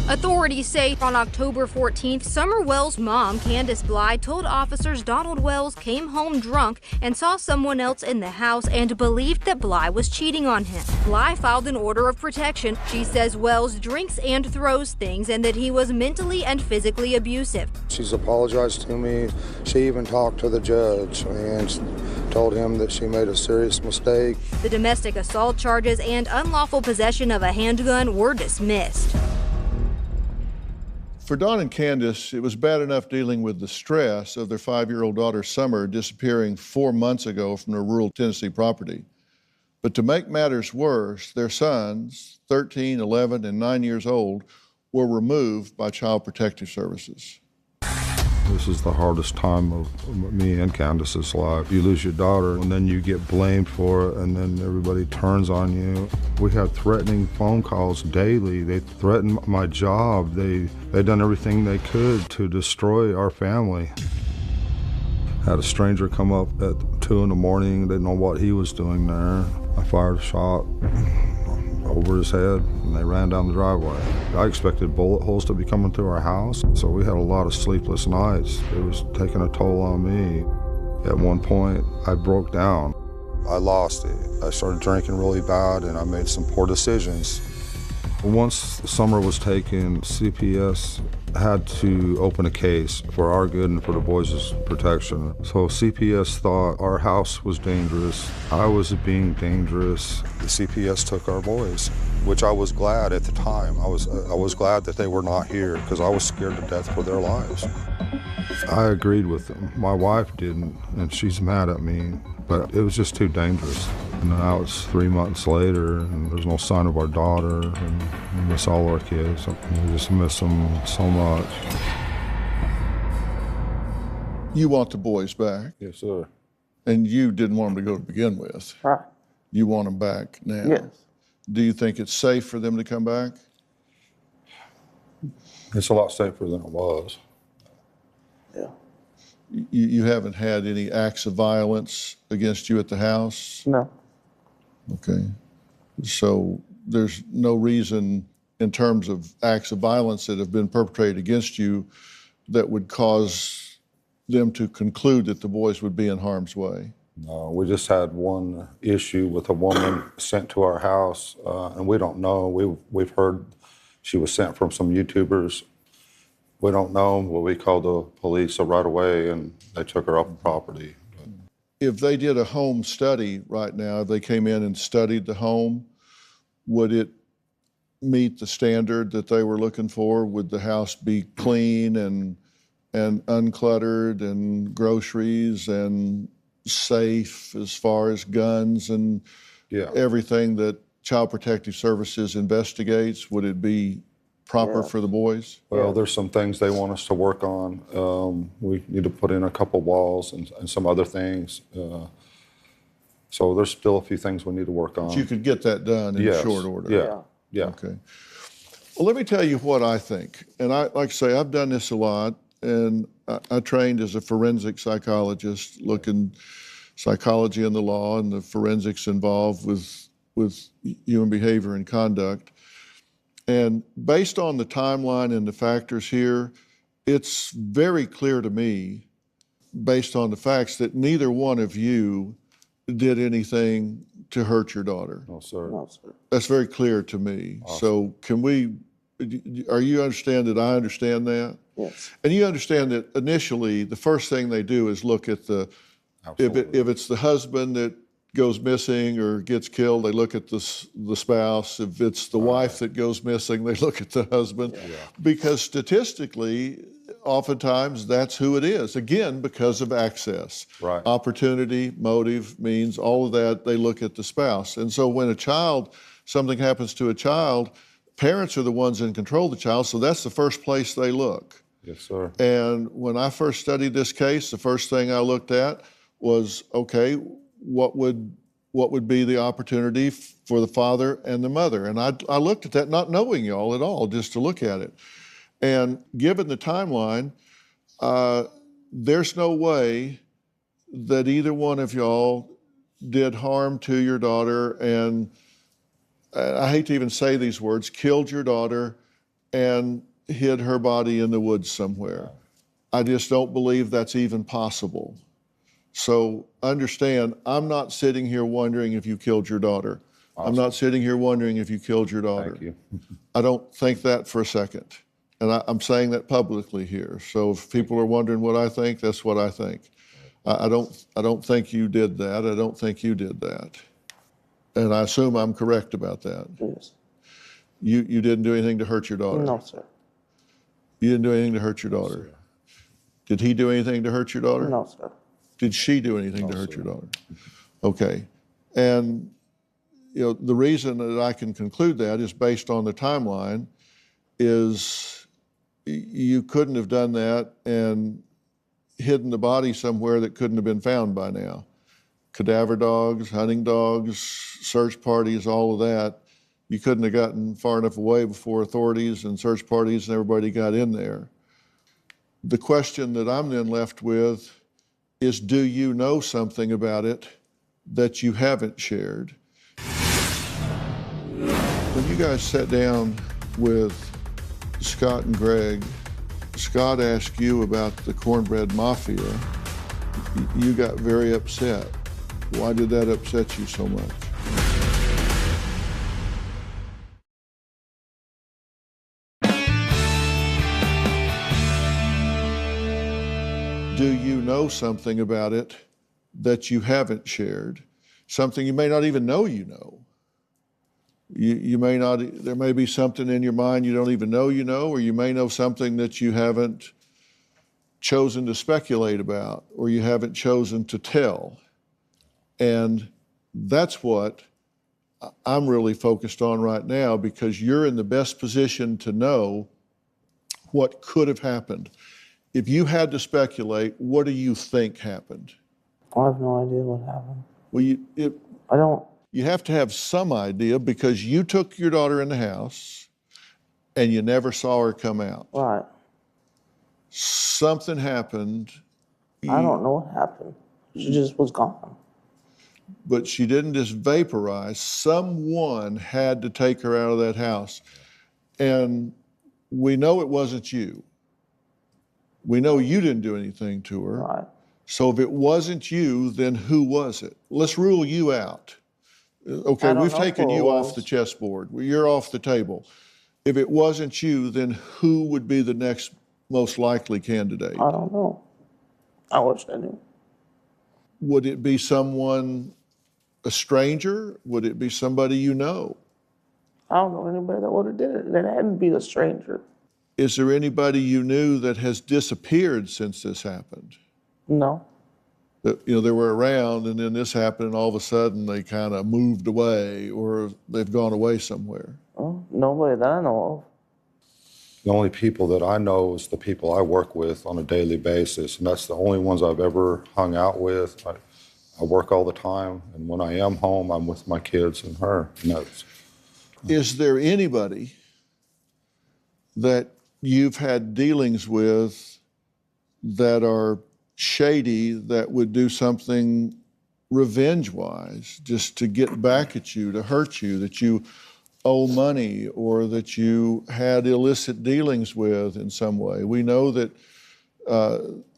Authorities say on October 14th, Summer Wells' mom, Candace Bly, told officers Donald Wells came home drunk and saw someone else in the house and believed that Bly was cheating on him. Bly filed an order of protection. She says Wells drinks and throws things and that he was mentally and physically abusive. She's apologized to me. She even talked to the judge and told him that she made a serious mistake. The domestic assault charges and unlawful possession of a handgun were dismissed. For Don and Candace, it was bad enough dealing with the stress of their 5-year-old daughter Summer disappearing 4 months ago from their rural Tennessee property. But to make matters worse, their sons, 13, 11, and 9 years old, were removed by Child Protective Services. This is the hardest time of me and Candace's life. You lose your daughter, and then you get blamed for it, and then everybody turns on you. We had threatening phone calls daily. They threatened my job. They'd done everything they could to destroy our family. Had a stranger come up at 2 in the morning. Didn't know what he was doing there. I fired a shot over his head, and they ran down the driveway. I expected bullet holes to be coming through our house, so we had a lot of sleepless nights. It was taking a toll on me. At one point, I broke down. I lost it. I started drinking really bad, and I made some poor decisions. Once Summer was taken, CPS had to open a case for our good and for the boys' protection. So CPS thought our house was dangerous. I was being dangerous. The CPS took our boys, which I was glad at the time. I was glad that they were not here because I was scared to death for their lives. I agreed with them. My wife didn't, and she's mad at me, but it was just too dangerous. And now it's 3 months later, and there's no sign of our daughter, and we miss all our kids. We just miss them so much. You want the boys back? Yes, sir. And you didn't want them to go to begin with? Right. You want them back now? Yes. Do you think it's safe for them to come back? It's a lot safer than it was. Yeah. You haven't had any acts of violence against you at the house? No. Okay. So there's no reason in terms of acts of violence that have been perpetrated against you that would cause them to conclude that the boys would be in harm's way? No, we just had one issue with a woman sent to our house, and we don't know. We've heard she was sent from some YouTubers. We don't know. Well, we called the police right away, and they took her off the property. If they did a home study right now, they came in and studied the home, would it meet the standard that they were looking for? Would the house be clean and uncluttered and groceries and safe as far as guns and everything that Child Protective Services investigates? Would it be proper for the boys? Well, there's some things they want us to work on. We need to put in a couple walls and some other things. So there's still a few things we need to work on. But you could get that done in short order? Yeah. Okay. Well, let me tell you what I think. And like I say, I've done this a lot, and I trained as a forensic psychologist, looking psychology and the law and the forensics involved with human behavior and conduct. And based on the timeline and the factors here, it's very clear to me, based on the facts, that neither one of you did anything to hurt your daughter. No, sir. No, sir. That's very clear to me. Awesome. So are you understand that I understand that? Yes. And you understand that initially, the first thing they do is look at if it's the husband that goes missing or gets killed, they look at the spouse. If it's the wife that goes missing, they look at the husband. Yeah. Because statistically, oftentimes that's who it is. Again, because of access. Right. Opportunity, motive, means, all of that, they look at the spouse. And so when something happens to a child, parents are the ones in control of the child, so that's the first place they look. Yes, sir. And when I first studied this case, the first thing I looked at was, okay, what would be the opportunity for the father and the mother? And I looked at that, not knowing y'all at all, just to look at it. And given the timeline, there's no way that either one of y'all did harm to your daughter, and I hate to even say these words, killed your daughter and hid her body in the woods somewhere. I just don't believe that's even possible. So understand, I'm not sitting here wondering if you killed your daughter. Awesome. I'm not sitting here wondering if you killed your daughter. Thank you. I don't think that for a second. And I'm saying that publicly here. So if people are wondering what I think, that's what I think. I don't think you did that. I don't think you did that. And I assume I'm correct about that. Yes. You didn't do anything to hurt your daughter? No, sir. You didn't do anything to hurt your daughter? No, did he do anything to hurt your daughter? No, sir. Did she do anything to hurt your daughter? Okay. And the reason that I can conclude that is based on the timeline is you couldn't have done that and hidden the body somewhere that couldn't have been found by now. Cadaver dogs, hunting dogs, search parties, all of that. You couldn't have gotten far enough away before authorities and search parties and everybody got in there. The question that I'm then left with is, do you know something about it that you haven't shared? When you guys sat down with Scott and Greg, Scott asked you about the Cornbread Mafia. You got very upset. Why did that upset you so much? Do you know something about it that you haven't shared? Something you may not even know you know. You may not, there may be something in your mind you don't even know you know, or you may know something that you haven't chosen to speculate about, or you haven't chosen to tell. And that's what I'm really focused on right now, because you're in the best position to know what could have happened. If you had to speculate, what do you think happened? I have no idea what happened. Well, I don't. You have to have some idea, because you took your daughter in the house and you never saw her come out. Right. Something happened. I don't know what happened. She just was gone. But she didn't just vaporize. Someone had to take her out of that house. And we know it wasn't you. We know you didn't do anything to her. Right. So if it wasn't you, then who was it? Let's rule you out. Okay, we've taken you off the chessboard. You're off the table. If it wasn't you, then who would be the next most likely candidate? I don't know. I wish I knew. Would it be someone, a stranger? Would it be somebody you know? I don't know anybody that would have did it. It had to be a stranger. Is there anybody you knew that has disappeared since this happened? No. That, they were around, and then this happened, and all of a sudden they kind of moved away, or they've gone away somewhere? Oh, nobody that I know of. The only people that I know is the people I work with on a daily basis, and that's the only ones I've ever hung out with. I work all the time, and when I am home, I'm with my kids and her. And is there anybody that you've had dealings with that are shady, that would do something revenge-wise, just to get back at you, to hurt you, that you owe money, or that you had illicit dealings with in some way? We know that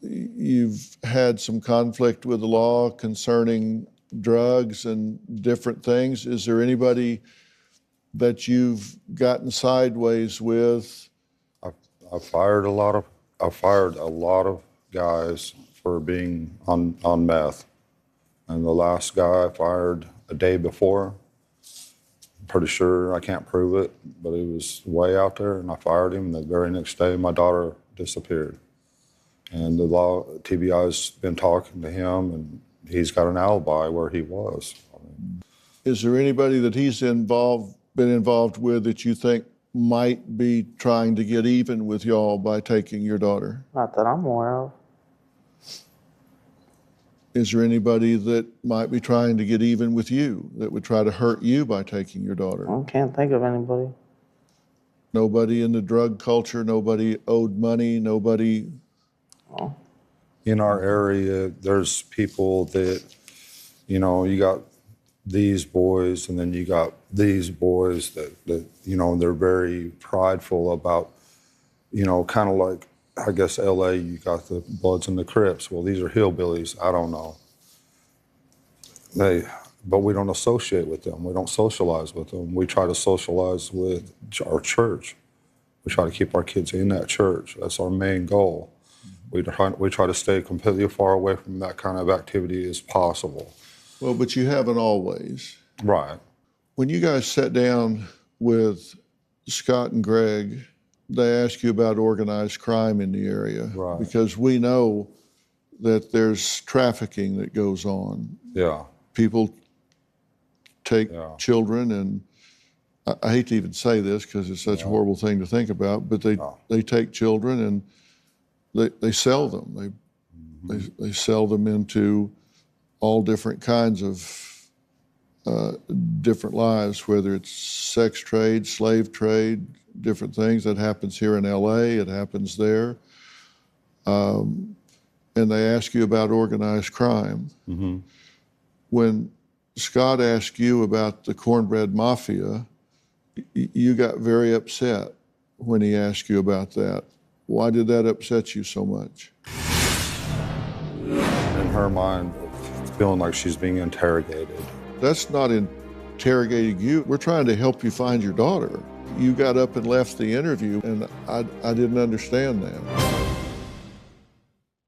you've had some conflict with the law concerning drugs and different things. Is there anybody that you've gotten sideways with? I fired a lot of guys for being on meth. And the last guy I fired a day before, I'm pretty sure, I can't prove it, but he was way out there, and I fired him. The very next day, my daughter disappeared. And the law, TBI's been talking to him, and he's got an alibi where he was. Is there anybody that he's been involved with that you think might be trying to get even with y'all by taking your daughter? Not that I'm aware of. Is there anybody that might be trying to get even with you, that would try to hurt you by taking your daughter? I can't think of anybody. Nobody in the drug culture, nobody owed money, nobody? Oh. In our area, there's people that, you got these boys, and then you got these boys that they're very prideful about, kind of like, I guess LA, you got the Bloods and the Crips. Well, these are hillbillies. I don't know. But we don't associate with them. We don't socialize with them. We try to socialize with our church. We try to keep our kids in that church. That's our main goal. We try to stay completely far away from that kind of activity as possible. Well, but you haven't always. Right. When you guys sat down with Scott and Greg, they ask you about organized crime in the area. Right. Because we know that there's trafficking that goes on. Yeah. People take children, and I hate to even say this because it's such a horrible thing to think about, but they take children and they sell them. They sell them into all different kinds of different lives, whether it's sex trade, slave trade, different things. That happens here in LA, it happens there. And they ask you about organized crime. Mm-hmm. When Scott asked you about the Cornbread Mafia, you got very upset when he asked you about that. Why did that upset you so much? In her mind, feeling like she's being interrogated. That's not interrogating you. We're trying to help you find your daughter. You got up and left the interview, and I didn't understand that.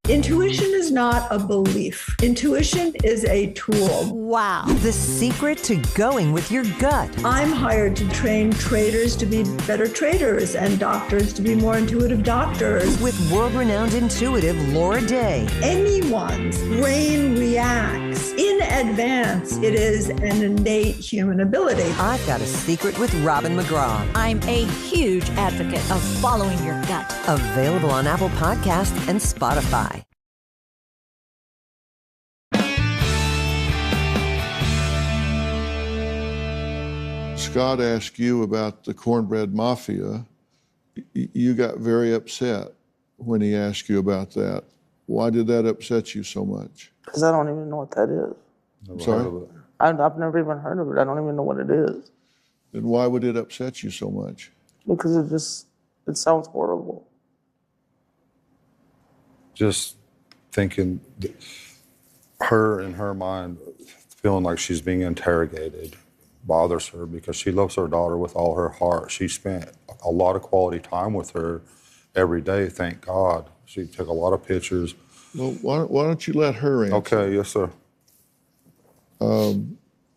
Intuition is not a belief. Intuition is a tool. Wow. The secret to going with your gut. I'm hired to train traders to be better traders and doctors to be more intuitive doctors. With world-renowned intuitive Laura Day. Anyone's brain reacts in advance. It is an innate human ability. I've got a secret with Robin McGraw. I'm a huge advocate of following your gut. Available on Apple Podcasts and Spotify. Scott asked you about the Cornbread Mafia. You got very upset when he asked you about that. Why did that upset you so much? Because I don't even know what that is. Sorry? I've never even heard of it. I don't even know what it is. Then why would it upset you so much? Because it sounds horrible. Just thinking, her in her mind, feeling like she's being interrogated bothers her because she loves her daughter with all her heart. She spent a lot of quality time with her every day, thank God. She took a lot of pictures. Well, why don't you let her answer? Okay, yes, sir.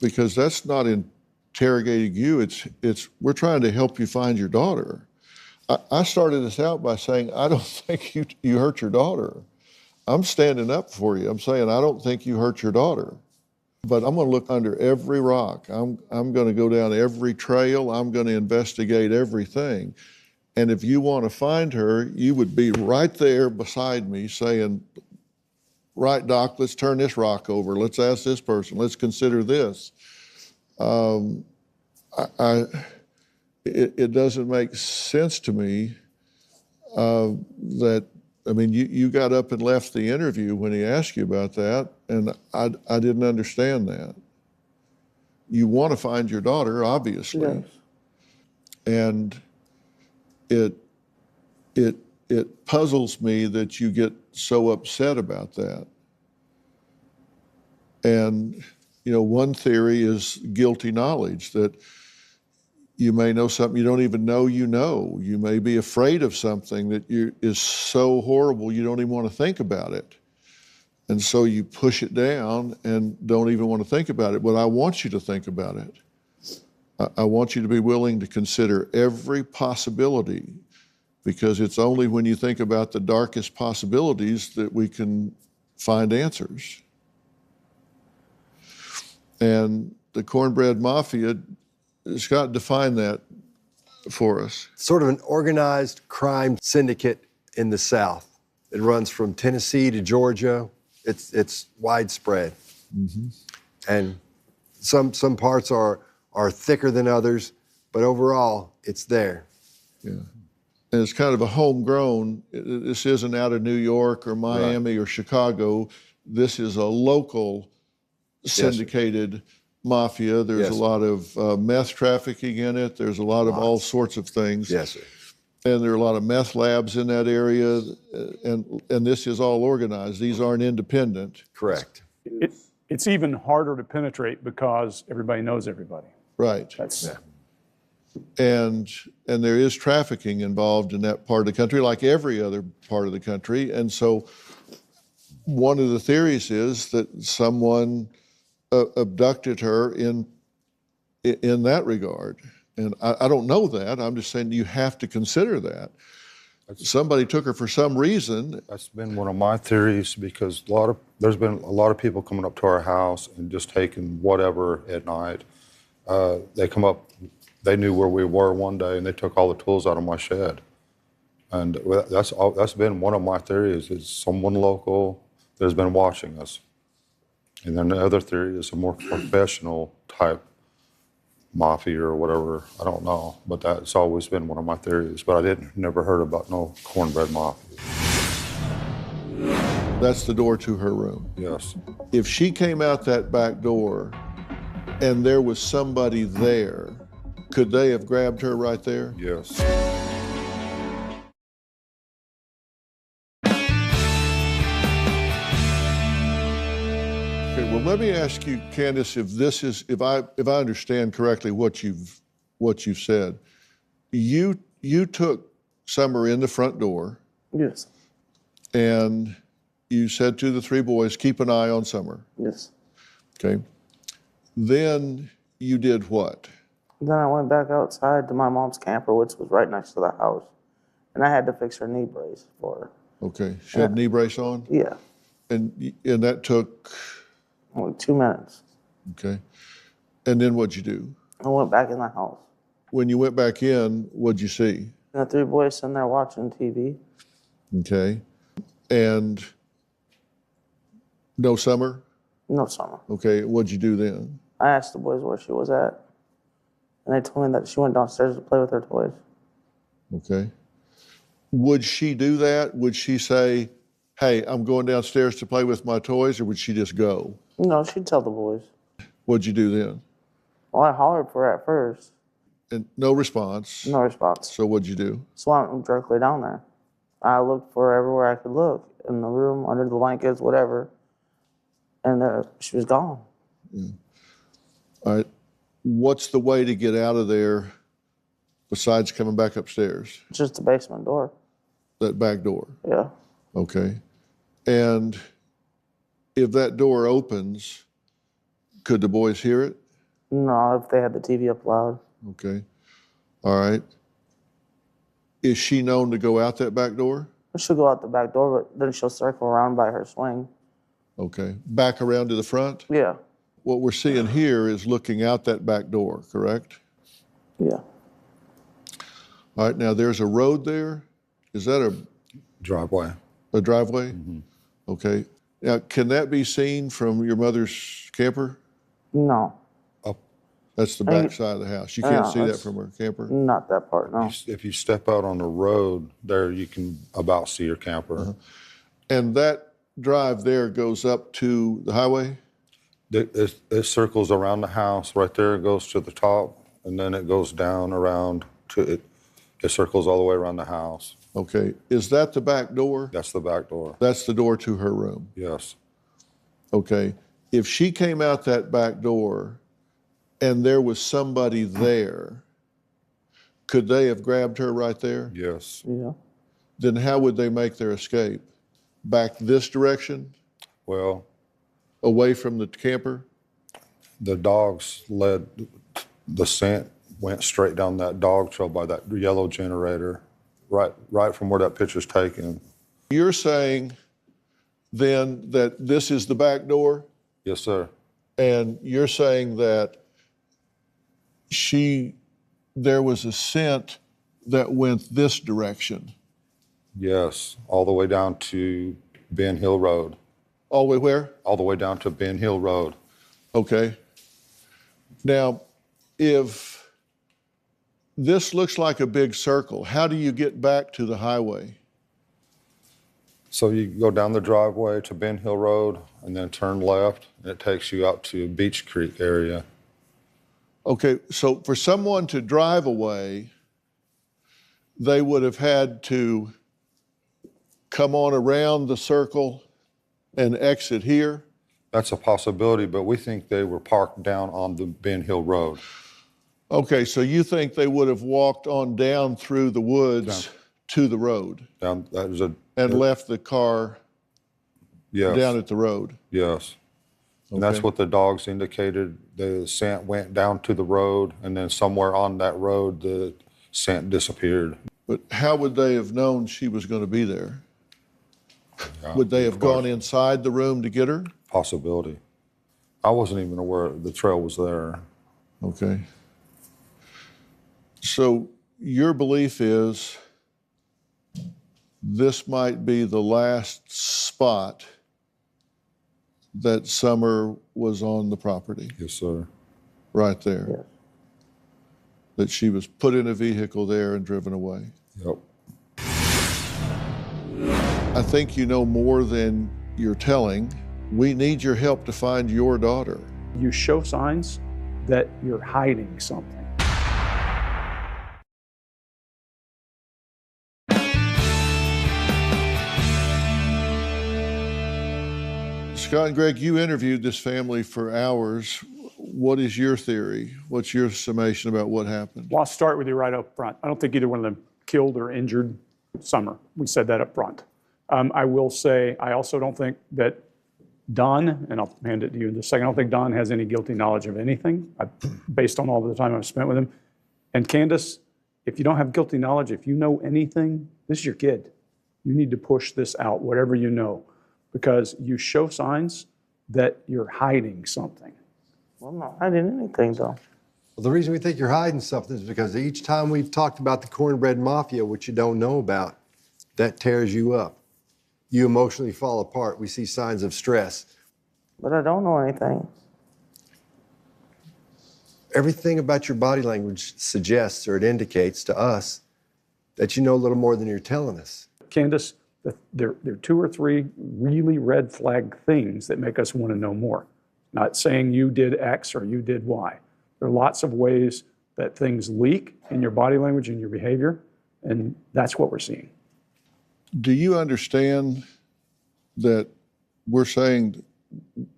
Because that's not interrogating you. It's we're trying to help you find your daughter. I started this out by saying, I don't think you hurt your daughter. I'm standing up for you. I'm saying, I don't think you hurt your daughter. But I'm going to look under every rock. I'm going to go down every trail. I'm going to investigate everything. And if you want to find her, you would be right there beside me saying, right, Doc, let's turn this rock over. Let's ask this person. Let's consider this. It doesn't make sense to me that, I mean, you got up and left the interview when he asked you about that, and I didn't understand that. You want to find your daughter, obviously. Yes. And it puzzles me that you get so upset about that. And, you know, one theory is guilty knowledge, that you may know something you don't even know you know. You may be afraid of something that is so horrible you don't even want to think about it. And so you push it down and don't even want to think about it. But I want you to think about it. I want you to be willing to consider every possibility, because it's only when you think about the darkest possibilities that we can find answers. And the Cornbread Mafia, Scott, define that for us. Sort of an organized crime syndicate in the South. It runs from Tennessee to Georgia. It's widespread. Mm-hmm. And some parts are thicker than others, but overall, it's there. Yeah. And it's kind of a homegrown, this isn't out of New York or Miami or Chicago. This is a local syndicated mafia. There's a lot of meth trafficking in it. There's a lot of all sorts of things. Yes, sir. And there are a lot of meth labs in that area, and this is all organized. These aren't independent. Correct. It's even harder to penetrate because everybody knows everybody. Right. That's and there is trafficking involved in that part of the country, like every other part of the country. And so one of the theories is that someone abducted her in that regard. And I don't know that. I'm just saying you have to consider that. Somebody took her for some reason. That's been one of my theories, because there's been a lot of people coming up to our house and just taking whatever at night. They come up, they knew where we were one day, and they took all the tools out of my shed. And that's been one of my theories, is someone local that's been watching us. And then the other theory is a more professional type mafia or whatever, I don't know. But that's always been one of my theories. But I never heard about no cornbread mafia. That's the door to her room. Yes. If she came out that back door and there was somebody there, could they have grabbed her right there? Yes. Okay, well, let me ask you, Candace, if I understand correctly what you've said, you took Summer in the front door. Yes. And you said to the 3 boys, keep an eye on Summer. Yes. Okay. Then you did what? Then I went back outside to my mom's camper, which was right next to the house, and I had to fix her knee brace for her. Okay. She had a knee brace on? Yeah. And that took? Only 2 minutes. Okay. And then what'd you do? I went back in the house. When you went back in, what'd you see? And the 3 boys sitting there watching TV. Okay. And no Summer? No Summer. Okay. What'd you do then? I asked the boys where she was at, and they told me that she went downstairs to play with her toys. Okay. Would she do that? Would she say, hey, I'm going downstairs to play with my toys, or would she just go? No, she'd tell the boys. What'd you do then? Well, I hollered for her at first. And no response? No response. So what'd you do? So I went directly down there. I looked for her everywhere I could look, in the room, under the blankets, whatever, and she was gone. Yeah. All right. What's the way to get out of there besides coming back upstairs? Just the basement door. That back door? Yeah. Okay. And if that door opens, could the boys hear it? No, if they had the TV up loud. Okay. All right. Is she known to go out that back door? She'll go out the back door, but then she'll circle around by her swing. Okay. Back around to the front? Yeah. What we're seeing here is looking out that back door, correct? Yeah. All right. Now, there's a road there. Is that a driveway? A driveway? Mm-hmm. Okay. Now, can that be seen from your mother's camper? No. That's the back side of the house. You can't see that from her camper? Not that part, no. If you step out on the road there, you can about see your camper. Uh-huh. And that drive there goes up to the highway? It circles around the house. Right there, it goes to the top, and then it goes down around to it. It circles all the way around the house. Okay. Is that the back door? That's the back door. That's the door to her room? Yes. Okay. If she came out that back door and there was somebody there, could they have grabbed her right there? Yes. Yeah. Then how would they make their escape? Back this direction? Well, away from the camper? The dogs led, the scent went straight down that dog trail by that yellow generator, right from where that picture's taken. You're saying then that this is the back door? Yes, sir. And you're saying that there was a scent that went this direction? Yes, all the way down to Ben Hill Road. All the way where? All the way down to Ben Hill Road. Okay. Now, if this looks like a big circle, how do you get back to the highway? So you go down the driveway to Ben Hill Road and then turn left, and it takes you out to Beach Creek area. Okay, so for someone to drive away, they would have had to come on around the circle and exit here? That's a possibility, but we think they were parked down on the Ben Hill Road. Okay, so you think they would have walked on down through the woods to the road? Down, that was and left the car down at the road? Yes. And that's what the dogs indicated. The scent went down to the road, and then somewhere on that road, the scent disappeared. But how would they have known she was going to be there? Would they have gone inside the room to get her? Possibility. I wasn't even aware the trail was there. Okay. So your belief is this might be the last spot that Summer was on the property? Yes, sir. Right there? Yes. That she was put in a vehicle there and driven away? Yep. I think you know more than you're telling. We need your help to find your daughter. You show signs that you're hiding something. Scott and Greg, you interviewed this family for hours. What is your theory? What's your summation about what happened? Well, I'll start with you right up front. I don't think either one of them killed or injured Summer. We said that up front. I will say, I also don't think that Don, and I'll hand it to you in just a second, I don't think Don has any guilty knowledge of anything, based on all the time I've spent with him. And Candace, if you don't have guilty knowledge, if you know anything, this is your kid. You need to push this out, whatever you know, because you show signs that you're hiding something. Well, I'm not hiding anything, though. Well, the reason we think you're hiding something is because each time we've talked about the cornbread mafia, which you don't know about, that tears you up. You emotionally fall apart. We see signs of stress. But I don't know anything. Everything about your body language suggests or it indicates to us that you know a little more than you're telling us. Candace, there are 2 or 3 really red flag things that make us want to know more. Not saying you did X or you did Y. There are lots of ways that things leak in your body language and your behavior, and that's what we're seeing. Do you understand that we're saying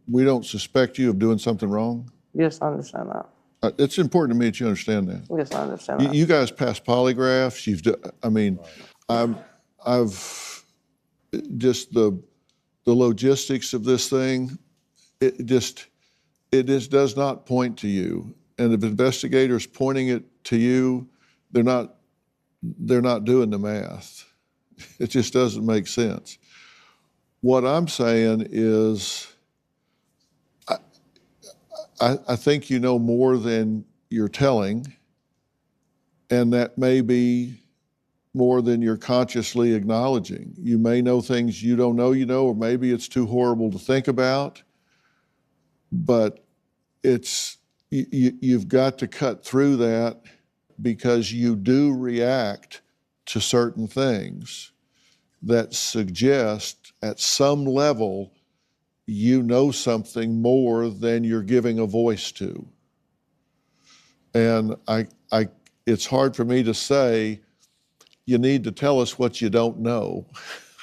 we don't suspect you of doing something wrong? Yes, I understand that. It's important to me that you understand that. Yes, I understand that. You guys passed polygraphs. I've just the logistics of this thing. It just does not point to you. And if investigators pointing it to you, they're not doing the math. It just doesn't make sense. What I'm saying is, I think you know more than you're telling, and that may be more than you're consciously acknowledging. You may know things you don't know you know, or maybe it's too horrible to think about, but you've got to cut through that, because you do react to certain things that suggest at some level you know something more than you're giving a voice to. And it's hard for me to say you need to tell us what you don't know.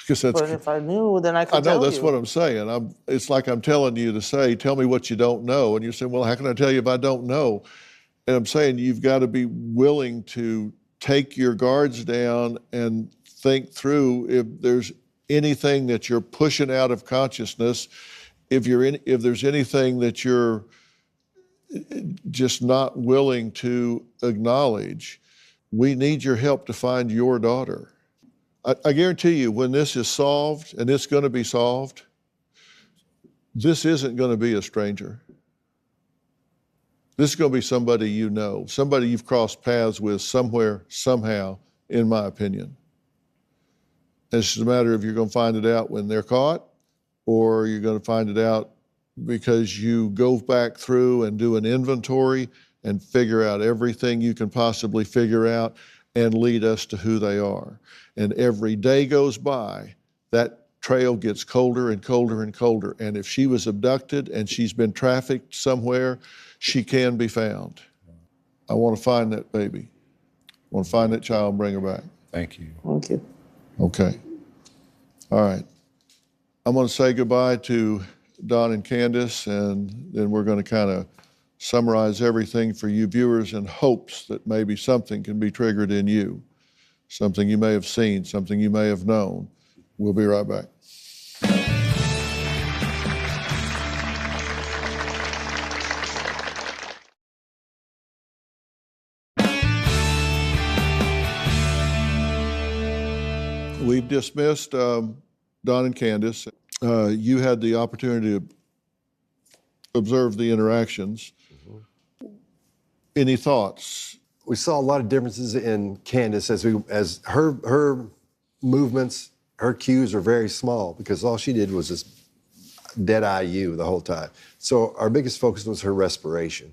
But if I knew, then I could tell you. I know, that's what I'm saying. It's like I'm telling you to say, tell me what you don't know. And you're saying, well, how can I tell you if I don't know? And I'm saying you've got to be willing to take your guards down and think through if there's anything that you're pushing out of consciousness, if there's anything that you're just not willing to acknowledge. We need your help to find your daughter. I guarantee you, when this is solved, and it's going to be solved, this isn't going to be a stranger. This is going to be somebody you know, somebody you've crossed paths with somewhere, somehow, in my opinion. It's just a matter of you're going to find it out when they're caught, or you're going to find it out because you go back through and do an inventory and figure out everything you can possibly figure out and lead us to who they are. And every day goes by, that trail gets colder and colder and colder. And if she was abducted and she's been trafficked somewhere, she can be found. I want to find that baby. I want to find that child and bring her back. Thank you. Thank you. Okay. All right. I'm going to say goodbye to Don and Candace, and then we're going to kind of summarize everything for you viewers in hopes that maybe something can be triggered in you, something you may have seen, something you may have known. We'll be right back. We've dismissed Don and Candace. You had the opportunity to observe the interactions. Any thoughts? We saw a lot of differences in Candace as her movements, her cues are very small because all she did was just dead-eye you the whole time. So our biggest focus was her respiration.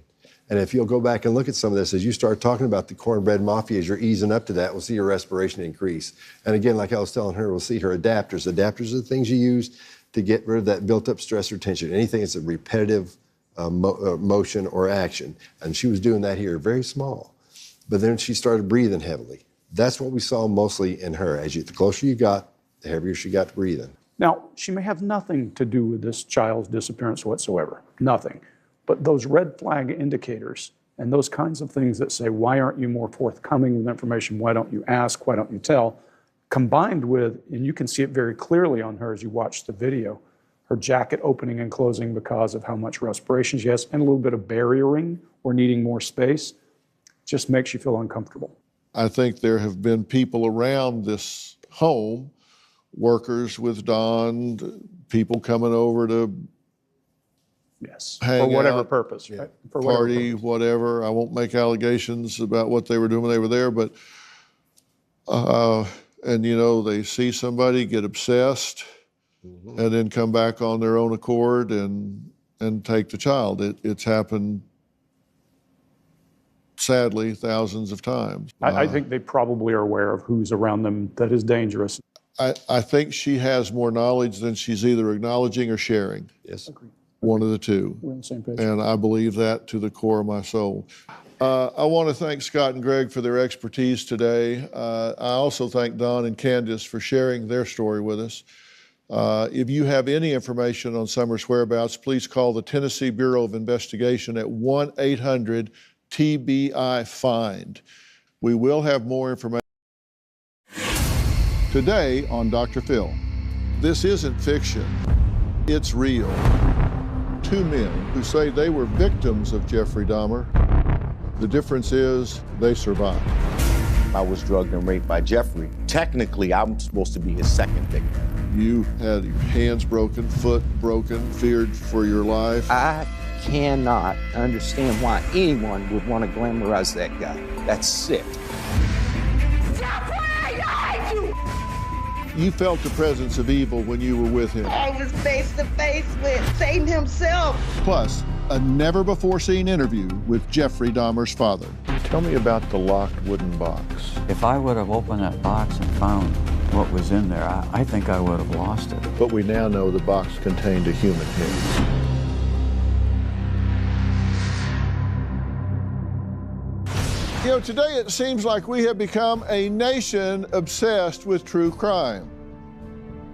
And if you'll go back and look at some of this, as you start talking about the cornbread mafia, as you're easing up to that, we'll see your respiration increase. And again, like I was telling her, we'll see her adapters. Adapters are the things you use to get rid of that built-up stress or tension, anything that's a repetitive motion or action. And she was doing that here, very small. But then she started breathing heavily. That's what we saw mostly in her. The closer you got, the heavier she got breathing. Now, she may have nothing to do with this child's disappearance whatsoever, nothing. But those red flag indicators and those kinds of things that say, why aren't you more forthcoming with information? Why don't you ask? Why don't you tell? combined with, and you can see it very clearly on her as you watch the video, her jacket opening and closing because of how much respiration she has and a little bit of barriering or needing more space, just makes you feel uncomfortable. I think there have been people around this home, workers with Dawn, people coming over to hang for whatever out, purpose, right? For party, whatever. I won't make allegations about what they were doing when they were there, but, and you know, they see somebody get obsessed and then come back on their own accord and take the child. It's happened, sadly, thousands of times. I think they probably are aware of who's around them that is dangerous. I think she has more knowledge than she's either acknowledging or sharing. Yes. Agreed. One of the two. We're on the same page. And I believe that to the core of my soul. I want to thank Scott and Greg for their expertise today. I also thank Dawn and Candace for sharing their story with us. If you have any information on Summer's whereabouts, please call the Tennessee Bureau of Investigation at 1-800-TBI-FIND. We will have more information today on Dr. Phil. This isn't fiction, it's real. Two men who say they were victims of Jeffrey Dahmer. The difference is they survived. I was drugged and raped by Jeffrey. Technically, I'm supposed to be his second victim. You had your hands broken, foot broken, feared for your life. I cannot understand why anyone would want to glamorize that guy. That's sick. You felt the presence of evil when you were with him. I was face to face with Satan himself. Plus, a never-before-seen interview with Jeffrey Dahmer's father. Tell me about the locked wooden box. If I would have opened that box and found what was in there, I think I would have lost it. But we now know the box contained a human head. You know, today it seems like we have become a nation obsessed with true crime.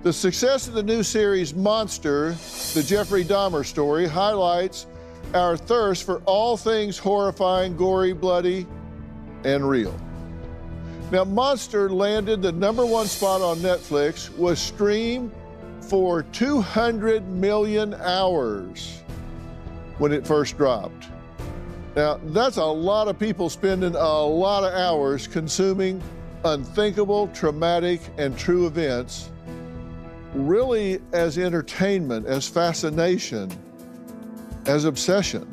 The success of the new series Monster, the Jeffrey Dahmer story, highlights our thirst for all things horrifying, gory, bloody, and real. Now, Monster landed the #1 spot on Netflix, was streamed for 200 million hours when it first dropped. Now, that's a lot of people spending a lot of hours consuming unthinkable, traumatic, and true events, really as entertainment, as fascination, as obsession.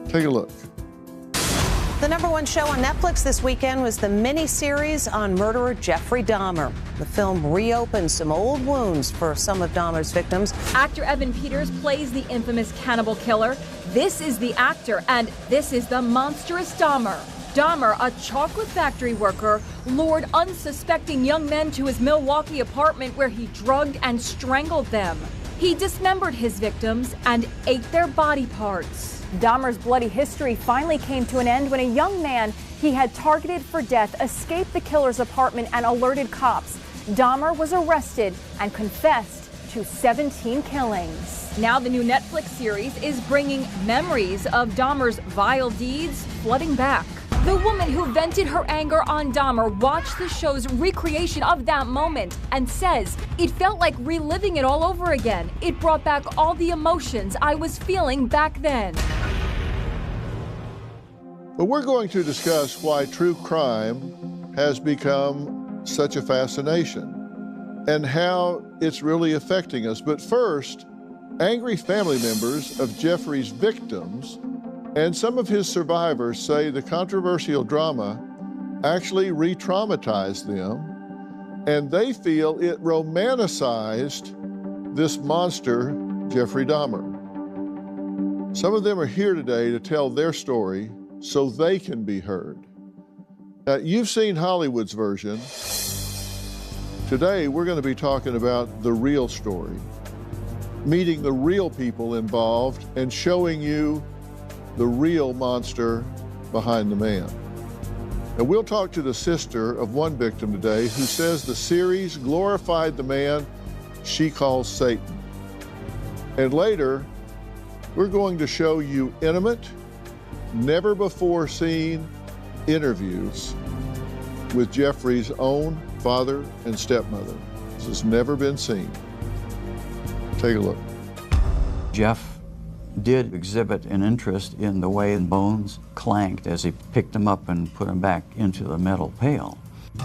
Take a look. The #1 show on Netflix this weekend was the miniseries on murderer Jeffrey Dahmer. The film reopens some old wounds for some of Dahmer's victims. Actor Evan Peters plays the infamous cannibal killer. This is the actor, and this is the monstrous Dahmer. Dahmer, a chocolate factory worker, lured unsuspecting young men to his Milwaukee apartment where he drugged and strangled them. He dismembered his victims and ate their body parts. Dahmer's bloody history finally came to an end when a young man he had targeted for death escaped the killer's apartment and alerted cops. Dahmer was arrested and confessed to 17 killings. Now the new Netflix series is bringing memories of Dahmer's vile deeds flooding back. The woman who vented her anger on Dahmer watched the show's recreation of that moment and says, "It felt like reliving it all over again. It brought back all the emotions I was feeling back then." But we're going to discuss why true crime has become such a fascination and how it's really affecting us. But first, angry family members of Jeffrey's victims and some of his survivors say the controversial drama actually re-traumatized them, and they feel it romanticized this monster, Jeffrey Dahmer. Some of them are here today to tell their story so they can be heard. Now, you've seen Hollywood's version. Today, we're going to be talking about the real story, meeting the real people involved and showing you the real monster behind the man. And we'll talk to the sister of one victim today who says the series glorified the man she calls Satan. And later, we're going to show you intimate, never before seen interviews with Jeffrey's own father and stepmother. This has never been seen. Take a look. Jeff did exhibit an interest in the way bones clanked as he picked them up and put them back into the metal pail.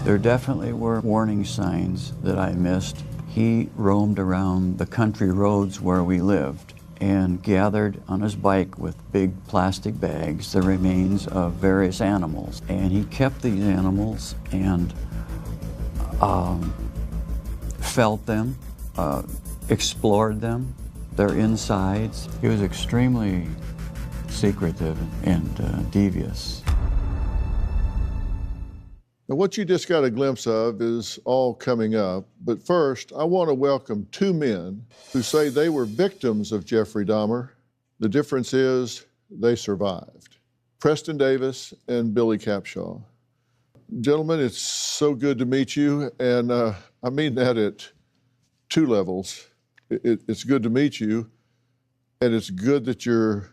There definitely were warning signs that I missed. He roamed around the country roads where we lived and gathered on his bike with big plastic bags the remains of various animals. And he kept these animals and felt them, explored them, their insides. He was extremely secretive and devious. Now, what you just got a glimpse of is all coming up. But first, I want to welcome two men who say they were victims of Jeffrey Dahmer. The difference is they survived. Preston Davis and Billy Capshaw. Gentlemen, it's so good to meet you. And I mean that at two levels. It's good to meet you. And it's good that you're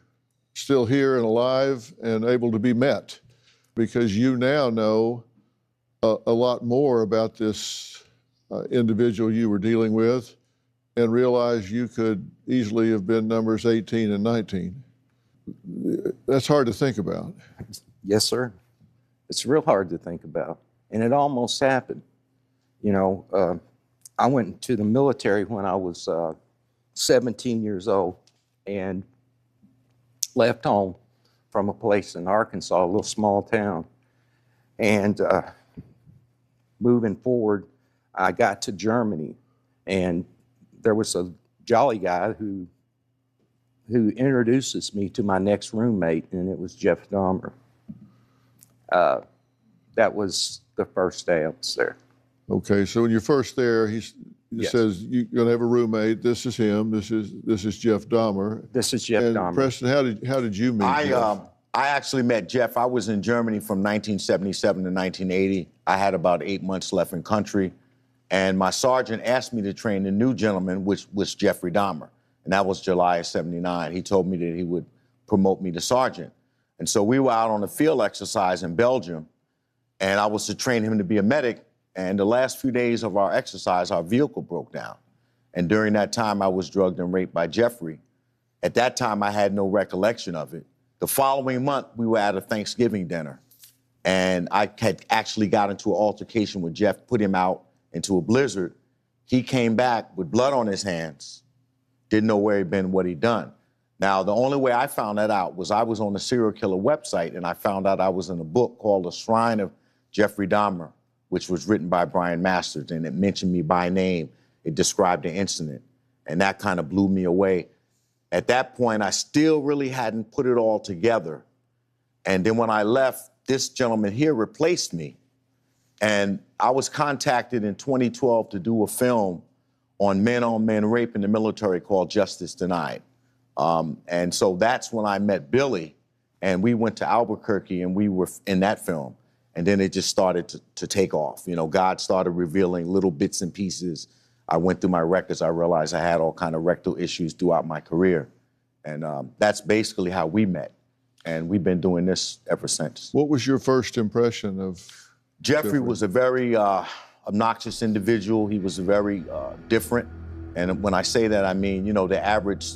still here and alive and able to be met, because you now know a lot more about this individual you were dealing with, and realize you could easily have been numbers 18 and 19. That's hard to think about. Yes, sir. It's real hard to think about. And it almost happened. You know, I went to the military when I was 17 years old and left home from a place in Arkansas, a little small town. And moving forward, I got to Germany, and there was a jolly guy who introduces me to my next roommate, and it was Jeff Dahmer. That was the first day I was there. Okay, so when you're first there, he Yes. says you're going to have a roommate. This is him. This is Jeff Dahmer. This is Jeff and Dahmer. Preston, how did you meet Jeff? I actually met Jeff. I was in Germany from 1977 to 1980. I had about 8 months left in country. And my sergeant asked me to train a new gentleman, which was Jeffrey Dahmer. And that was July of 79. He told me that he would promote me to sergeant. And so we were out on a field exercise in Belgium, and I was to train him to be a medic. And the last few days of our exercise, our vehicle broke down. And during that time, I was drugged and raped by Jeffrey. At that time, I had no recollection of it. The following month, we were at a Thanksgiving dinner, and I had actually got into an altercation with Jeff, put him out into a blizzard. He came back with blood on his hands, didn't know where he'd been, what he'd done. Now, the only way I found that out was I was on the serial killer website, and I found out I was in a book called The Shrine of Jeffrey Dahmer, which was written by Brian Masters, and it mentioned me by name. It described the incident, and that kind of blew me away. At that point, I still really hadn't put it all together. And then when I left, this gentleman here replaced me. And I was contacted in 2012 to do a film on men rape in the military called Justice Denied. And so that's when I met Billy, and we went to Albuquerque, and we were in that film. And then it just started to take off. You know, God started revealing little bits and pieces. I went through my records. I realized I had all kind of rectal issues throughout my career. And that's basically how we met. And we've been doing this ever since. What was your first impression of Jeffrey? Was a very obnoxious individual. He was very different. And when I say that, I mean, you know, the average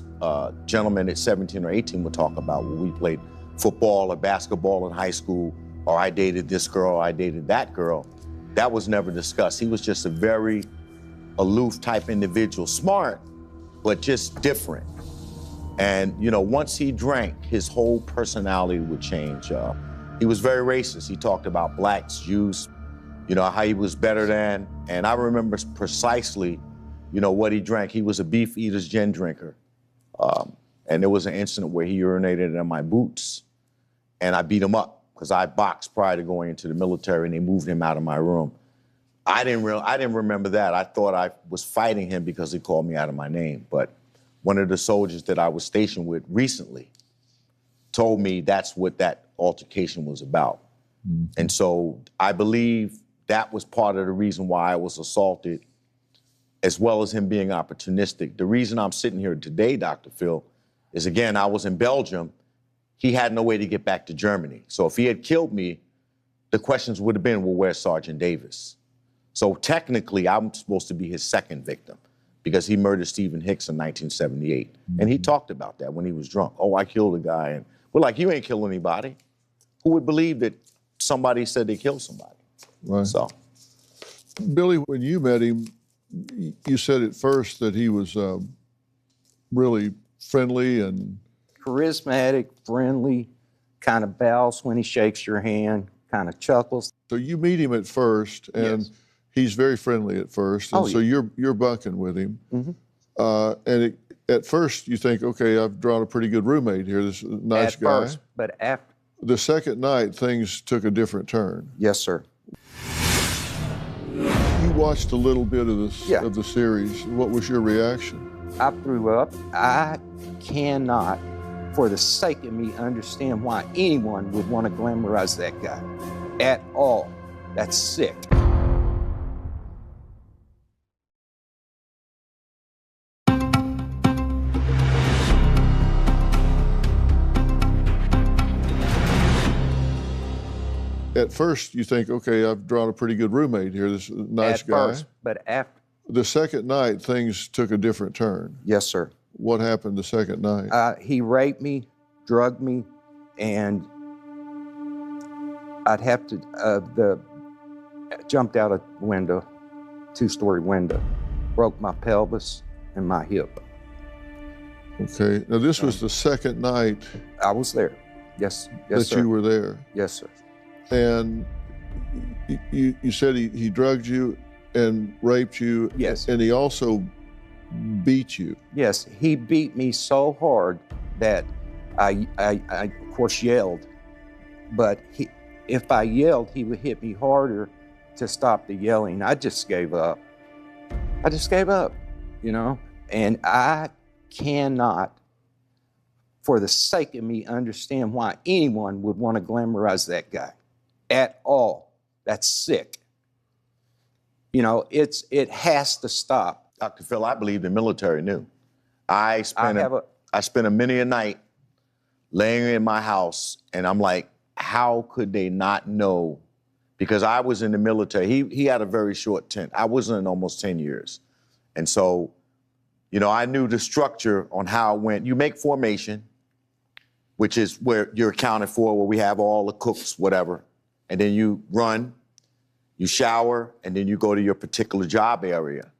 gentleman at 17 or 18 would talk about when we played football or basketball in high school, or I dated this girl, or I dated that girl. That was never discussed. He was just a very aloof type individual, smart, but just different. And, you know, once he drank, his whole personality would change. He was very racist. He talked about blacks, Jews, you know, how he was better than. And I remember precisely, you know, what he drank. He was a Beef Eaters gin drinker. And there was an incident where he urinated in my boots, and I beat him up because I boxed prior to going into the military, and they moved him out of my room. I didn't remember that. I thought I was fighting him because he called me out of my name. But one of the soldiers that I was stationed with recently told me that's what that altercation was about. Mm-hmm. And so I believe that was part of the reason why I was assaulted, as well as him being opportunistic. The reason I'm sitting here today, Dr. Phil, is, again, I was in Belgium. He had no way to get back to Germany. So if he had killed me, the questions would have been, well, where's Sergeant Davis? So technically, I'm supposed to be his second victim because he murdered Stephen Hicks in 1978. And he talked about that when he was drunk. Oh, I killed a guy. And we're like, you ain't kill anybody. Who would believe that somebody said they killed somebody? Right. So, Billy, when you met him, you said at first that he was really friendly and charismatic, friendly, kind of bows when he shakes your hand, kind of chuckles. So you meet him at first, and he's very friendly at first, and so you're bunking with him. At first you think, okay, I've drawn a pretty good roommate here. This nice At guy. first, but after. The second night, things took a different turn. Yes, sir. You watched a little bit of the series. What was your reaction? I threw up. I cannot, for the sake of me, understand why anyone would want to glamorize that guy at all. That's sick. At first, you think, okay, I've drawn a pretty good roommate here. This nice At guy. first, but after. The second night, things took a different turn. Yes, sir. What happened the second night? He raped me, drugged me, and I'd have to, jumped out a window, two-story window, broke my pelvis and my hip. Okay. Now, this was the second night. I was there. Yes, yes, that you were there. Yes, sir. And you said he drugged you and raped you. Yes. And he also beat you. Yes, he beat me so hard that I of course yelled, but if I yelled, he would hit me harder to stop the yelling. I just gave up. I just gave up, you know? And I cannot, for the sake of me, understand why anyone would want to glamorize that guy at all. That's sick. You know, it has to stop. Dr. Phil, I believe the military knew. I spent a many a night laying in my house, and I'm like, how could they not know? Because I was in the military. He had a very short stint. I was in almost 10 years. And so, you know, I knew the structure on how it went. You make formation, which is where you're accounted for, where we have all the cooks, whatever. And then you run, you shower, and then you go to your particular job area.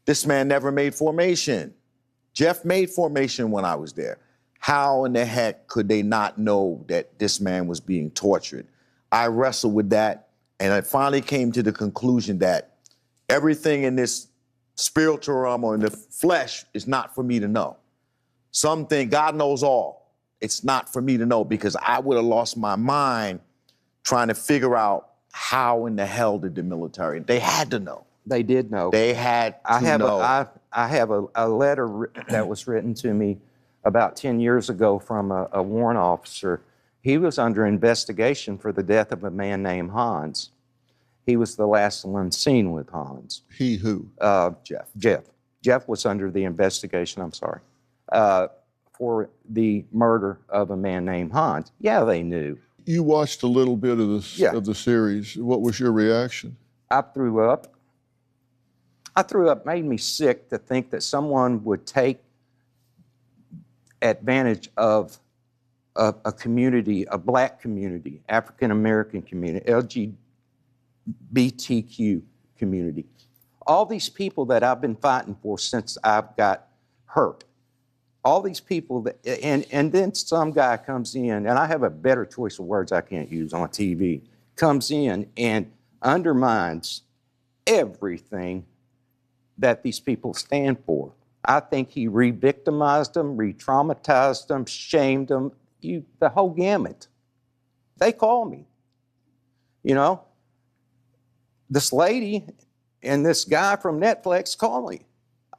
This man never made formation. Jeff made formation when I was there. How in the heck could they not know that this man was being tortured? I wrestled with that, and I finally came to the conclusion that everything in this spiritual realm or in the flesh is not for me to know. Something, God knows all. It's not for me to know, because I would have lost my mind trying to figure out how in the hell did the military, they had to know. They did know. They had to know. I have a letter that was written to me about 10 years ago from a warrant officer. He was under investigation for the death of a man named Hans. He was the last one seen with Hans. He who? Jeff. Jeff was under the investigation, I'm sorry, for the murder of a man named Hans. Yeah, they knew. You watched a little bit of the series. What was your reaction? I threw up. Made me sick to think that someone would take advantage of a community, a black community, African-American community, LGBTQ community. All these people that I've been fighting for since I've got hurt. All these people that, and then some guy comes in, and I have a better choice of words I can't use on TV, comes in and undermines everything that these people stand for. I think he re-victimized them, re-traumatized them, shamed them, the whole gamut. They call me, you know. This lady and this guy from Netflix call me.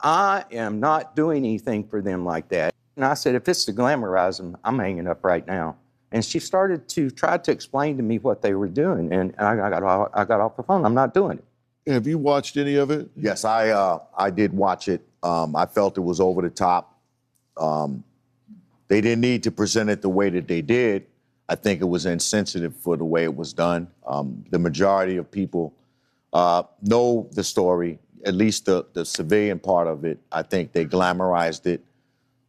I am not doing anything for them like that. And I said, if it's to glamorize them, I'm hanging up right now. And she started to try to explain to me what they were doing, and I got off the phone. I'm not doing it. Have you watched any of it? Yes, I did watch it. I felt it was over the top. They didn't need to present it the way that they did. I think it was insensitive for the way it was done. The majority of people know the story, at least the civilian part of it. I think they glamorized it.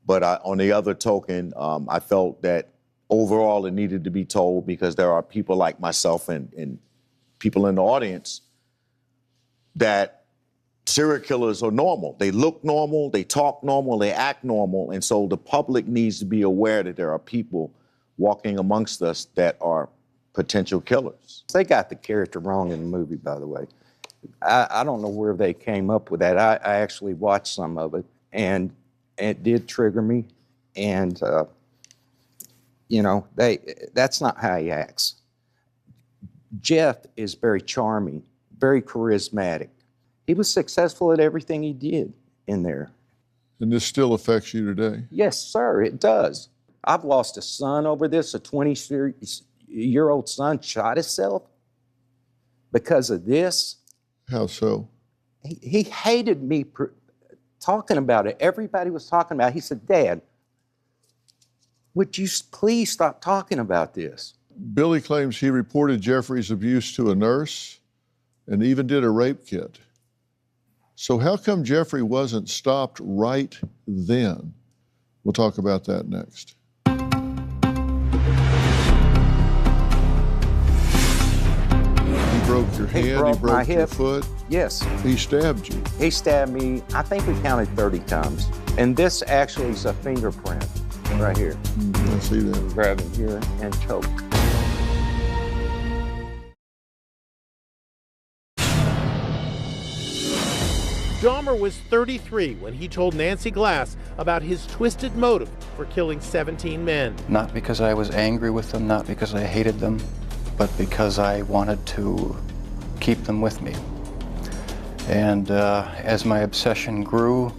But on the other token, I felt that overall it needed to be told because there are people like myself and people in the audience that serial killers are normal. They look normal, they talk normal, they act normal. And so the public needs to be aware that there are people walking amongst us that are potential killers. They got the character wrong in the movie, by the way. I don't know where they came up with that. I actually watched some of it, and it did trigger me. And, you know, that's not how he acts. Jeff is very charming, very charismatic. He was successful at everything he did in there. And this still affects you today? Yes, sir, it does. I've lost a son over this. A 20-year-old son shot himself because of this. How so? He hated me talking about it. Everybody was talking about it. He said, Dad, would you please stop talking about this? Billy claims he reported Jeffrey's abuse to a nurse and even did a rape kit. So how come Jeffrey wasn't stopped right then? We'll talk about that next. He broke your hand, he broke your foot. Yes. He stabbed you. He stabbed me, I think we counted 30 times. And this actually is a fingerprint right here. I see that. Grab him here and choke. Dahmer was 33 when he told Nancy Glass about his twisted motive for killing 17 men. Not because I was angry with them, not because I hated them, but because I wanted to keep them with me. And as my obsession grew,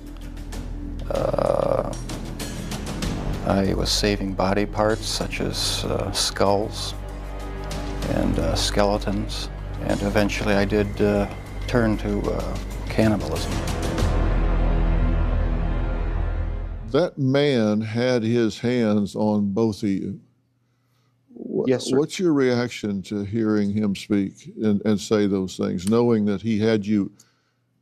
I was saving body parts such as skulls and skeletons, and eventually I did turn to cannibalism. That man had his hands on both of you. Yes, sir. What's your reaction to hearing him speak and say those things, knowing that he had you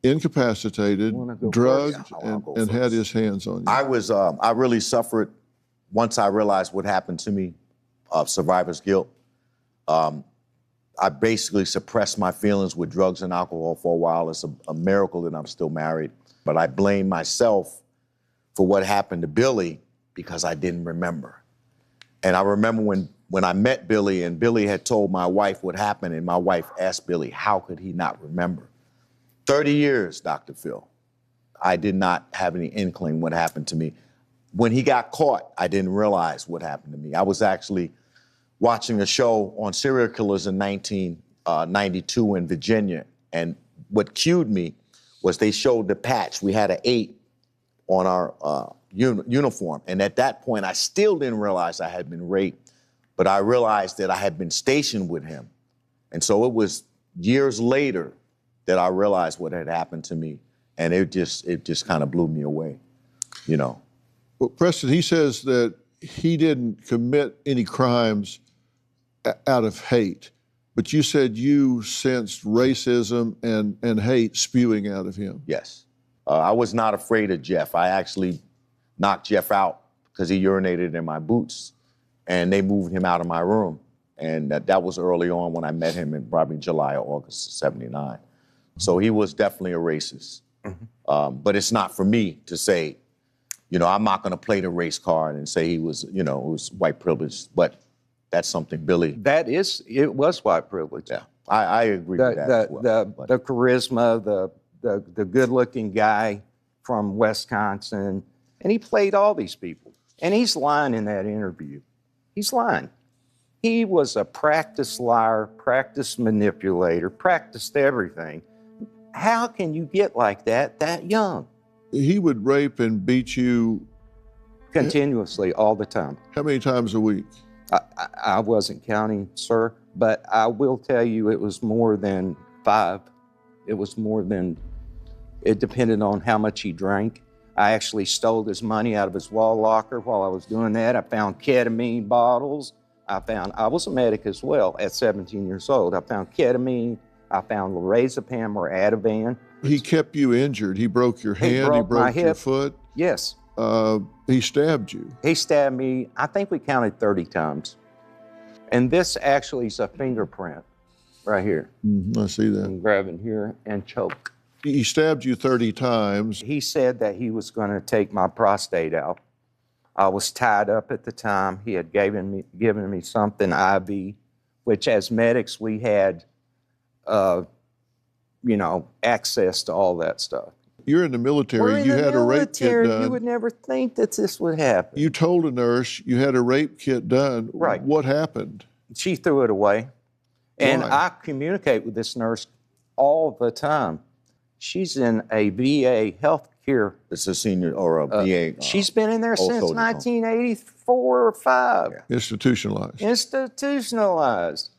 incapacitated, drugged, and had his hands on you? I really suffered once I realized what happened to me, survivor's guilt. I basically suppressed my feelings with drugs and alcohol for a while. It's a miracle that I'm still married. But I blame myself for what happened to Billy because I didn't remember. And I remember when I met Billy and Billy had told my wife what happened, and my wife asked Billy, how could he not remember? 30 years, Dr. Phil. I did not have any inkling what happened to me. When he got caught, I didn't realize what happened to me. I was actually watching a show on serial killers in 1992 in Virginia, and what cued me was they showed the patch. We had an 8 on our uniform, and at that point, I still didn't realize I had been raped, but I realized that I had been stationed with him. And so it was years later that I realized what had happened to me, and it just kind of blew me away, you know. Well, Preston, he says that he didn't commit any crimes out of hate, but you said you sensed racism and hate spewing out of him. Yes. I was not afraid of Jeff. I actually knocked Jeff out because he urinated in my boots, and they moved him out of my room. And that was early on when I met him in probably July or August of '79. So he was definitely a racist. But it's not for me to say, you know, I'm not going to play the race card and say he was, you know, it was white privilege. But that's something Billy. It was white privilege. Yeah, I agree with that as well. The charisma, the good-looking guy from Wisconsin, and he played all these people. And he's lying in that interview. He's lying. He was a practiced liar, practiced manipulator, practiced everything. How can you get like that young? He would rape and beat you continuously, all the time. How many times a week? I wasn't counting, sir, but I will tell you it was more than 5. It was more than, it depended on how much he drank. I actually stole his money out of his wall locker while I was doing that. I found ketamine bottles. I was a medic as well at 17 years old. I found ketamine, I found lorazepam or Ativan. He kept you injured. He broke your hand. He broke my broke your hip. foot. Yes. He stabbed you. He stabbed me, I think we counted 30 times. And this actually is a fingerprint right here. I see that. I'm grabbing here and choke. He stabbed you 30 times. He said that he was going to take my prostate out. I was tied up at the time. He had given me something IV, which as medics we had, access to all that stuff. You're in the military. We're in you the had military. a rape kit done. You would never think that this would happen. You told a nurse you had a rape kit done. Right. What happened? She threw it away. And Why? I communicate with this nurse all the time. She's in a VA healthcare. It's a senior or a VA. She's been in there old since soldier home. 1984 or 5. Institutionalized. Institutionalized.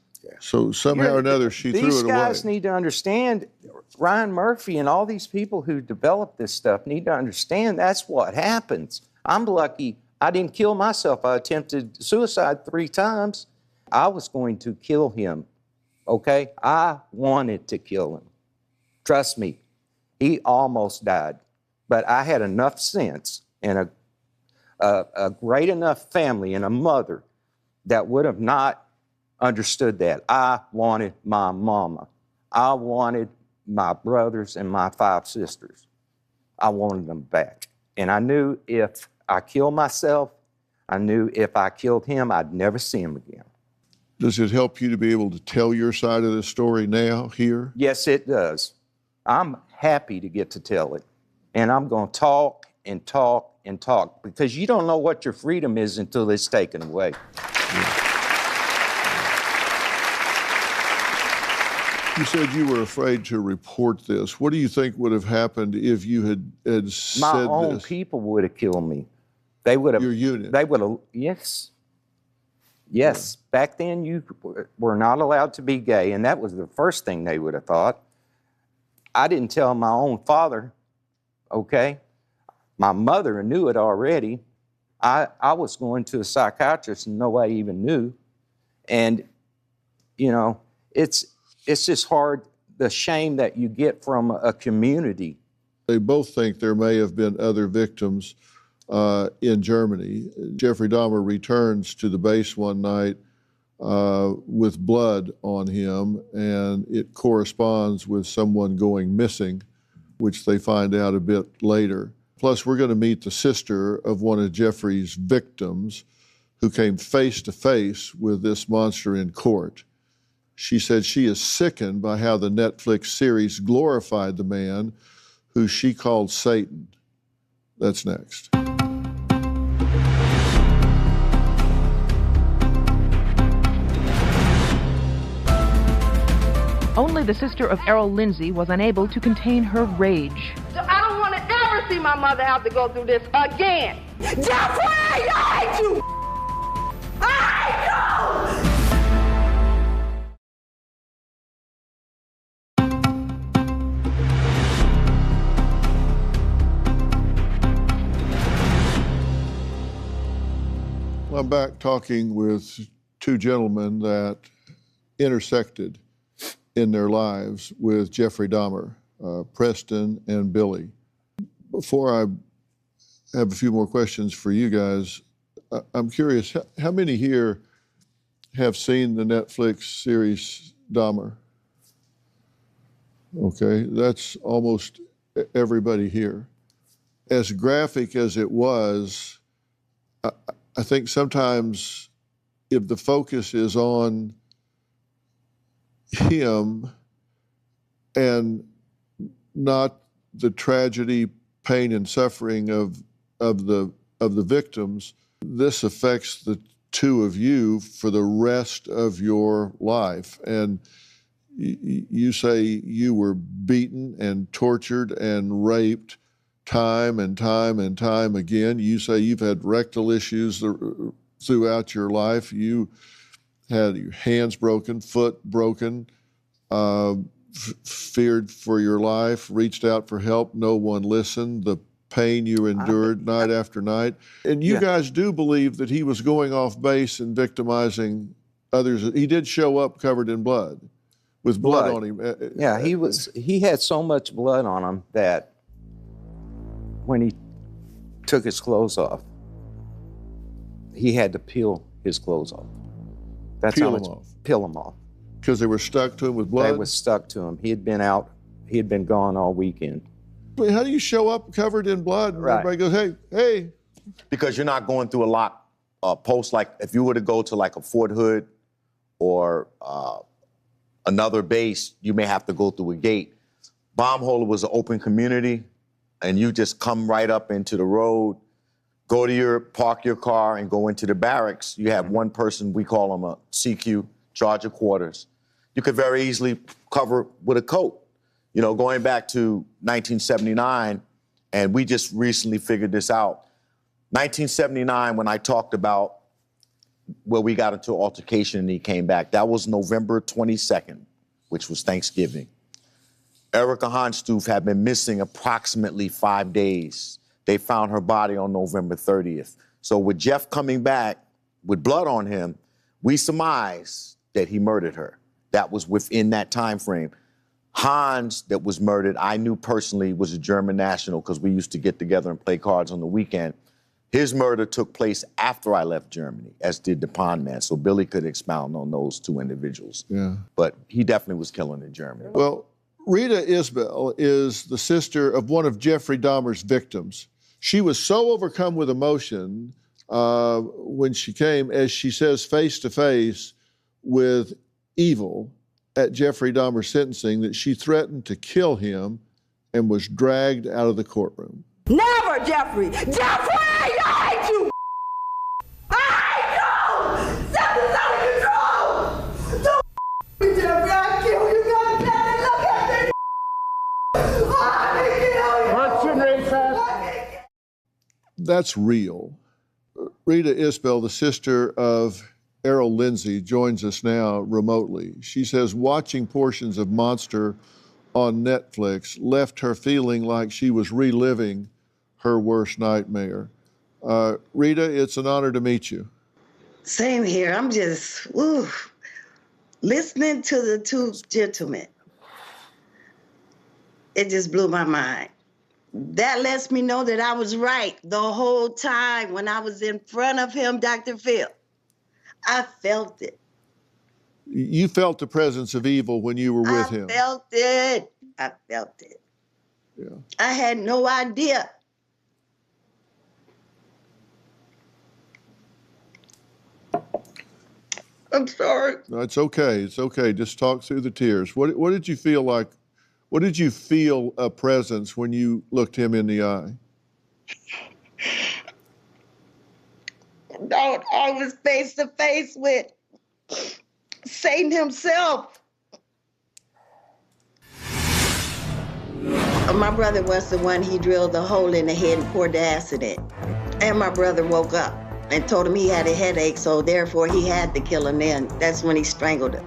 So somehow or another, she threw it away. These guys need to understand, Ryan Murphy and all these people who developed this stuff need to understand that's what happens. I'm lucky I didn't kill myself. I attempted suicide 3 times. I was going to kill him, okay? I wanted to kill him. Trust me, he almost died. But I had enough sense and a great enough family and a mother that would have not understood that. I wanted my mama. I wanted my brothers and my 5 sisters. I wanted them back. And I knew if I killed myself, I knew if I killed him, I'd never see him again. Does it help you to be able to tell your side of the story now, here? Yes, it does. I'm happy to get to tell it. And I'm going to talk and talk and talk because you don't know what your freedom is until it's taken away. You said you were afraid to report this. What do you think would have happened if you had said My own this? people would have killed me. They would have. Your unit? They would have, yes. Yes. Yeah. Back then, you were not allowed to be gay, and that was the first thing they would have thought. I didn't tell my own father, okay? My mother knew it already. I was going to a psychiatrist and nobody even knew. And, it's just hard, the shame that you get from a community. They both think there may have been other victims in Germany. Jeffrey Dahmer returns to the base one night with blood on him, and it corresponds with someone going missing, which they find out a bit later. Plus, we're going to meet the sister of one of Jeffrey's victims who came face to face with this monster in court. She said she is sickened by how the Netflix series glorified the man who she called Satan. That's next. Only the sister of Errol Lindsay was unable to contain her rage. I don't want to ever see my mother have to go through this again. Jeffrey, I hate you! I hate you! I'm back talking with 2 gentlemen that intersected in their lives with Jeffrey Dahmer, Preston and Billy. Before I have a few more questions for you guys, I'm curious, how many here have seen the Netflix series Dahmer? Okay, that's almost everybody here. As graphic as it was, I think sometimes if the focus is on him and not the tragedy, pain, and suffering of the victims, this affects the 2 of you for the rest of your life. And you say you were beaten and tortured and raped time and time and time again. You say you've had rectal issues throughout your life. You had your hands broken, foot broken, feared for your life, reached out for help, no one listened, the pain you endured night after night. And you guys do believe that he was going off base and victimizing others. He did show up covered in blood With blood on him. Yeah, he had so much blood on him that when he took his clothes off, he had to peel his clothes off. That's Peel how them much, off. Peel them off. Because they were stuck to him with blood? They were stuck to him. He had been out, he had been gone all weekend. Wait, how do you show up covered in blood and everybody goes, hey, hey? Because you're not going through a lock post. Like if you were to go to like a Fort Hood or another base, you may have to go through a gate. Baumholder was an open community, and you just come right up into the road, park your car, and go into the barracks. You have one person, we call him a CQ, charge of quarters. You could very easily cover with a coat. You know, going back to 1979, and we just recently figured this out. 1979, when I talked about where we got into an altercation and he came back, that was November 22nd, which was Thanksgiving. Erica Hanstoof had been missing approximately 5 days. They found her body on November 30th. So with Jeff coming back with blood on him, we surmised that he murdered her. That was within that time frame. Hans, that was murdered, I knew personally was a German national because we used to get together and play cards on the weekend. His murder took place after I left Germany, as did the Pond Man. So Billy could expound on those two individuals. Yeah. But he definitely was killing in Germany. Well, Rita Isbell is the sister of one of Jeffrey Dahmer's victims. She was so overcome with emotion when she came, as she says, face to face with evil at Jeffrey Dahmer's sentencing, that she threatened to kill him and was dragged out of the courtroom. Never, Jeffrey! Jeffrey, I hate you! I hate you! Something's out of control! Don't Jeffrey, I kill you! God damn it, look at me! I kill you! Recess. That's real. Rita Isbell, the sister of Errol Lindsey, joins us now remotely. She says watching portions of Monster on Netflix left her feeling like she was reliving her worst nightmare. Rita, it's an honor to meet you. Same here. I'm just, listening to the two gentlemen. It just blew my mind. That lets me know that I was right the whole time when I was in front of him, Dr. Phil. I felt it. You felt the presence of evil when you were with him. I felt it. Yeah. I had no idea. I'm sorry. No, it's okay. It's okay. Just talk through the tears. What did you feel like? What did you feel a presence when you looked him in the eye? I was face to face with Satan himself. My brother was the one he drilled the hole in the head and poured the acid in. And my brother woke up and told him he had a headache, so therefore he had to kill him then. That's when he strangled him.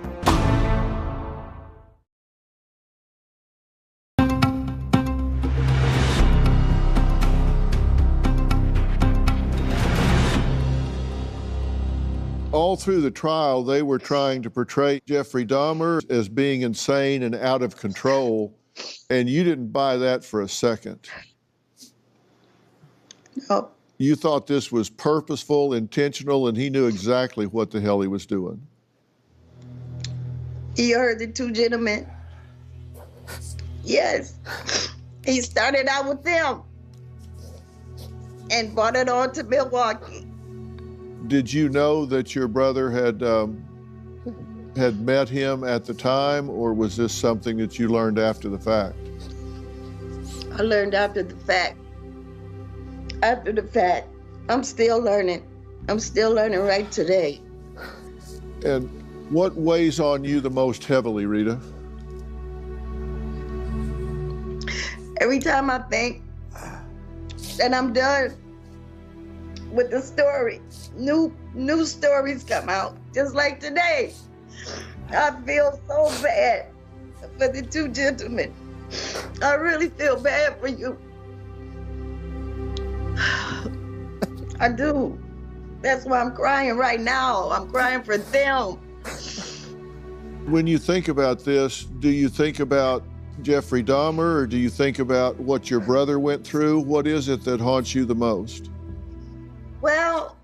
All through the trial, they were trying to portray Jeffrey Dahmer as being insane and out of control, and you didn't buy that for a second. No. You thought this was purposeful, intentional, and he knew exactly what the hell he was doing. You heard the two gentlemen. Yes. He started out with them and brought it on to Milwaukee. Did you know that your brother had met him at the time, or was this something that you learned after the fact? I learned after the fact. After the fact. I'm still learning. I'm still learning right today. And what weighs on you the most heavily, Rita? Every time I think that I'm done with the story, new stories come out, just like today. I feel so bad for the two gentlemen. I really feel bad for you. I do. That's why I'm crying right now. I'm crying for them. When you think about this, do you think about Jeffrey Dahmer, or do you think about what your brother went through? What is it that haunts you the most? Well,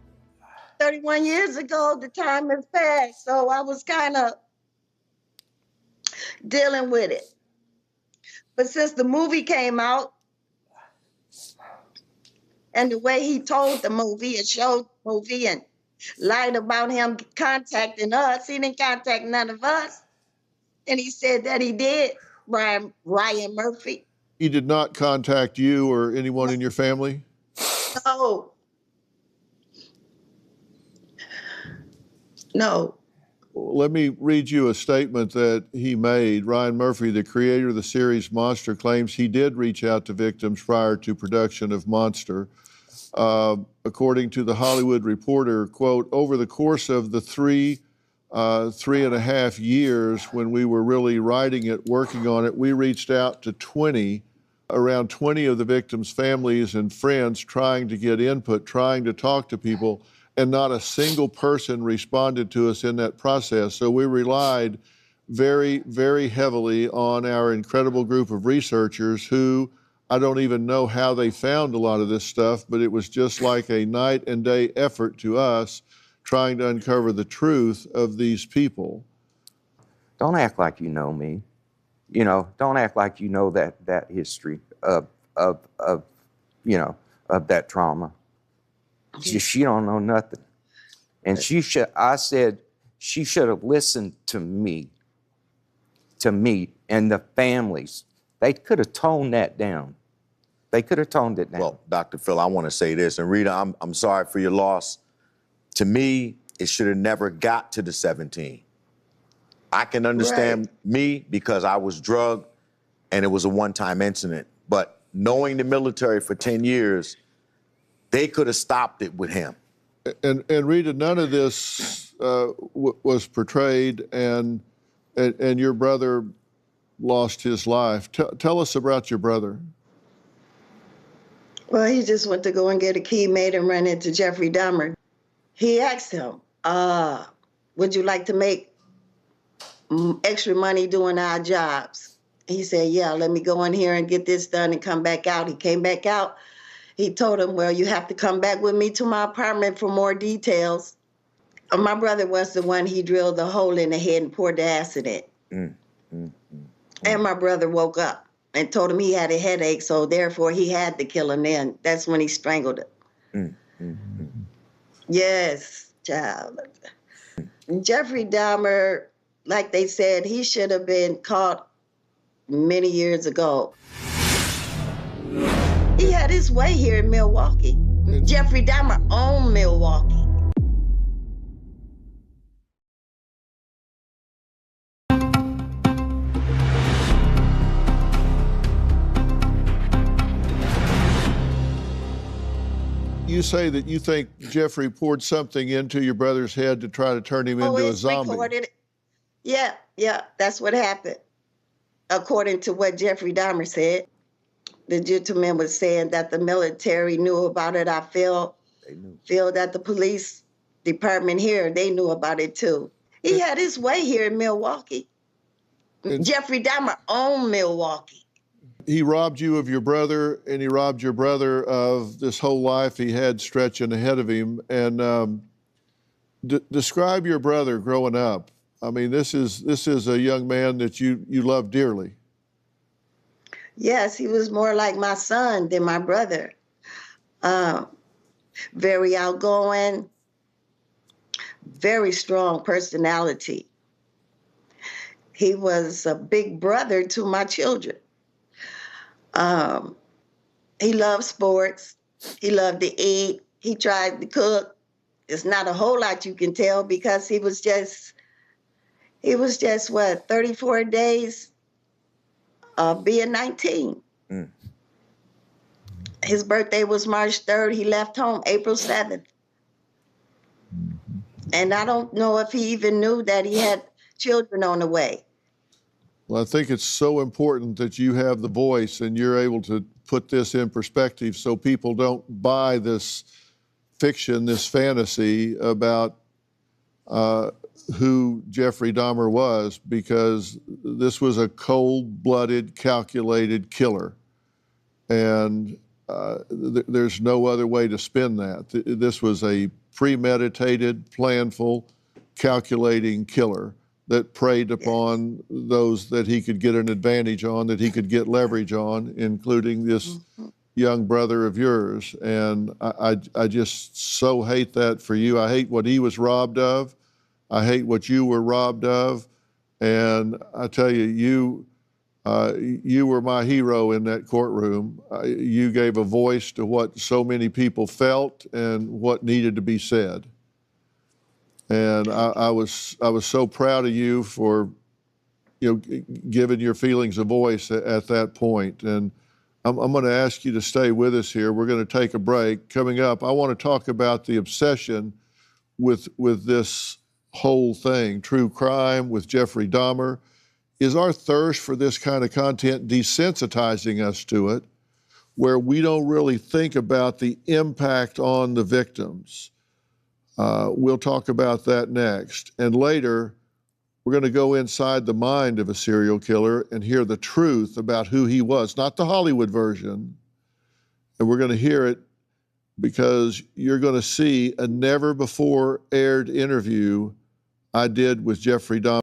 31 years ago, the time has passed, so I was kind of dealing with it. But since the movie came out, and the way he told the movie and showed the movie and lied about him contacting us, he didn't contact none of us. And he said that he did, Ryan Murphy. He did not contact you or anyone in your family? No. No. Let me read you a statement that he made. Ryan Murphy, the creator of the series Monster, claims he did reach out to victims prior to production of Monster. According to the Hollywood Reporter, quote, over the course of the three and a half years when we were really writing it, working on it, we reached out to around 20 of the victims' families and friends, trying to get input, trying to talk to people, and not a single person responded to us in that process. So we relied very, very heavily on our incredible group of researchers who, I don't even know how they found a lot of this stuff, but it was just like a night and day effort to us trying to uncover the truth of these people. Don't act like you know me. You know, don't act like you know that history of that trauma. She don't know nothing. And I said she should have listened to me and the families. They could have toned that down. They could have toned it down. Well, Dr. Phil, I want to say this, and Rita, I'm sorry for your loss. To me, it should have never got to the 17. I can understand me because I was drugged and it was a one-time incident. But knowing the military for 10 years, they could have stopped it with him. And Rita, none of this was portrayed, and your brother lost his life. Tell us about your brother. Well, he just went to go and get a key made and ran into Jeffrey Dahmer. He asked him, would you like to make extra money doing our jobs? He said, yeah, let me go in here and get this done and come back out. He came back out. He told him, well, you have to come back with me to my apartment for more details. My brother was the one he drilled the hole in the head and poured the acid in. And my brother woke up and told him he had a headache, so therefore he had to kill him then. That's when he strangled him. Yes, child. Jeffrey Dahmer, like they said, he should have been caught many years ago. He had his way here in Milwaukee. Jeffrey Dahmer owned Milwaukee. You say that you think Jeffrey poured something into your brother's head to try to turn him into a zombie. Recorded. Yeah, that's what happened. According to what Jeffrey Dahmer said, the gentleman was saying that the military knew about it. I feel that the police department here, they knew about it too. He had his way here in Milwaukee. Jeffrey Dahmer owned Milwaukee. He robbed you of your brother, and he robbed your brother of this whole life he had stretching ahead of him. And describe your brother growing up. I mean, this is a young man that you love dearly. Yes, he was more like my son than my brother. Very outgoing, very strong personality. He was a big brother to my children. He loved sports. He loved to eat. He tried to cook. There's not a whole lot you can tell because he was just what, 34 days of being 19. His birthday was March 3rd. He left home April 7th. And I don't know if he even knew that he had children on the way. Well, I think it's so important that you have the voice and you're able to put this in perspective so people don't buy this fiction, this fantasy about who Jeffrey Dahmer was, because this was a cold-blooded, calculated killer. And there's no other way to spin that. This was a premeditated, planful, calculating killer that preyed upon those that he could get an advantage on, that he could get leverage on, including this young brother of yours. And I just so hate that for you. I hate what he was robbed of. I hate what you were robbed of. And I tell you, you were my hero in that courtroom. You gave a voice to what so many people felt and what needed to be said. And I was so proud of you for, giving your feelings a voice at that point. And I'm going to ask you to stay with us here. We're going to take a break. Coming up, I want to talk about the obsession with this whole thing, true crime with Jeffrey Dahmer. Is our thirst for this kind of content desensitizing us to it, where we don't really think about the impact on the victims? We'll talk about that next. And later, we're going to go inside the mind of a serial killer and hear the truth about who he was, not the Hollywood version. And we're going to hear it because you're going to see a never before aired interview I did with Jeffrey Dahmer.